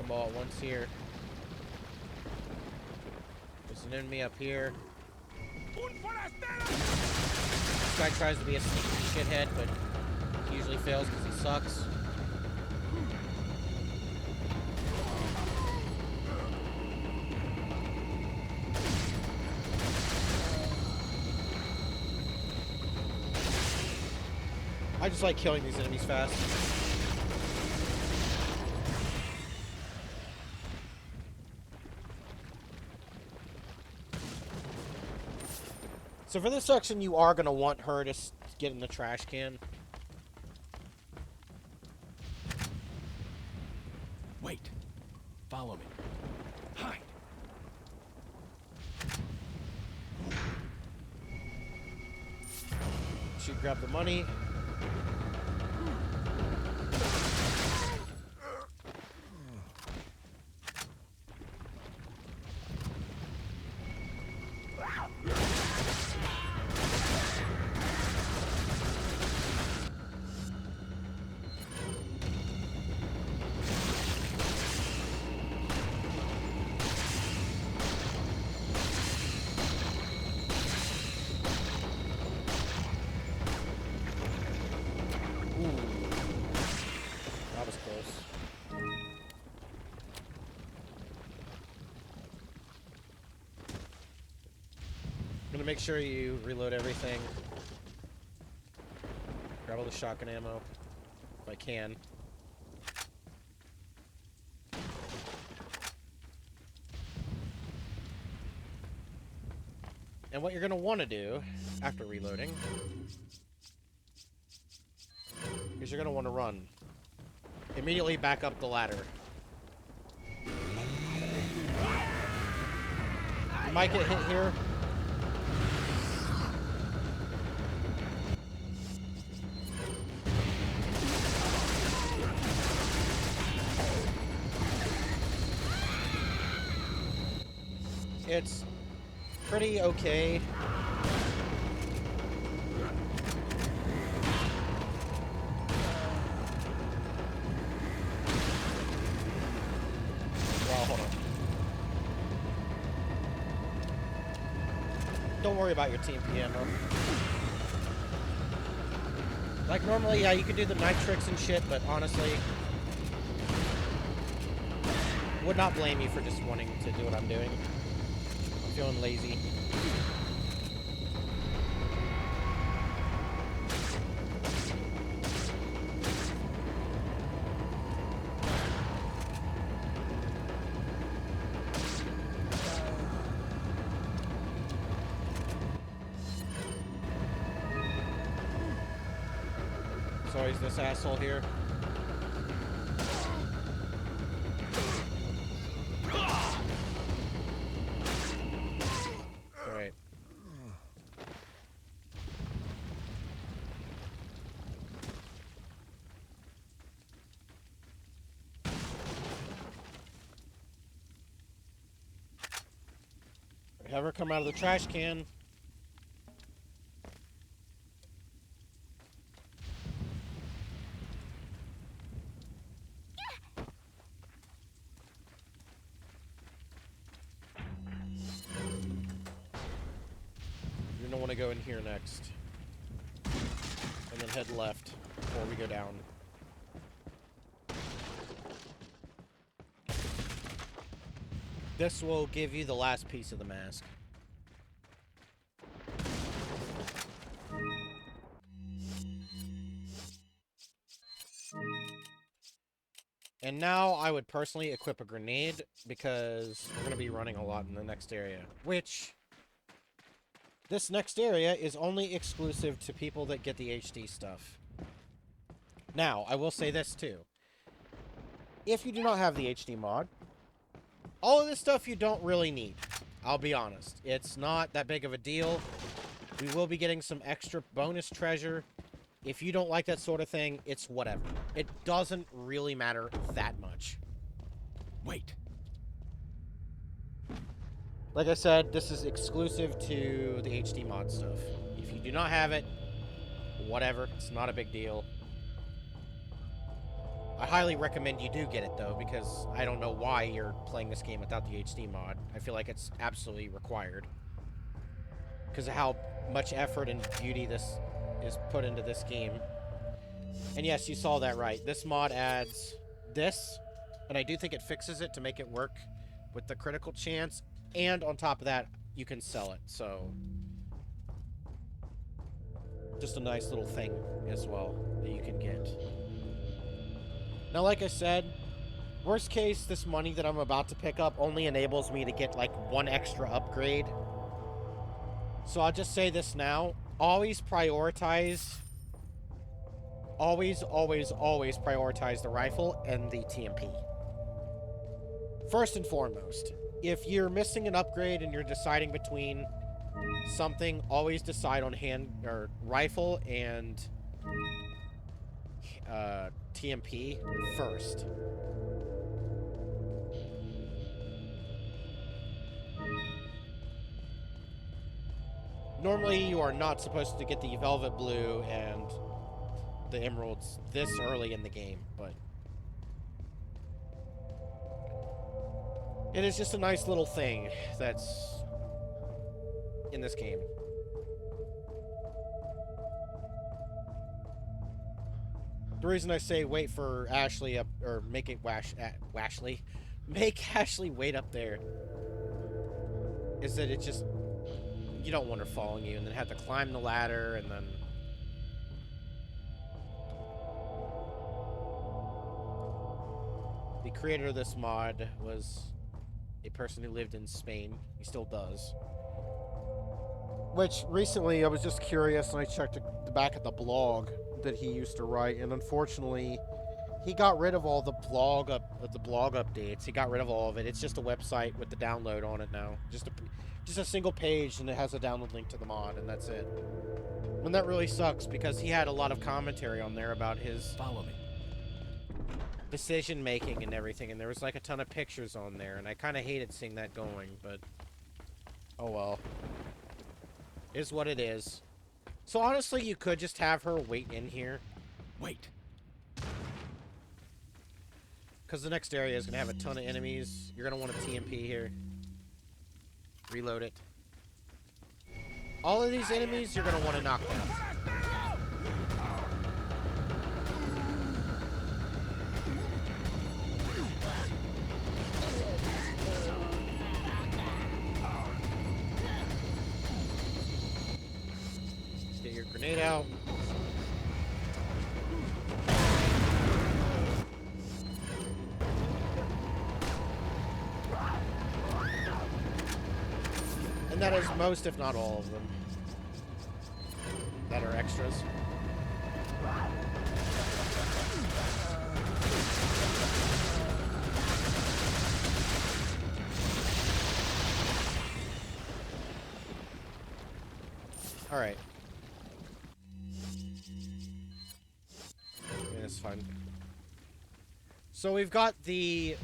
Come on, one's here. There's an enemy up here. This guy tries to be a sneaky shithead, but he usually fails because he sucks. I just like killing these enemies fast. So for this section, you are going to want her to get in the trash can. Wait. Follow me. Hide. She grab the money. That was close. I'm gonna make sure you reload everything. Grab all the shotgun ammo, if I can. And what you're gonna want to do after reloading is you're gonna want to run. Immediately back up the ladder. You might get hit here. It's pretty okay. Well, hold on. Don't worry about your TMP ammo. Like normally, yeah, you could do the knife tricks and shit, but honestly, would not blame you for just wanting to do what I'm doing. I'm feeling lazy. There's always this asshole here. Alright. Have her come out of the trash can. You're gonna want to go in here next. And then head left before we go down. This will give you the last piece of the mask. And now I would personally equip a grenade because we're going to be running a lot in the next area. Which, this next area is only exclusive to people that get the HD stuff. Now, I will say this too. If you do not have the HD mod, all of this stuff you don't really need. I'll be honest. It's not that big of a deal. We will be getting some extra bonus treasure If you don't like that sort of thing, it's whatever. It doesn't really matter that much. Wait. Like I said, this is exclusive to the HD mod stuff. If you do not have it, whatever. It's not a big deal. I highly recommend you do get it, though, because I don't know why you're playing this game without the HD mod. I feel like it's absolutely required. Because of how much effort and beauty this is put into this game. And yes, you saw that right. This mod adds this, and I do think it fixes it to make it work with the critical chance. And on top of that, you can sell it, so just a nice little thing as well that you can get. Now, like I said, worst case, this money that I'm about to pick up only enables me to get like one extra upgrade. So I'll just say this now. Always prioritize, always prioritize the rifle and the TMP. First and foremost. If you're missing an upgrade and you're deciding between something, always decide on rifle and TMP first. Normally, you are not supposed to get the Velvet Blue and the Emeralds this early in the game, but it is just a nice little thing that's in this game. The reason I say wait for Ashley up, or make it make Ashley wait up there, is that it just, you don't want her following you and then have to climb the ladder and then... The creator of this mod was a person who lived in Spain. He still does. Which, recently, I was just curious, and I checked the back of the blog that he used to write, and unfortunately, he got rid of all the blog updates. He got rid of all of it. It's just a website with the download on it now. Just a single page, and it has a download link to the mod, and that's it. And that really sucks, because he had a lot of commentary on there about his... Follow me. Decision making and everything, and there was like a ton of pictures on there, and I kind of hated seeing that going, but oh well, is what it is. So honestly, you could just have her wait in here. Wait. Because the next area is gonna have a ton of enemies. You're gonna want a TMP here. Reload it. All of these enemies you're gonna want to knock down. Grenade out. And that is most, if not all of them, that are extras. All right. Fun. So we've got the,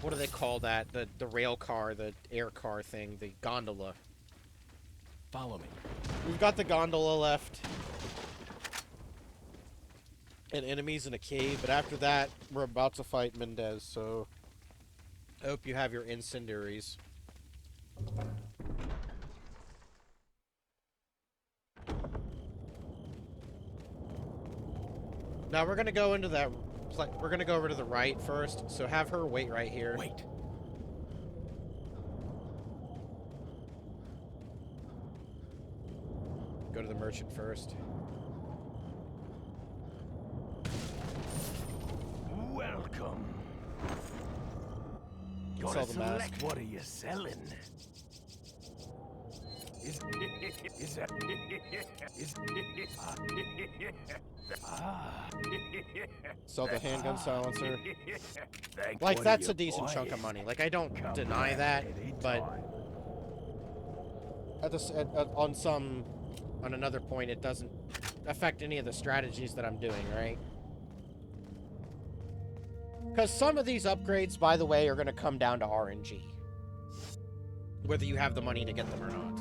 what do they call that? The rail car, the air car thing, the gondola. Follow me. We've got the gondola left. And enemies in a cave, but after that, we're about to fight Mendez, so I hope you have your incendiaries. Now we're gonna go into that. We're gonna go over to the right first. So have her wait right here. Wait. Go to the merchant first. Welcome. Sell Gotta the mask. select what are you selling? Is that Sell the handgun silencer. Thank Like, what that's are a decent you chunk of buying? money. Like, I don't Come deny back that, anytime. but on some on another point, it doesn't affect any of the strategies that I'm doing, right? Because some of these upgrades, by the way, are going to come down to RNG. Whether you have the money to get them or not.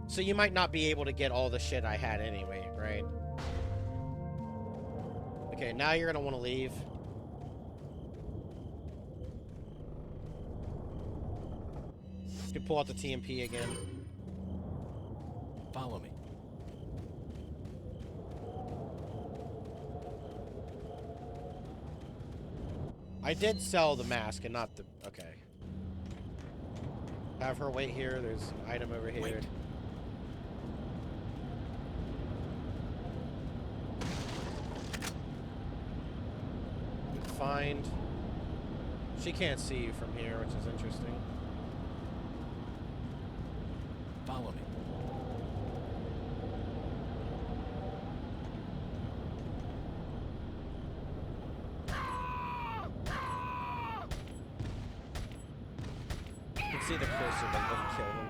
So you might not be able to get all the shit I had anyway, right? Okay, now you're going to want to leave. You can pull out the TMP again. Follow me. I did sell the mask and not the... Okay. Have her wait here. There's an item over here. Wait. Find... She can't see you from here, which is interesting. Follow me. You can see the cursor, but doesn't kill them.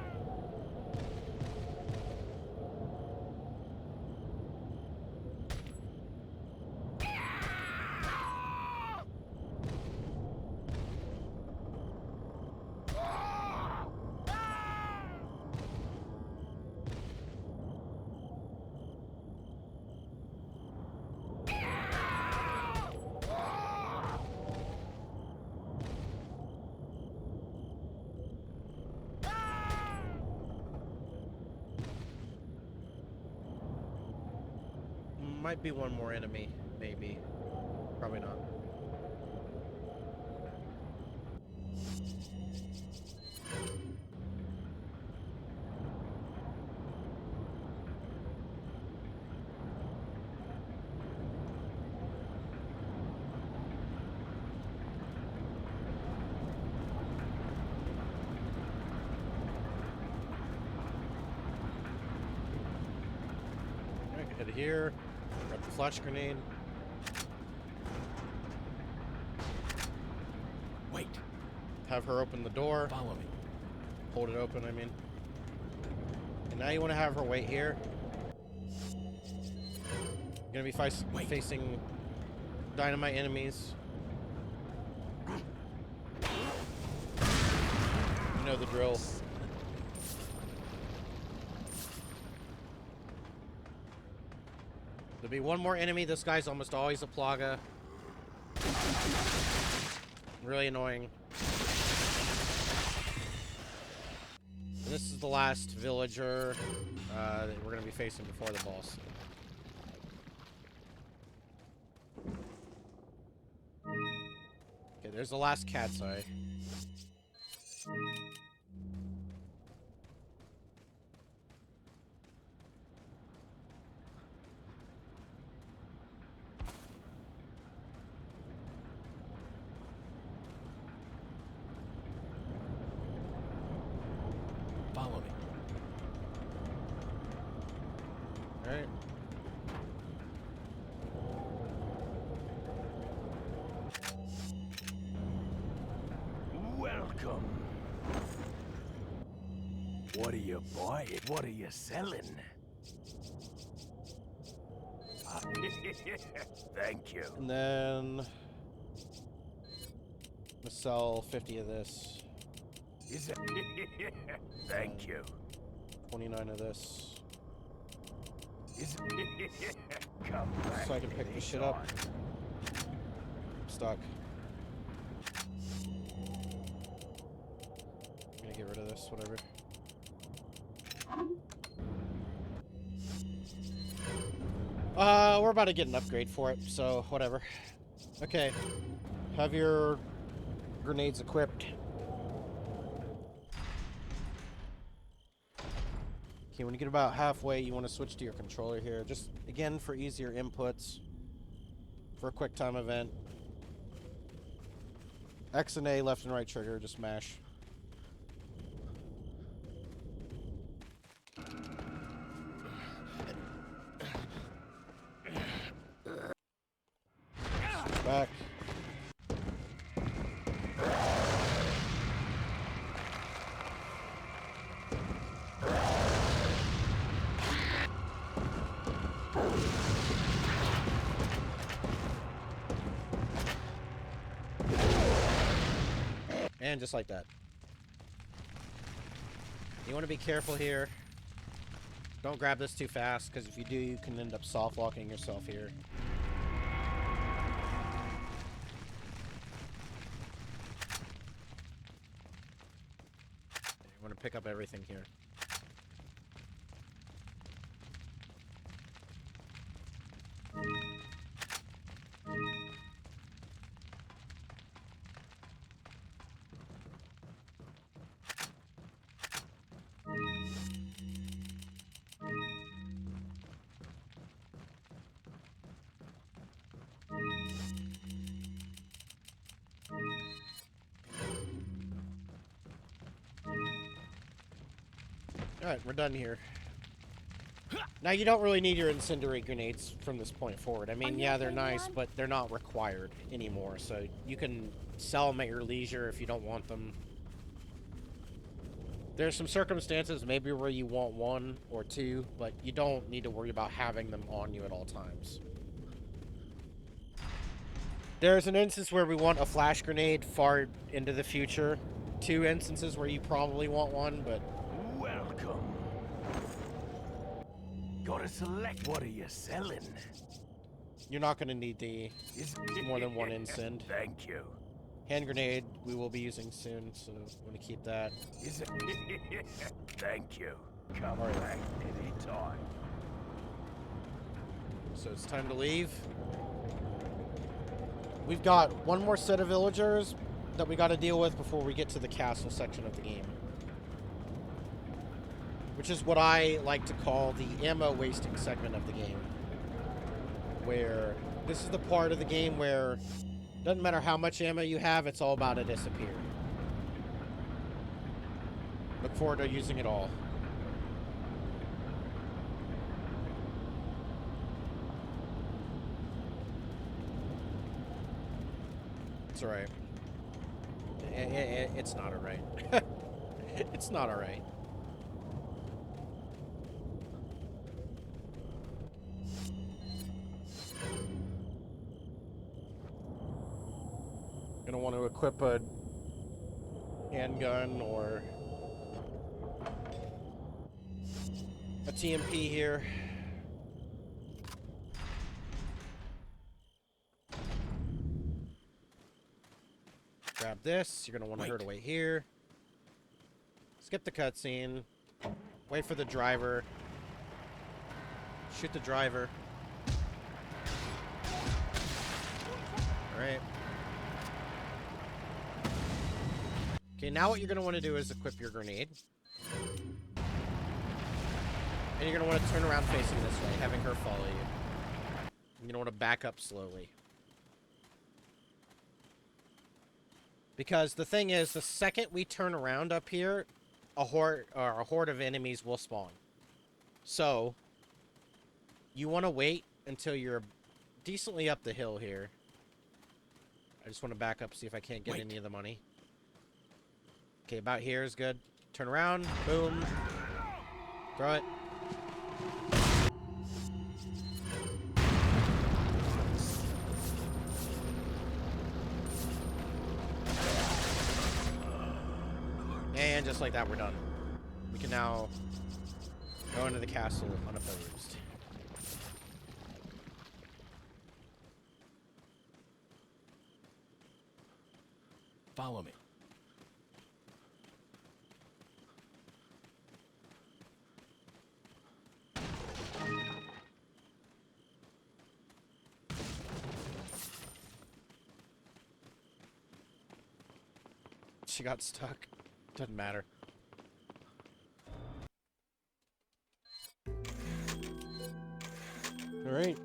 Might be one more enemy, maybe. Probably not. Alright, head here. Grab the flash grenade. Wait. Have her open the door. Follow me. Hold it open, I mean. And now you want to have her wait here. You're gonna be facing dynamite enemies. You know the drill. There'll be one more enemy. This guy's almost always a plaga. Really annoying. And this is the last villager that we're going to be facing before the boss. Okay, there's the last cat's eye. Follow me. Alright. Welcome. What are you buying? What are you selling? Thank you. And then... I'm gonna sell 50 of this. Is it? Thank you. 29 of this. Is it? Come back. So I can pick this shit up. I'm stuck. I'm gonna get rid of this, whatever. We're about to get an upgrade for it, so whatever. Okay. Have your grenades equipped. Okay, when you get about halfway, you want to switch to your controller here. Just, again, for easier inputs. For a quick time event. X and A, left and right trigger, just mash. Back. And just like that. You want to be careful here. Don't grab this too fast, because if you do, you can end up soft locking yourself here. You want to pick up everything here. Alright, we're done here. Now, you don't really need your incendiary grenades from this point forward. I mean, yeah, they're nice, but they're not required anymore. So you can sell them at your leisure if you don't want them. There's some circumstances maybe where you want one or two, but you don't need to worry about having them on you at all times. There's an instance where we want a flash grenade far into the future. 2 instances where you probably want one, but... Welcome. Gotta select. What are you selling? You're not going to need the more than 1 incend. Thank you. Hand grenade we will be using soon, so I'm going to keep that. Is it? Thank you. Come All right. back anytime. So it's time to leave. We've got one more set of villagers that we got to deal with before we get to the castle section of the game. Which is what I like to call the ammo wasting segment of the game. Where this is the part of the game where it doesn't matter how much ammo you have, it's all about to disappear. Look forward to using it all. It's alright. It's not alright. It's not alright. Gonna want to equip a handgun or a TMP here. Grab this. You're gonna want to herd away here. Skip the cutscene. Wait for the driver. Shoot the driver. Alright. Okay, now what you're going to want to do is equip your grenade. And you're going to want to turn around facing this way, having her follow you. You're going to want to back up slowly. Because the thing is, the second we turn around up here, a horde of enemies will spawn. So, you want to wait until you're decently up the hill here. I just want to back up, see if I can't get any of the money. Okay, about here is good. Turn around. Boom. Throw it. And just like that, we're done. We can now go into the castle unopposed. Follow me. She got stuck. Doesn't matter. Alright.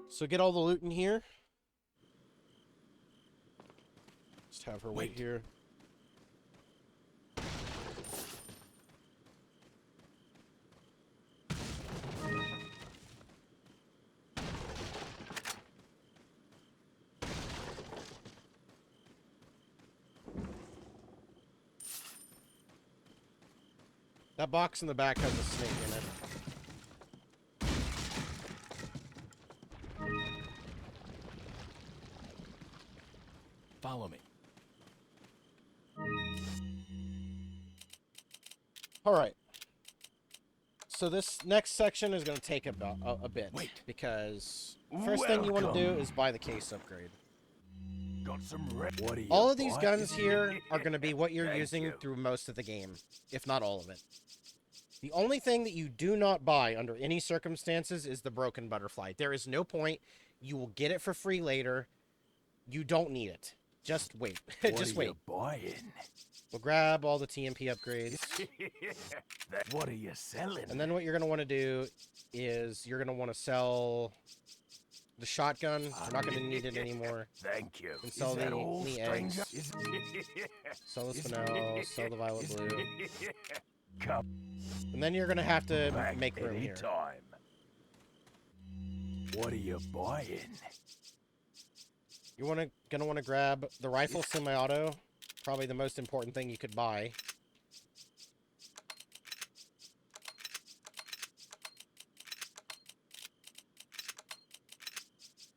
So get all the loot in here. Just have her wait here. That box in the back has a snake in it. Follow me. All right. So this next section is going to take about a bit. Wait. Because first thing you want to do is buy the case upgrade. Got some what are you All of these buying? guns here are going to be what you're Thank using you. through most of the game, if not all of it. The only thing that you do not buy under any circumstances is the broken butterfly. There is no point. You will get it for free later. You don't need it. Just wait. Just What are wait. you buying? We'll grab all the TMP upgrades. What are you selling? And then what you're going to want to do is you're going to want to sell the shotgun. We're not going to need it anymore. Thank you. And sell Is that the- all, the stranger? eggs. Is- Sell the is- spinel, sell the violet is- blue. Come And then you're going to have to back make room here. anytime. What are you buying? You're gonna want to grab the rifle semi-auto. Probably the most important thing you could buy.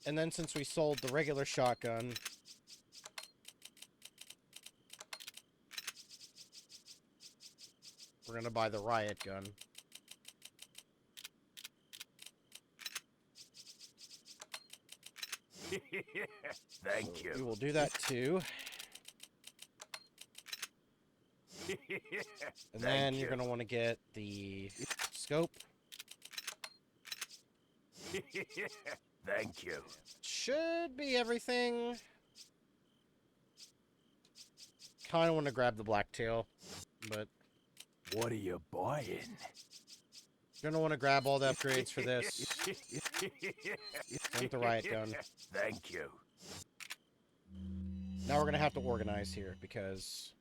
And then since we sold the regular shotgun, we're gonna buy the riot gun. Thank So you. we will do that too. And then you're gonna want to get the scope. Thank you. Should be everything. Kind of want to grab the blacktail, but What are you buying? you're gonna want to grab all the upgrades for this. And the riot gun. Thank you. Now we're gonna have to organize here because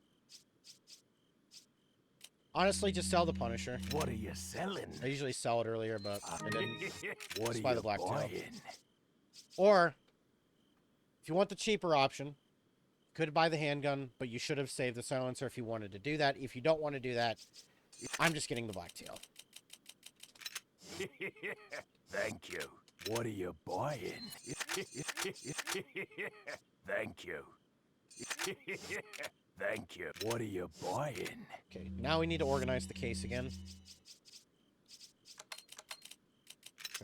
honestly, just sell the Punisher. What are you selling? I usually sell it earlier, but I didn't. What Just are buy you the blacktail. buying? Or if you want the cheaper option, could buy the handgun, but you should have saved the silencer if you wanted to do that. If you don't want to do that, I'm just getting the blacktail. Thank you. What are you buying? Thank you. Thank you. What are you buying? Okay, now we need to organize the case again.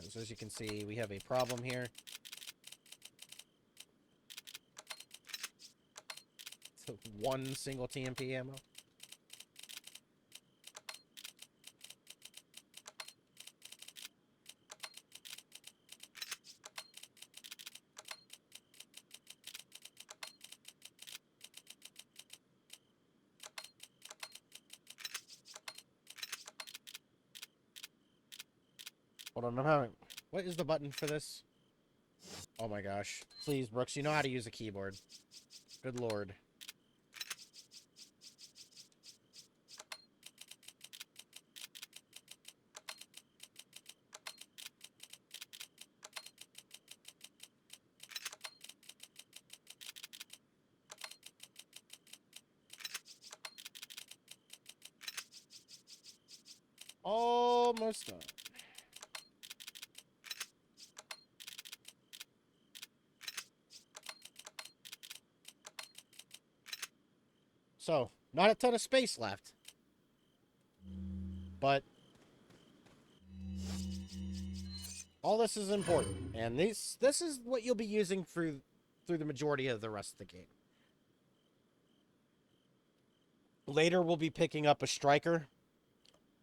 So as you can see, we have a problem here. So one single TMP ammo. Hold on, I'm having... What is the button for this? Oh my gosh. Please, Brooks, you know how to use a keyboard. Good lord. Almost done. So, not a ton of space left. But all this is important, and this is what you'll be using through the majority of the rest of the game. Later we'll be picking up a striker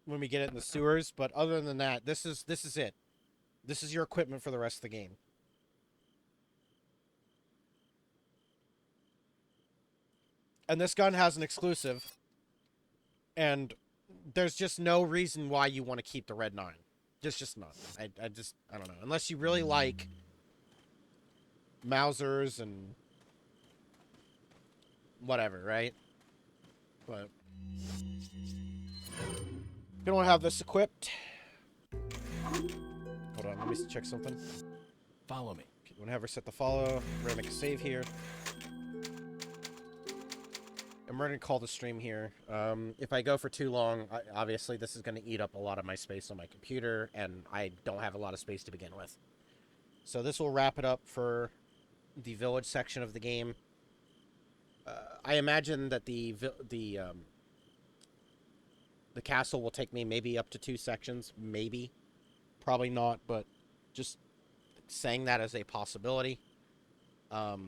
when we get it in the sewers, but other than that, this is it. This is your equipment for the rest of the game. And this gun has an exclusive, and there's just no reason why you want to keep the Red 9. Just not. I don't know. Unless you really like Mausers and whatever, right? But you don't have this equipped. Hold on, let me check something. Follow me. Okay, whenever set the follow, we're gonna make a save here. And we're gonna call the stream here. If I go for too long, obviously this is gonna eat up a lot of my space on my computer, and I don't have a lot of space to begin with. So this will wrap it up for the village section of the game. the castle will take me maybe up to 2 sections, maybe. Probably not, but just saying that as a possibility. But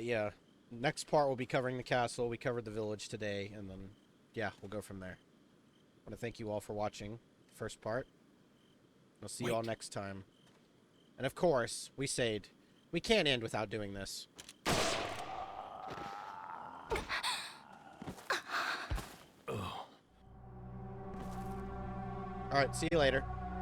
yeah, next part we'll be covering the castle. We covered the village today, and then, yeah, we'll go from there. I want to thank you all for watching the first part. I'll see you all next time. And of course, we said, we can't end without doing this. Alright, see you later.